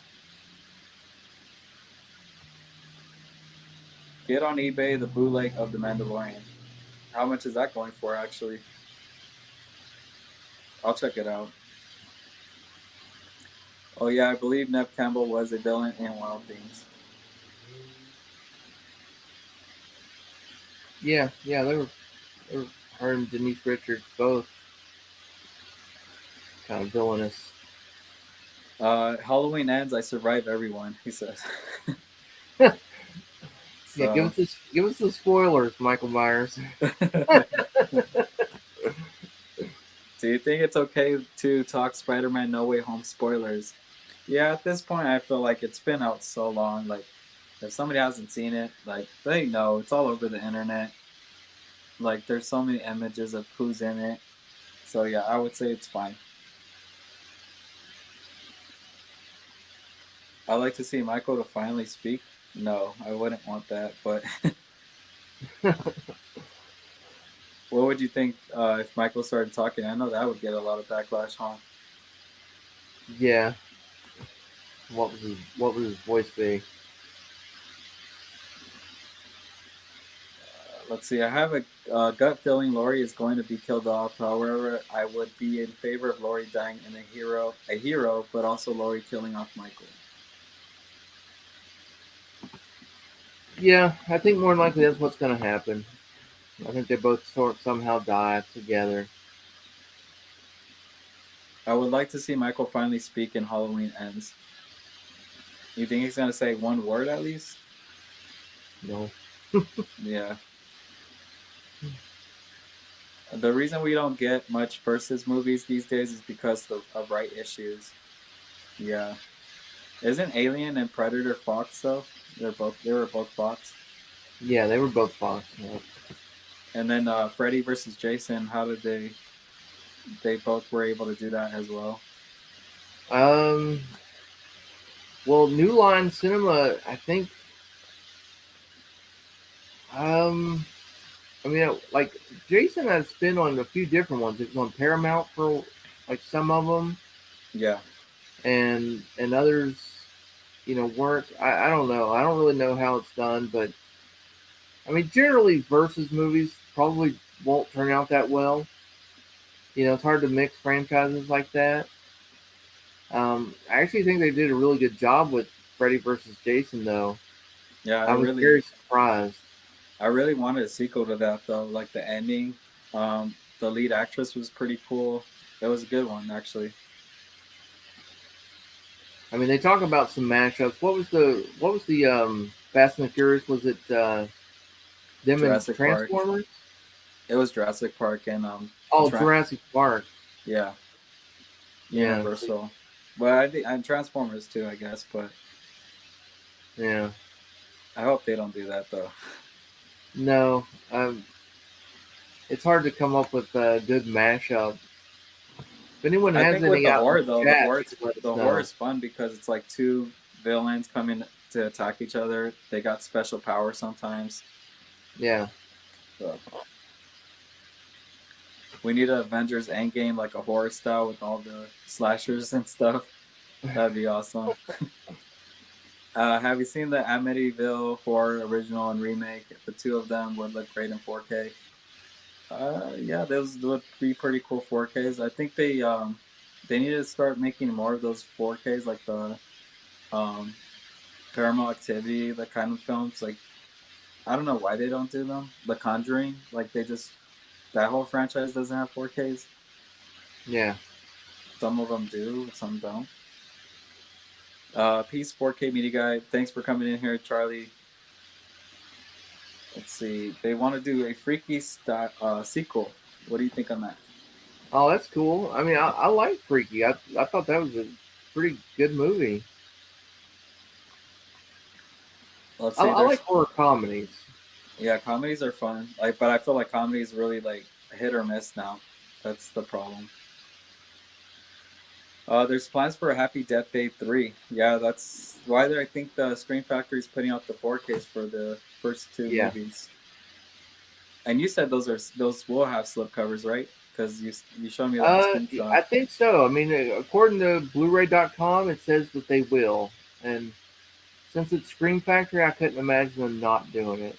Get on eBay the bootleg of The Mandalorian. How much is that going for? Actually, I'll check it out. Oh yeah, I believe Nev Campbell was a villain in Wild Things. Yeah, they were her and Denise Richards both kind of villainous. Halloween ends, I survive everyone, he says. Yeah, So, give us the spoilers, Michael Myers. do you think it's okay to talk Spider-Man No Way Home spoilers? Yeah, at this point, I feel like it's been out so long. Like, if somebody hasn't seen it, like they know it's all over the internet. Like there's so many images of who's in it. So yeah, I would say it's fine. I'd like to see Michael to finally speak. No, I wouldn't want that. But what would you think if Michael started talking? I know that would get a lot of backlash, huh? Yeah. What would his voice be? Let's see. I have a gut feeling Laurie is going to be killed off. However, I would be in favor of Laurie dying in a hero, but also Laurie killing off Michael. Yeah, I think more than likely that's what's going to happen. I think they both somehow die together. I would like to see Michael finally speak in Halloween Ends. You think he's gonna say one word at least? No. Yeah. The reason we don't get much versus movies these days is because of right issues. Yeah. Isn't Alien and Predator Fox though? They were both Fox. Yeah, they were both Fox. Yeah. And then Freddy versus Jason, how did they both were able to do that as well? Um. Well, New Line Cinema, I think. Um. I mean, like Jason has been on a few different ones. It was on Paramount for like some of them, Yeah. and others, weren't. I don't know. I don't really know how it's done, but I mean, generally, versus movies probably won't turn out that well. It's hard to mix franchises like that. I actually think they did a really good job with Freddy versus Jason, though. Yeah, I was very surprised. I really wanted a sequel to that though. Like the ending, the lead actress was pretty cool. It was a good one actually. I mean, they talk about some mashups. What was the Fast and the Furious? Was it them and Jurassic Park. Transformers? It was Jurassic Park and Oh, Jurassic Park. yeah, Yeah, Universal. But I think and Transformers too, I guess. But yeah. I hope they don't do that though. No, it's hard to come up with a good mashup. If anyone I has think with any the out in horror the though, chat, you can let us the horror know. is fun because it's like two villains coming to attack each other. They got special powers sometimes. Yeah. So we need an Avengers Endgame like a horror style with all the slashers and stuff. That'd be awesome. Have you seen the Amityville horror original and remake? The two of them would look great in 4K. Yeah, those would be pretty cool 4Ks. I think they need to start making more of those 4Ks, like the um Paranormal Activity, the kind of films. Like I don't know why they don't do them. The Conjuring, like that whole franchise doesn't have 4Ks. Yeah. Some of them do, some don't. Peace 4K Media Guy. Thanks for coming in here, Charlie. Let's see. They want to do a freaky sequel. What do you think on that? Oh, that's cool. I mean, I like Freaky. I thought that was a pretty good movie. Let's I, see. I like horror comedies. Yeah, comedies are fun. Like, but I feel like comedy is really like hit or miss now. That's the problem. There's plans for a Happy Death Day 3. Yeah, that's why I think the Screen Factory is putting out the 4Ks for the first two Yeah. movies. And you said those will have slipcovers, right? Because you showed me that screenshot. I think so. I mean, according to Blu-ray.com, it says that they will. And since it's Screen Factory, I couldn't imagine them not doing it.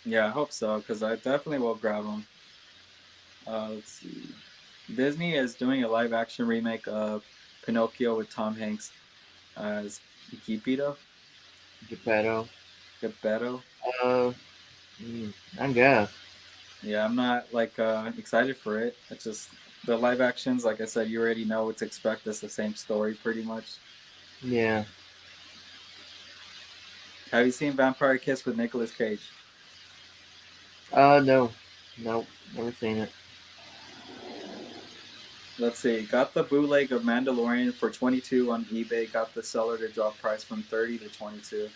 Yeah, I hope so because I definitely will grab them. Let's see. Disney is doing a live action remake of Pinocchio with Tom Hanks as Geppetto. Geppetto. Geppetto. Uh, I guess. Yeah, I'm not like excited for it. It's just the live actions. Like I said, you already know what to expect. It's the same story pretty much. Yeah. Have you seen Vampire Kiss with Nicolas Cage? No. Nope. Never seen it. Let's see. Got the bootleg of Mandalorian for 22 on eBay. Got the seller to drop price from 30 to 22.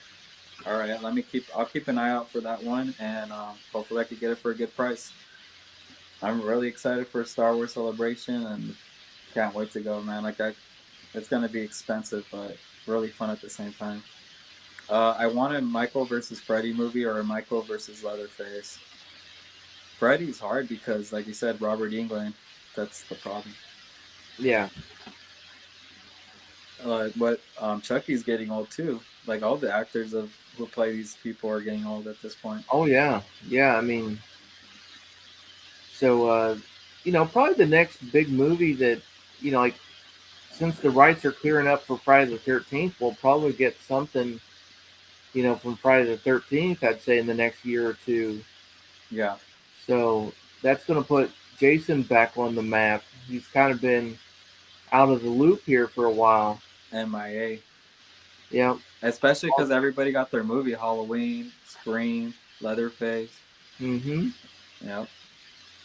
All right, I'll keep an eye out for that one, and hopefully I could get it for a good price. I'm really excited for Star Wars Celebration, and can't wait to go, man. It's gonna be expensive, but really fun at the same time. I want a Michael versus Freddy movie or a Michael versus Leatherface. Freddy's hard because, like you said, Robert Englund. That's the problem. Yeah. But Chucky's getting old too. Like all the actors who play these people are getting old at this point. Oh yeah. Yeah. I mean, so probably the next big movie that like since the rights are clearing up for Friday the 13th, we'll probably get something from Friday the 13th. I'd say in the next year or two. Yeah. So that's going to put Jason back on the map. He's kind of been out of the loop here for a while. MIA. Yeah. Especially because everybody got their movie Halloween, Scream, Leatherface. Mm-hmm. Yep.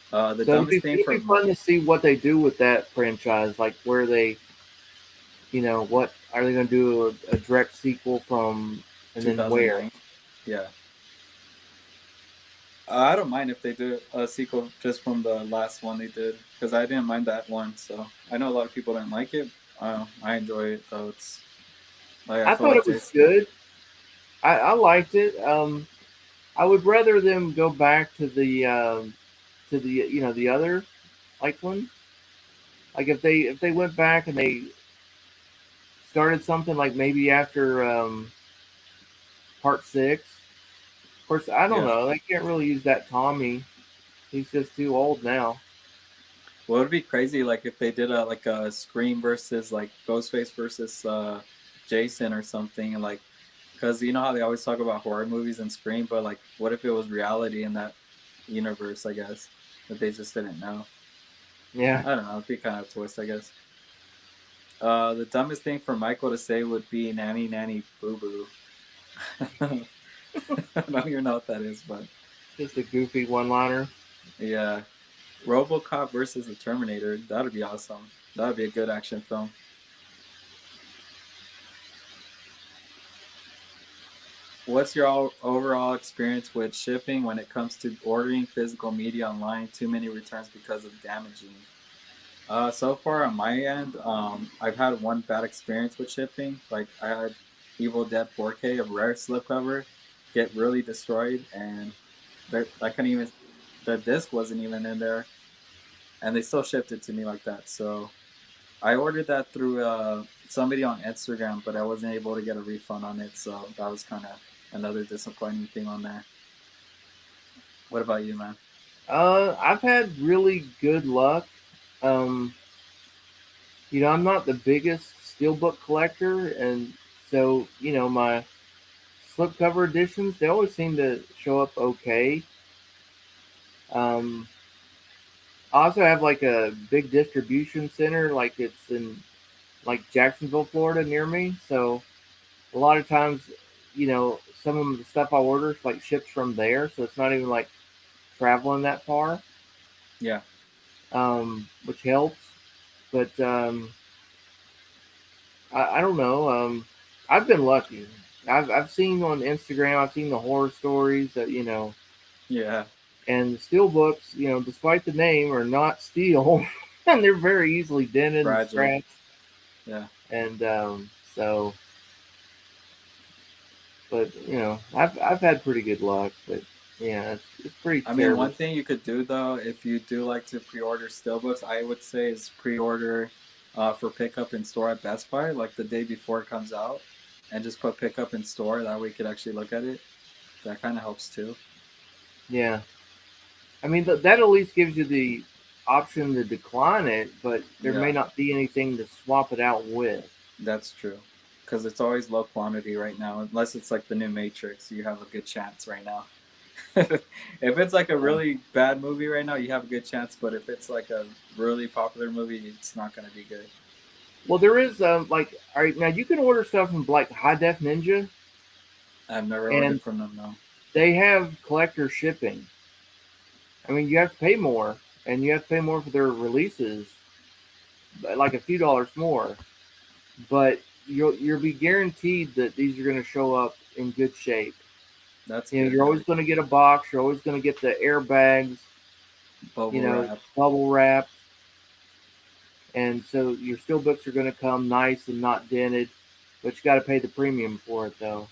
So it'll be fun to see what they do with that franchise. Like where they, what are they going to do a direct sequel from, and then where? Yeah. I don't mind if they do a sequel just from the last one they did because I didn't mind that one. So I know a lot of people didn't like it. I enjoy it though. It's like I thought it was good. I liked it. I would rather them go back to the the other one. Like if they went back and they started something like maybe after part 6. Of course, I don't know. They can't really use that Tommy. He's just too old now. Well, it would be crazy like if they did a Scream versus like Ghostface versus Jason or something, and like because you know how they always talk about horror movies and Scream, but like what if it was reality in that universe? I guess that they just didn't know. Yeah, I don't know. It'd be kind of a twist, I guess. The dumbest thing for Michael to say would be "nanny nanny boo boo." I don't even know what that is, but just a goofy one-liner. Yeah. RoboCop versus the Terminator. That'd be awesome. That'd be a good action film. What's your overall experience with shipping when it comes to ordering physical media online? Too many returns because of damaging. So far on my end, I've had one bad experience with shipping. Like I had Evil Dead 4K, a rare slipcover, get really destroyed, and I couldn't even. The disc wasn't even in there, and they still shipped it to me like that. So I ordered that through somebody on Instagram, but I wasn't able to get a refund on it. So that was kind of another disappointing thing on there. What about you, man? I've had really good luck. I'm not the biggest steelbook collector, and so my slipcover editions they always seem to show up okay. I also have like a big distribution center, like it's in like Jacksonville, Florida, near me. So a lot of times, some of the stuff I order like ships from there, so it's not even like traveling that far. Yeah. Which helps. But I don't know. I've been lucky. I've seen on Instagram. I've seen the horror stories that Yeah. and the steel books, despite the name, are not steel, and they're very easily dented and scratched. Yeah. And so, but I've had pretty good luck. But yeah, it's pretty. I mean, one thing you could do though, if you do like to pre-order steelbooks, I would say is pre-order for pickup in store at Best Buy, like the day before it comes out, and just put pickup in store. That way you could actually look at it. That kind of helps too. Yeah, I mean that at least gives you the option to decline it, but there may not be anything to swap it out with. That's true, because it's always low quantity right now. Unless it's like the new Matrix, you have a good chance right now. If it's like a really bad movie right now, you have a good chance. But if it's like a really popular movie, it's not going to be good. Well, there is all right now you can order stuff from like High Def Ninja. I've never ordered from them, no. They have collector shipping. I mean, you have to pay more, and you have to pay more for their releases, like a few dollars more. But you'll be guaranteed that these are going to show up in good shape. That's You know, good. you're always going to get a box. You're always going to get the airbags. You Bubble know, wrap. bubble wrapped, and so your steel books are going to come nice and not dented, but you got to pay the premium for it though.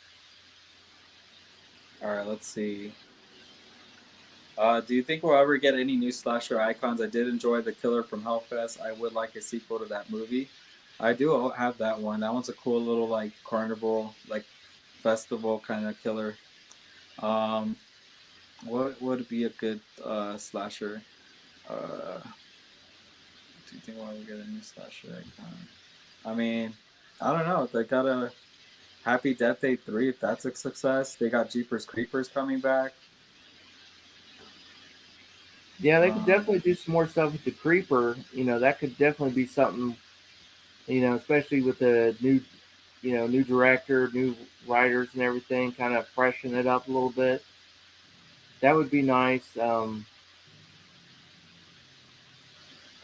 All right, let's see. Do you think we'll ever get any new slasher icons? I did enjoy The Killer from Hellfest. I would like a sequel to that movie. I do have that one. That one's a cool little like carnival, like festival kind of killer. Um, what would be a good slasher? Uh, do you think we'll ever get a new slasher icon? I mean, I don't know. They got a Happy Death Day 3 if that's a success. They got Jeepers Creepers coming back. Yeah, they could Um, definitely do some more stuff with the creeper. You know, that could definitely be something. You know, especially with the new, new director, new writers, and everything, kind of freshen it up a little bit. That would be nice.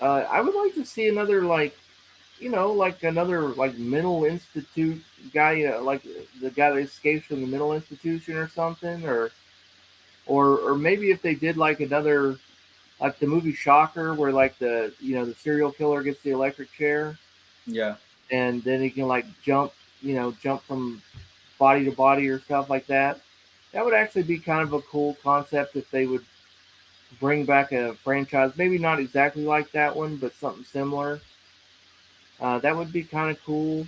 I would like to see another like another like mental institute guy, like the guy that escapes from the mental institution or something, or maybe if they did like another like the movie Shocker, where like the serial killer gets the electric chair yeah, and then he can like jump from body to body or stuff like that. That would actually be kind of a cool concept if they would bring back a franchise, maybe not exactly like that one, but something similar. That would be kind of cool.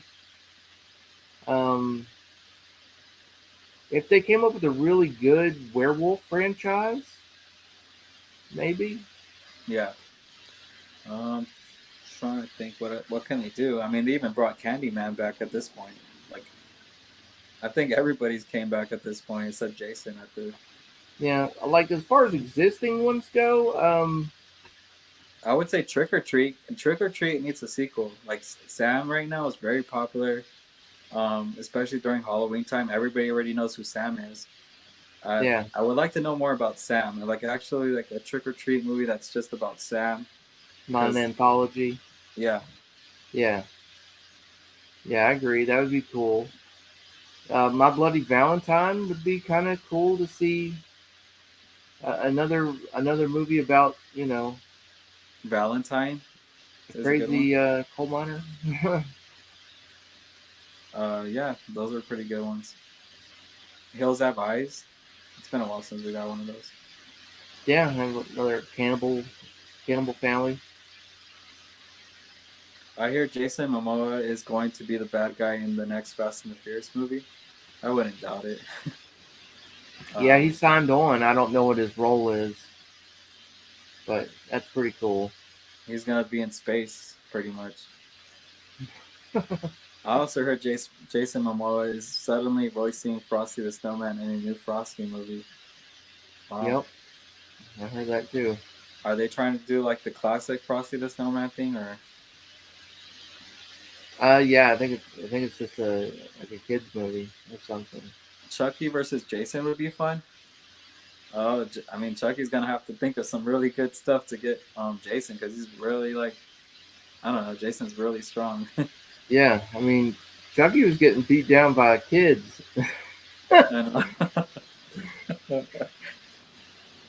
Um, if they came up with a really good werewolf franchise, maybe. yeah. Um, Trying to think what can they do. I mean, they even brought Candyman back at this point. Like, I think everybody's came back at this point except Jason. I think. Yeah, like as far as existing ones go, I would say Trick or Treat. And Trick or Treat needs a sequel. Like Sam right now is very popular, especially during Halloween time. Everybody already knows who Sam is. yeah, I would like to know more about Sam. Like actually, like a Trick or Treat movie that's just about Sam. not an Cause anthology. yeah, Yeah, yeah, I agree. That would be cool. My Bloody Valentine would be kind of cool to see another movie about Valentine a is a good one. crazy coal miner. Yeah, those are pretty good ones. Hills Have Eyes. It's been a while since we got one of those. Yeah, and another cannibal family. I hear Jason Momoa is going to be the bad guy in the next Fast and the Furious movie. I wouldn't doubt it. Yeah, he um, signed on. I don't know what his role is, but that's pretty cool. he's gonna be in space pretty much. I also heard Jason Momoa is suddenly voicing Frosty the Snowman in a new Frosty movie. Wow. Yep, I heard that too. Are they trying to do like the classic Frosty the Snowman thing, or Yeah, I think it's just a kids movie or something. Chucky versus Jason would be fun? Oh, I mean, Chucky's gonna have to think of some really good stuff to get Jason because he's really like I don't know. Jason's really strong. Yeah, I mean, Chucky was getting beat down by kids. And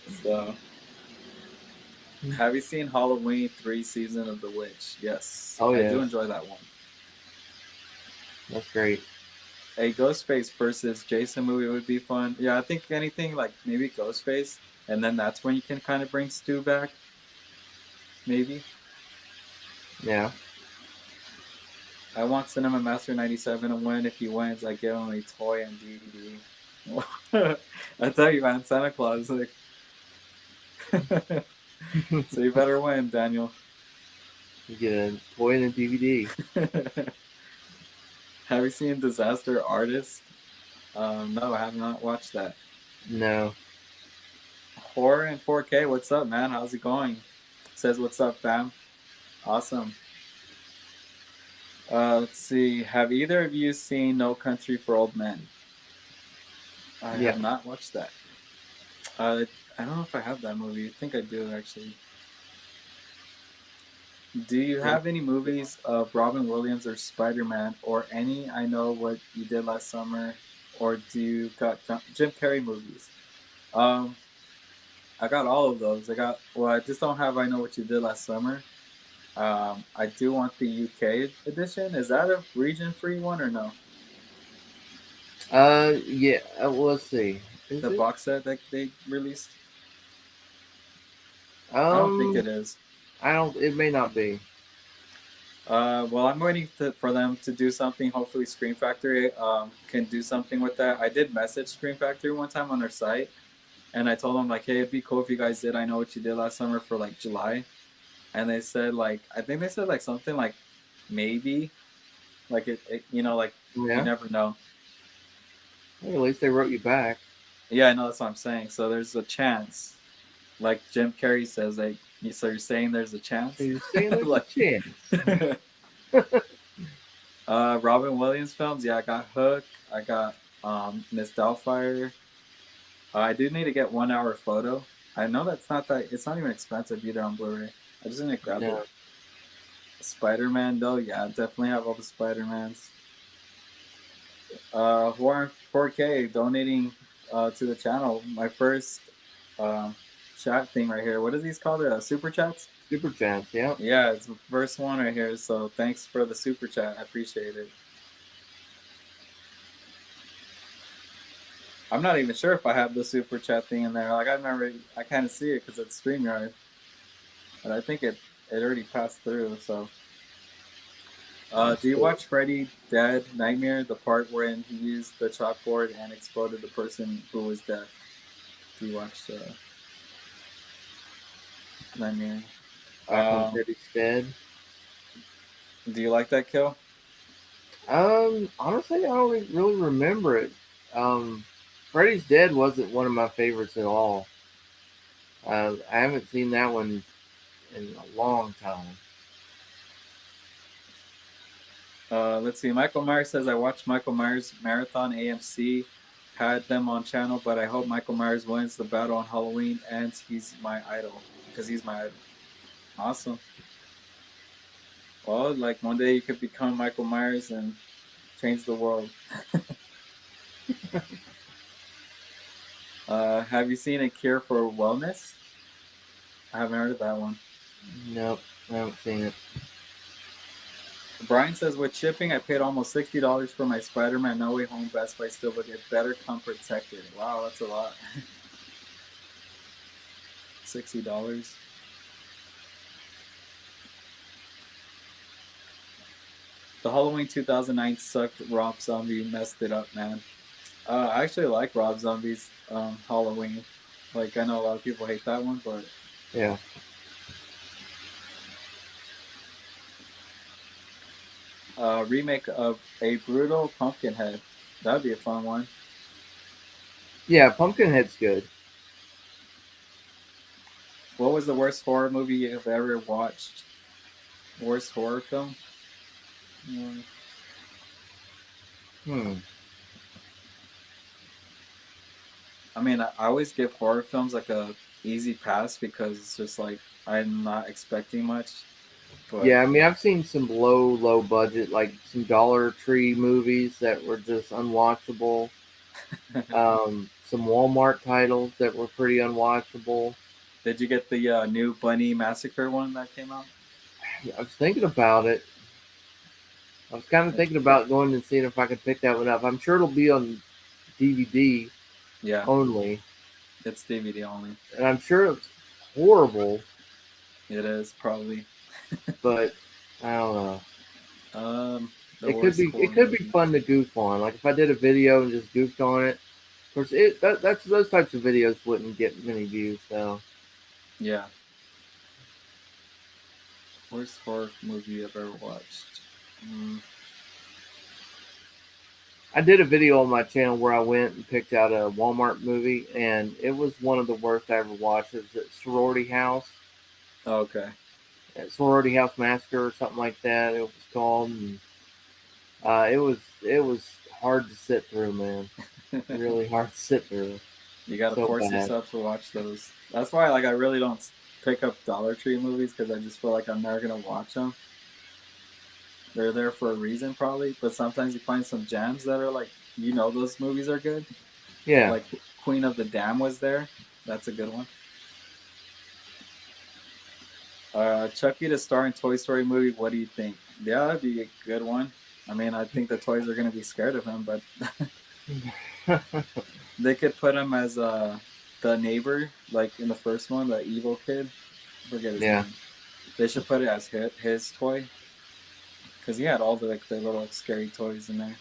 so, have you seen Halloween 3 Season of the Witch? Yes, Oh I do yes, enjoy that one. that's great. A Ghostface versus Jason movie would be fun. Yeah, I think anything like maybe Ghostface, and then that's when you can kind of bring Stu back. Maybe. Yeah, I want Cinema Master 97 to win. If he wins, I give him a toy and DVD. I tell you, man, Santa Claus. Like, so you better win, Daniel. you get a toy and a DVD. Have you seen Disaster Artist? No, I have not watched that. No, Horror in 4K. What's up, man? How's it going? Says what's up, fam. Awesome. Let's see. Have either of you seen No Country for Old Men? I yeah. have not watched that. I don't know if I have that movie. I think I do actually. Do you Yeah. have any movies of Robin Williams or Spider Man or any I Know What You Did Last Summer or do you got Jim Carrey movies? Um, I got all of those. I just don't have I Know What You Did Last Summer. I do want the UK edition. Is that a region free one or no? Yeah. Well, let's see. Is The it? box set that they released? I don't think Um, it is. I don't. It may not be. Well, I'm waiting for them to do something. Hopefully, Scream Factory can do something with that. I did message Scream Factory one time on their site, and I told them like, "Hey, it'd be cool if you guys did I Know What You Did Last Summer for like July." And they said like, I think they said like something like, maybe, like like you Yeah. never know. Well, at least they wrote you back. Yeah, I know that's what I'm saying. So there's a chance, like Jim Carrey says, like, so you're saying there's a So chance, you're saying there's a like. chance. Robin Williams films. Yeah, I got Hook. I got Miss Doubtfire. I do need to get 1 hour photo. I know that's not that. It's not even expensive either on Blu-ray. I just need to grab it. No. Spider-Man though, yeah, I definitely have all the Spider-Mans. Warren 4K donating to the channel. My first chat thing right here. What is these called? Super chats? Super chance. Yeah. Yeah, it's the first one right here. So thanks for the super chat. I appreciate it. I'm not even sure if I have the super chat thing in there. Like I remember, I kind of see it because it's StreamYard, but I think it already passed through. So, do you watch Freddy Dead Nightmare? The part wherein he used the chalkboard and exploded the person who was dead. Do you watch Nightmare? Back on Freddy's Dead. Do you like that kill? Honestly, I don't really remember it. Freddy's Dead wasn't one of my favorites at all. I haven't seen that one in a long time. Let's see. Michael Myers says I watched Michael Myers Marathon AMC. Had them on channel, but I hope Michael Myers wins the battle on Halloween, and he's my idol because he's my idol. Awesome. Well, like one day you could become Michael Myers and change the world. Have you seen A Cure for Wellness? I haven't heard of that one. Nope, I haven't seen it. Brian says, with shipping, I paid almost $60 for my Spider-Man No Way Home Best Buy still, but get better come protected. Wow, that's a lot. $60. The Halloween 2009 sucked. Rob Zombie messed it up, man. I actually like Rob Zombie's Halloween. Like, I know a lot of people hate that one, but Yeah. remake of A Brutal Pumpkinhead. That'd be a fun one. Yeah, Pumpkinhead's good. What was the worst horror movie you've ever watched? Worst horror film? I mean, I always give horror films like a easy pass because it's just like I'm not expecting much. But Yeah, I mean, I've seen some low budget, like some Dollar Tree movies that were just unwatchable. Some Walmart titles that were pretty unwatchable. Did you get the new Bunny Massacre one that came out? I was thinking about it. I was kind of thinking about going and seeing if I could pick that one up. I'm sure it'll be on DVD Yeah, only, it's DVD only. and I'm sure it's horrible, It is probably. but I don't know. The It could worst be horror it could be movie. fun to goof on. Like if I did a video and just goofed on it. Of course, that's those types of videos wouldn't get many views though. Yeah. Worst horror movie I've ever watched. I did a video on my channel where I went and picked out a Walmart movie, and it was one of the worst I ever watched. It was at Sorority House. Okay. Sorority House Massacre or something like that. It was called. And, it was hard to sit through, man. Really hard to sit through. You gotta So force bad. yourself to watch those. That's why, like, I really don't pick up Dollar Tree movies because I just feel like I'm never gonna watch them. They're there for a reason, probably, but sometimes you find some gems that are like You know those movies are good. Yeah. Like Queen of the Dam was there. That's a good one. Chucky to star in Toy Story movie. What do you think? Yeah, that'd be a good one. I mean, I think the toys are gonna be scared of him, but they could put him as the neighbor, like in the first one, the evil kid. I forget his Yeah. name. They should put it as his toy because he had all the like the little like, scary toys in there.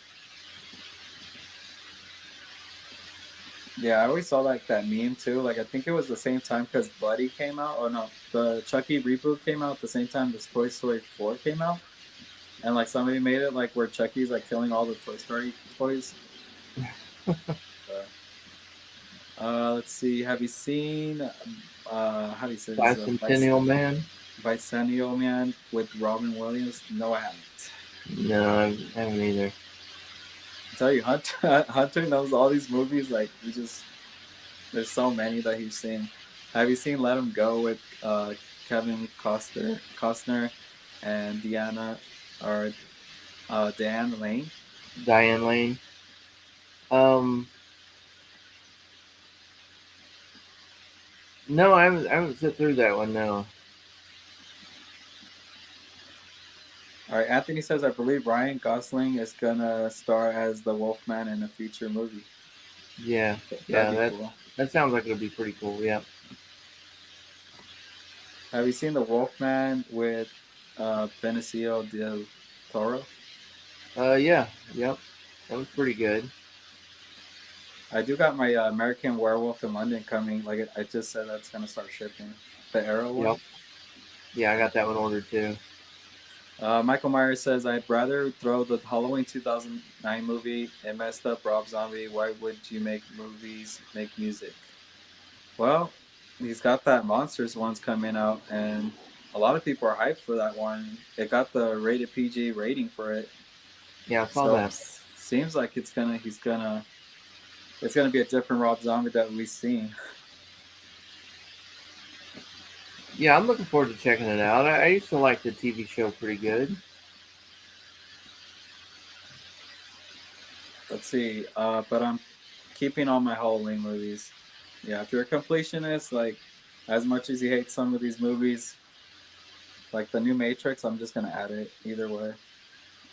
Yeah, I always saw like that meme too. Like I think it was the same time because Buddy came out. Oh no, the Chucky reboot came out at the same time this Toy Story 4 came out, and like somebody made it like where Chucky's like killing all the Toy Story toys. Let's see. Have you seen how do you say this? Bicentennial Man? Bicentennial Man with Robin Williams? No, I haven't. No, I haven't either. I tell you, Hunter knows all these movies. Like he just there's so many that he's seen. Have you seen Let Him Go with Kevin Costner and Deanna or Diane Lane? Diane Lane. Um, no, I haven't sit through that one. No. All right, Anthony says I believe Ryan Gosling is gonna star as the Wolfman in a future movie. Yeah, That'd yeah, be cool. that sounds like it'll be pretty cool. Yeah. Have you seen the Wolfman with Benicio del Toro? Yeah, yep. That was pretty good. I do got my American Werewolf in London coming. Like I just said, that's gonna start shipping. The Arrow one. Yep. Yeah, I got that one ordered too. Michael Myers says, I'd rather throw the Halloween 2009 movie. It messed up Rob Zombie. Why would you make movies, make music? Well, he's got that Monsters one's coming out, and a lot of people are hyped for that one. It got the rated PG rating for it. Yeah, I saw So that. seems like it's gonna be a different Rob Zombie that we've seen. Yeah, I'm looking forward to checking it out. I used to like the TV show pretty good. Let's see. But I'm keeping all my Halloween movies. Yeah, if you're a completionist, like as much as you hate some of these movies, like the new Matrix, I'm just gonna add it either way.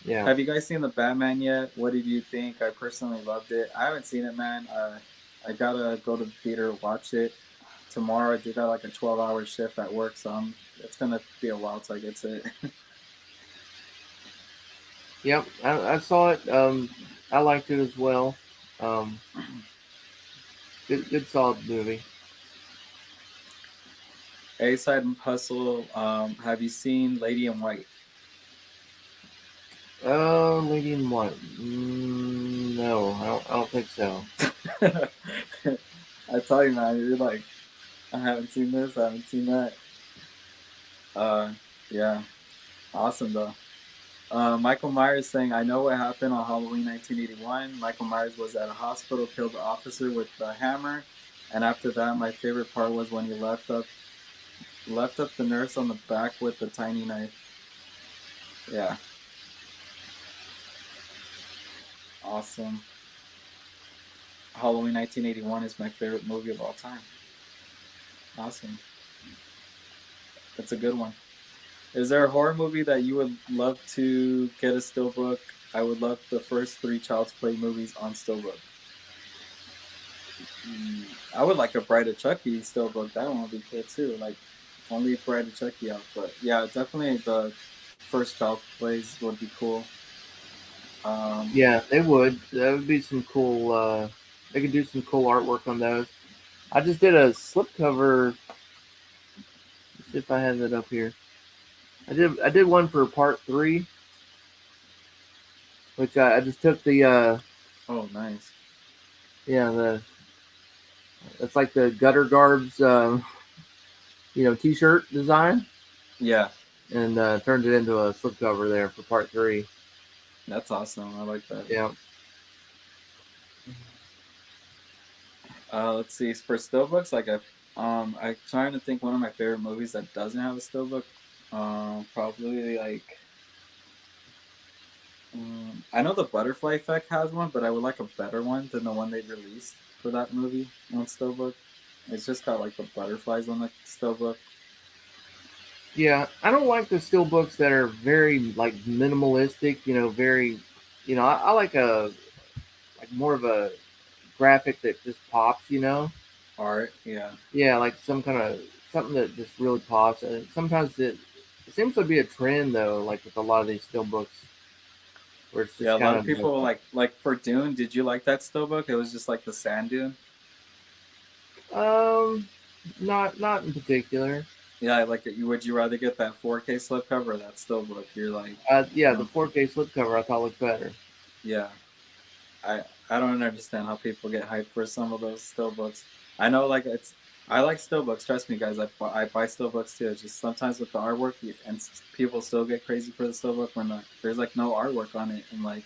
Yeah. Have you guys seen the Batman yet? What did you think? I personally loved it. I haven't seen it, man. I gotta go to the theater watch it tomorrow. I do got like a 12-hour shift at work, so it's gonna be a while till I get to it. Yep, I saw it. I liked it as well. Um, good solid movie. A-Side Hustle. Have you seen Lady in White? Lady in White. No, I don't think so. I tell you, man, you're like, I haven't seen this, I haven't seen that. Yeah, awesome though. Michael Myers saying, I know what happened on Halloween 1981. Michael Myers was at a hospital, killed the officer with the hammer, and after that, my favorite part was when he left up the nurse on the back with the tiny knife. Yeah, awesome. Halloween 1981 is my favorite movie of all time. Awesome. That's a good one. Is there a horror movie that you would love to get a steelbook? I would love the first 3 Child's Play movies on steelbook. I would like a Bride of Chucky steelbook. That one would be cool too. Like only Bride of Chucky out, but yeah, definitely the first Child's Plays would be cool. Yeah, they would. That would be some cool. They could do some cool artwork on those. I just did a slipcover. Let's see if I have that up here. I did one for part 3, which I just took the Oh, nice. yeah, it's like the Gutter Garbs T-shirt design, Yeah, and turned it into a slipcover there for part 3. that's awesome. I like that. Yeah. Let's see. For steelbooks, like I'm trying to think one of my favorite movies that doesn't have a steelbook. Probably like I know the Butterfly Effect has one, but I would like a better one than the one they released for that movie on Steelbook. It's just got like the butterflies on the Steelbook. Yeah, I don't like the steel books that are very like minimalistic. Very, I like a like more of a graphic that just pops. Art, yeah. Yeah, like some kind of something that just really pops. Sometimes it seems to be a trend though, like with a lot of these steel books, where it's Yeah, just a lot kind of of like, people like for Dune. Did you like that Steelbook? It was just like the sand dune. um, not in particular. Yeah, like would you rather get that 4K slipcover or that Steelbook? You're like, Yeah, the no, 4K slipcover I thought looked better. yeah. I don't understand how people get hyped for some of those Steelbooks. I know, like I like Steelbooks. Trust me, guys. I buy Steelbooks too. It's just sometimes with the artwork, and people still get crazy for the Steelbook when there's like no artwork on it. And like,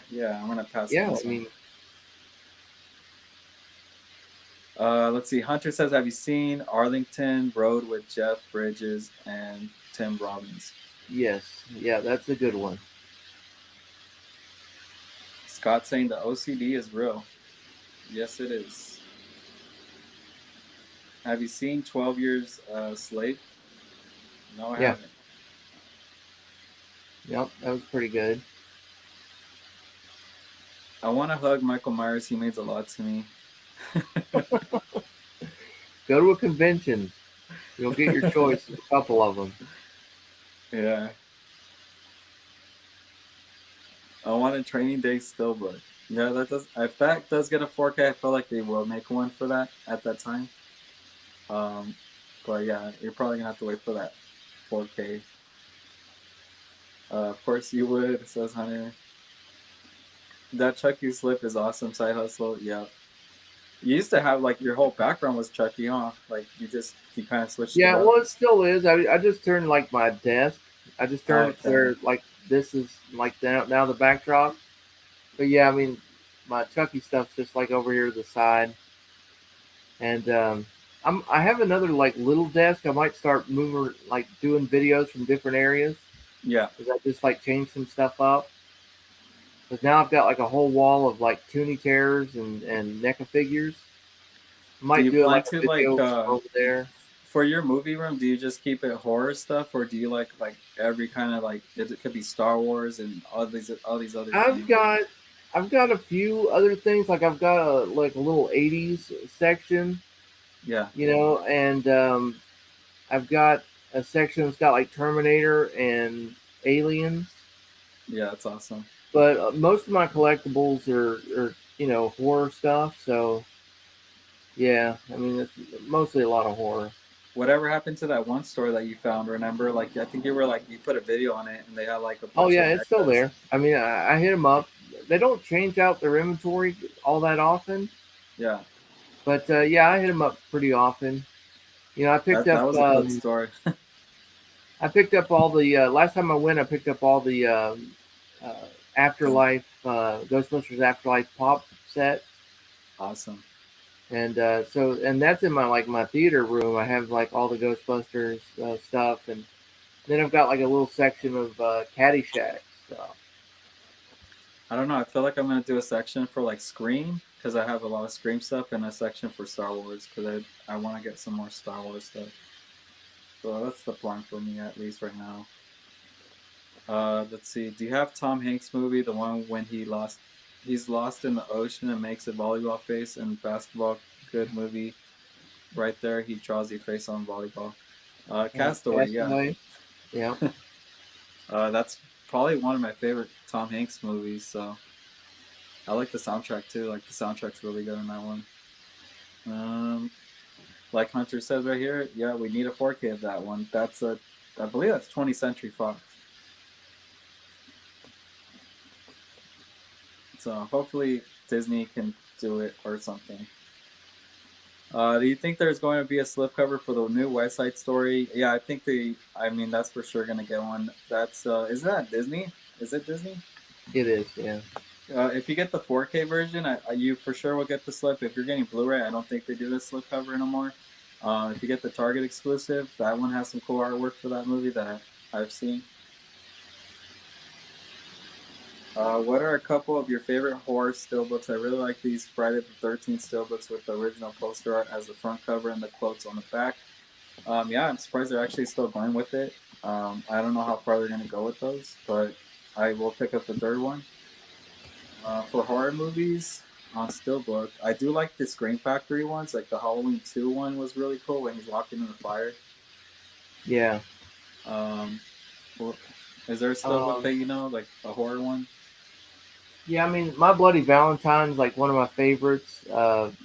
yeah, I'm gonna pass on Yeah, this I one. mean, Let's see. Hunter says, "Have you seen Arlington Road with Jeff Bridges and Tim Robbins?" yes, yeah, that's a good one. Scott saying the OCD is real. Yes, it is. Have you seen 12 Years Slave? No, I Yeah, haven't. yep, that was pretty good. I want to hug Michael Myers. He means a lot to me. Go to a convention, you'll get your choice of a couple of them. Yeah. I want a Training Day Steelbook. Yeah, that does. If that does get a 4K, I feel like they will make one for that at that time. Um, but yeah, you're probably gonna have to wait for that 4K. Of course you would, says Hunter. That Chucky slip is awesome. Side hustle. Yeah. You used to have like your whole background was Chucky, huh? Like you kind of switched it Yeah, up. well, it still is. I just turned like my desk. I just turned it to Okay. where like this is like now the backdrop. But yeah, I mean, my Chucky stuff's just like over here to the side, and I have another like little desk. I might start moving like doing videos from different areas Yeah. because I just like changed some stuff up. Because now I've got like a whole wall of like Toonie Terrors and NECA figures. I Do might you do plan like a to video from over there. for your movie room, do you just keep it horror stuff, or do you like every kind of like it could be Star Wars and all these other I've things? got I've got a few other things. Like I've got like a little '80s section, Yeah, and I've got a section that's got like Terminator and Aliens. yeah, that's awesome. But most of my collectibles are horror stuff. So yeah, I mean it's mostly a lot of horror. Whatever happened to that one store that you found? Remember, like I think you were like you put a video on it, and they had like a Oh bunch of yeah, it's still NECAs. there. I mean, I hit them up. They don't change out their inventory all that often, Yeah, but yeah, I hit them up pretty often. I picked that up was a good story. all the last time I went. I picked up all the uh, Afterlife Ghostbusters Afterlife pop set, Awesome. and and that's in my theater room. I have like all the Ghostbusters stuff, and then I've got like a little section of Caddyshack stuff. I don't know. I feel like I'm gonna do a section for like Scream because I have a lot of Scream stuff, and a section for Star Wars because I want to get some more Star Wars stuff. So that's the plan for me at least right now. Let's see. Do you have Tom Hanks movie, the one when he's lost in the ocean and makes a volleyball face and basketball? Good movie, right there. He draws your face on volleyball. Castaway, yeah. Castaway, yeah. That's probably one of my favorite Tom Hanks movies. So I like the soundtrack too. Like the soundtrack's really good in that one. Um, like Hunter says right here, yeah, we need a 4K of that one. I believe that's 20th Century Fox. So hopefully Disney can do it or something. Do you think there's going to be a slipcover for the new West Side Story? Yeah, I think I mean, that's for sure going to get one. Isn't that Disney? Is it Disney? It is, yeah. If you get the 4K version, you for sure will get the slip. If you're getting Blu-ray, I don't think they do the slipcover anymore. If you get the Target exclusive, that one has some cool artwork for that movie that I've seen. What are a couple of your favorite horror steelbooks? I really like these Friday the 13th steelbooks with the original poster art as the front cover and the quotes on the back. Yeah, I'm surprised they're actually still going with it. I don't know how far they're going to go with those, but I will pick up the third one. For horror movies on Steelbook, I do like the Scream Factory ones. Like the Halloween 2 one was really cool when he's walking in the fire. Yeah. Um, is there a Steelbook Um, that you know, like a horror one? yeah, I mean, My Bloody Valentine's like one of my favorites.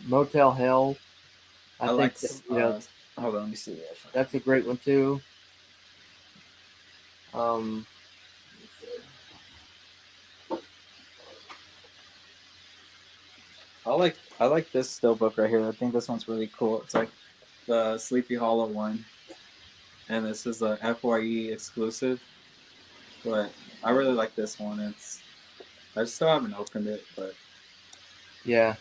Motel Hell, I I think like. that, you know, Hold on, let me see if I that's a great one too. Um, I like this Steelbook right here. I think this one's really cool. It's like the Sleepy Hollow one, and this is a FYE exclusive. But I really like this one. I still haven't opened it, but yeah,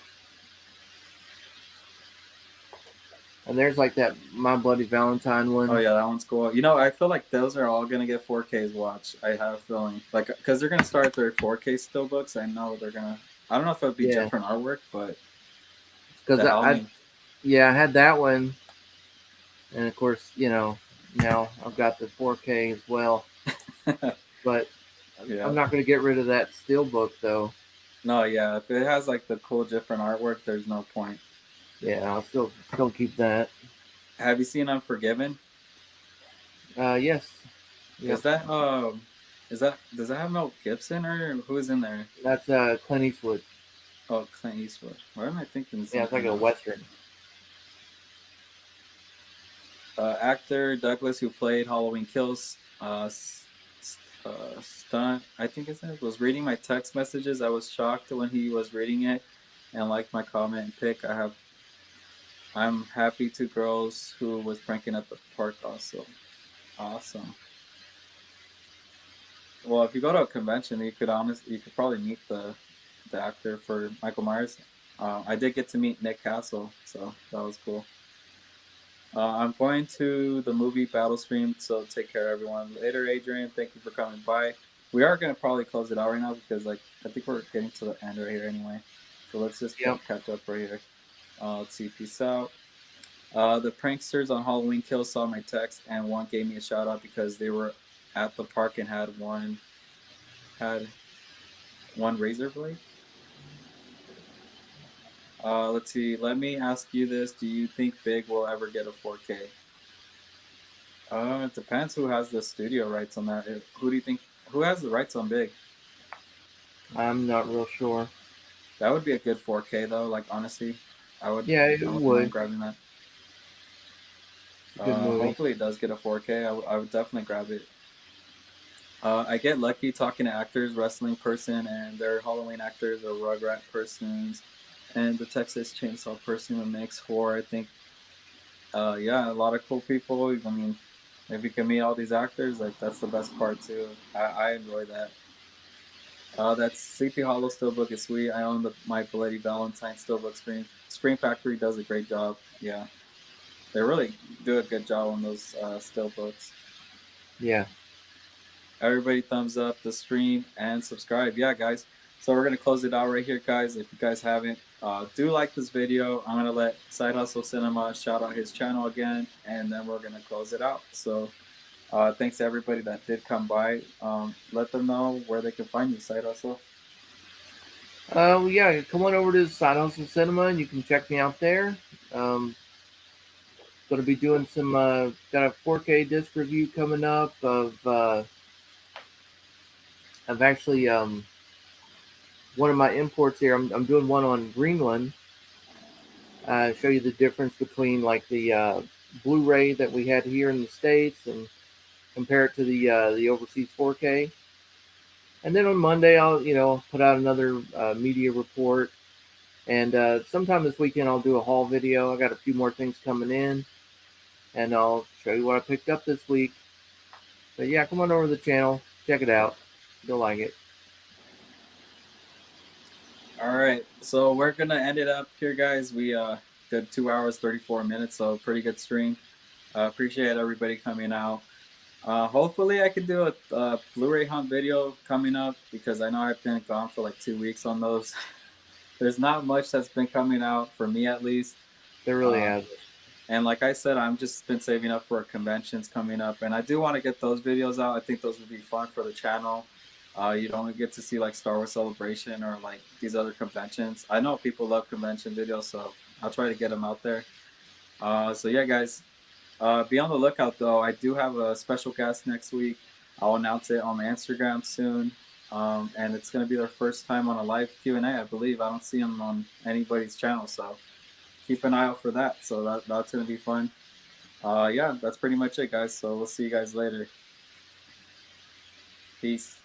and there's like that My Bloody Valentine oh one. yeah, that one's cool. You know, I feel like those are all gonna get 4Ks watch. I have a feeling, like, because they're gonna start their 4K Steelbooks. I know they're gonna. I don't know if it'll be Yeah, different artwork, but because the Halloween. yeah, I had that one, and of course, now I've got the 4K as well. But Yeah. I'm not going to get rid of that Steelbook though. No, yeah. If it has like the cool different artwork, there's no point. Yeah, I'll still keep that. Have you seen Unforgiven? Yes, Is yep. that is that does that have Mel Gibson or who's in there? That's Clint Eastwood. Oh, Clint Eastwood. Why am I thinking Yeah, it's like something a else? western. Actor Douglas, who played Halloween Kills, Stunt, I think his name, was reading my text messages. I was shocked when he was reading it, and liked my comment and pic. I'm happy to girls who was pranking at the park also. Awesome. Well, if you go to a convention, you could probably meet the actor for Michael Myers. I did get to meet Nick Castle, so that was cool. I'm going to the movie Battle Stream, so take care, everyone. Later, Adrian. Thank you for coming by. We are gonna probably close it out right now because, like, I think we're getting to the end right here anyway. So let's just Yep. catch up right here. Let's see. Peace out. The pranksters on Halloween Kills saw my text, and one gave me a shout out because they were at the park and had one razor blade. Let's see. Let me ask you this: do you think Big will ever get a 4K? It depends who has the studio rights on that. Who do you think? Who has the rights on Big? I'm not real sure. That would be a good 4K though. Like honestly, I would. Yeah, it I wouldn't mind would. grabbing that. It's a good movie. Hopefully it does get a 4K. I would definitely grab it. I get lucky talking to actors, wrestling person, and their Halloween actors or Rugrat persons, and the Texas Chainsaw person who makes horror. I think, yeah, a lot of cool people. I mean, if you can meet all these actors, like that's the best part too. I enjoy that. That's Sleepy Hollow Steelbook is sweet. I own the My Bloody Valentine Steelbook Screen Factory does a great job. Yeah, they really do a good job on those Steelbooks. Yeah. Everybody thumbs up the stream and subscribe. Yeah, guys. So we're gonna close it out right here, guys. If you guys haven't, do like this video. I'm gonna let Side Hustle Cinema shout out his channel again, and then we're gonna close it out. So thanks to everybody that did come by. Let them know where they can find you, Side Hustle. Yeah, come on over to Side Hustle Cinema and you can check me out there. Um, Going to be doing some, got a 4K disc review coming up of actually one of my imports here. I'm doing one on Greenland. Show you the difference between like the Blu-ray that we had here in the States and compare it to the overseas 4K. And then on Monday, I'll put out another media report. And sometime this weekend, I'll do a haul video. I got a few more things coming in, and I'll show you what I picked up this week. But yeah, come on over to the channel, check it out. You'll like it. All right, so we're gonna end it up here, guys. We did 2 hours 34 minutes, so pretty good stream. Appreciate everybody coming out. Hopefully, I can do a Blu-ray hunt video coming up because I know I've been gone for like 2 weeks on those. There's not much that's been coming out for me at least. There really Uh, has. and like I said, I'm just been saving up for conventions coming up, and I do want to get those videos out. I think those would be fun for the channel. You don't get to see like Star Wars Celebration or like these other conventions. I know people love convention videos, so I'll try to get them out there. So yeah, guys, be on the lookout though. I do have a special guest next week. I'll announce it on my Instagram soon. And it's going to be their first time on a live Q&A, I believe. I don't see them on anybody's channel, so keep an eye out for that. So that's going to be fun. Yeah, that's pretty much it, guys. So we'll see you guys later. Peace.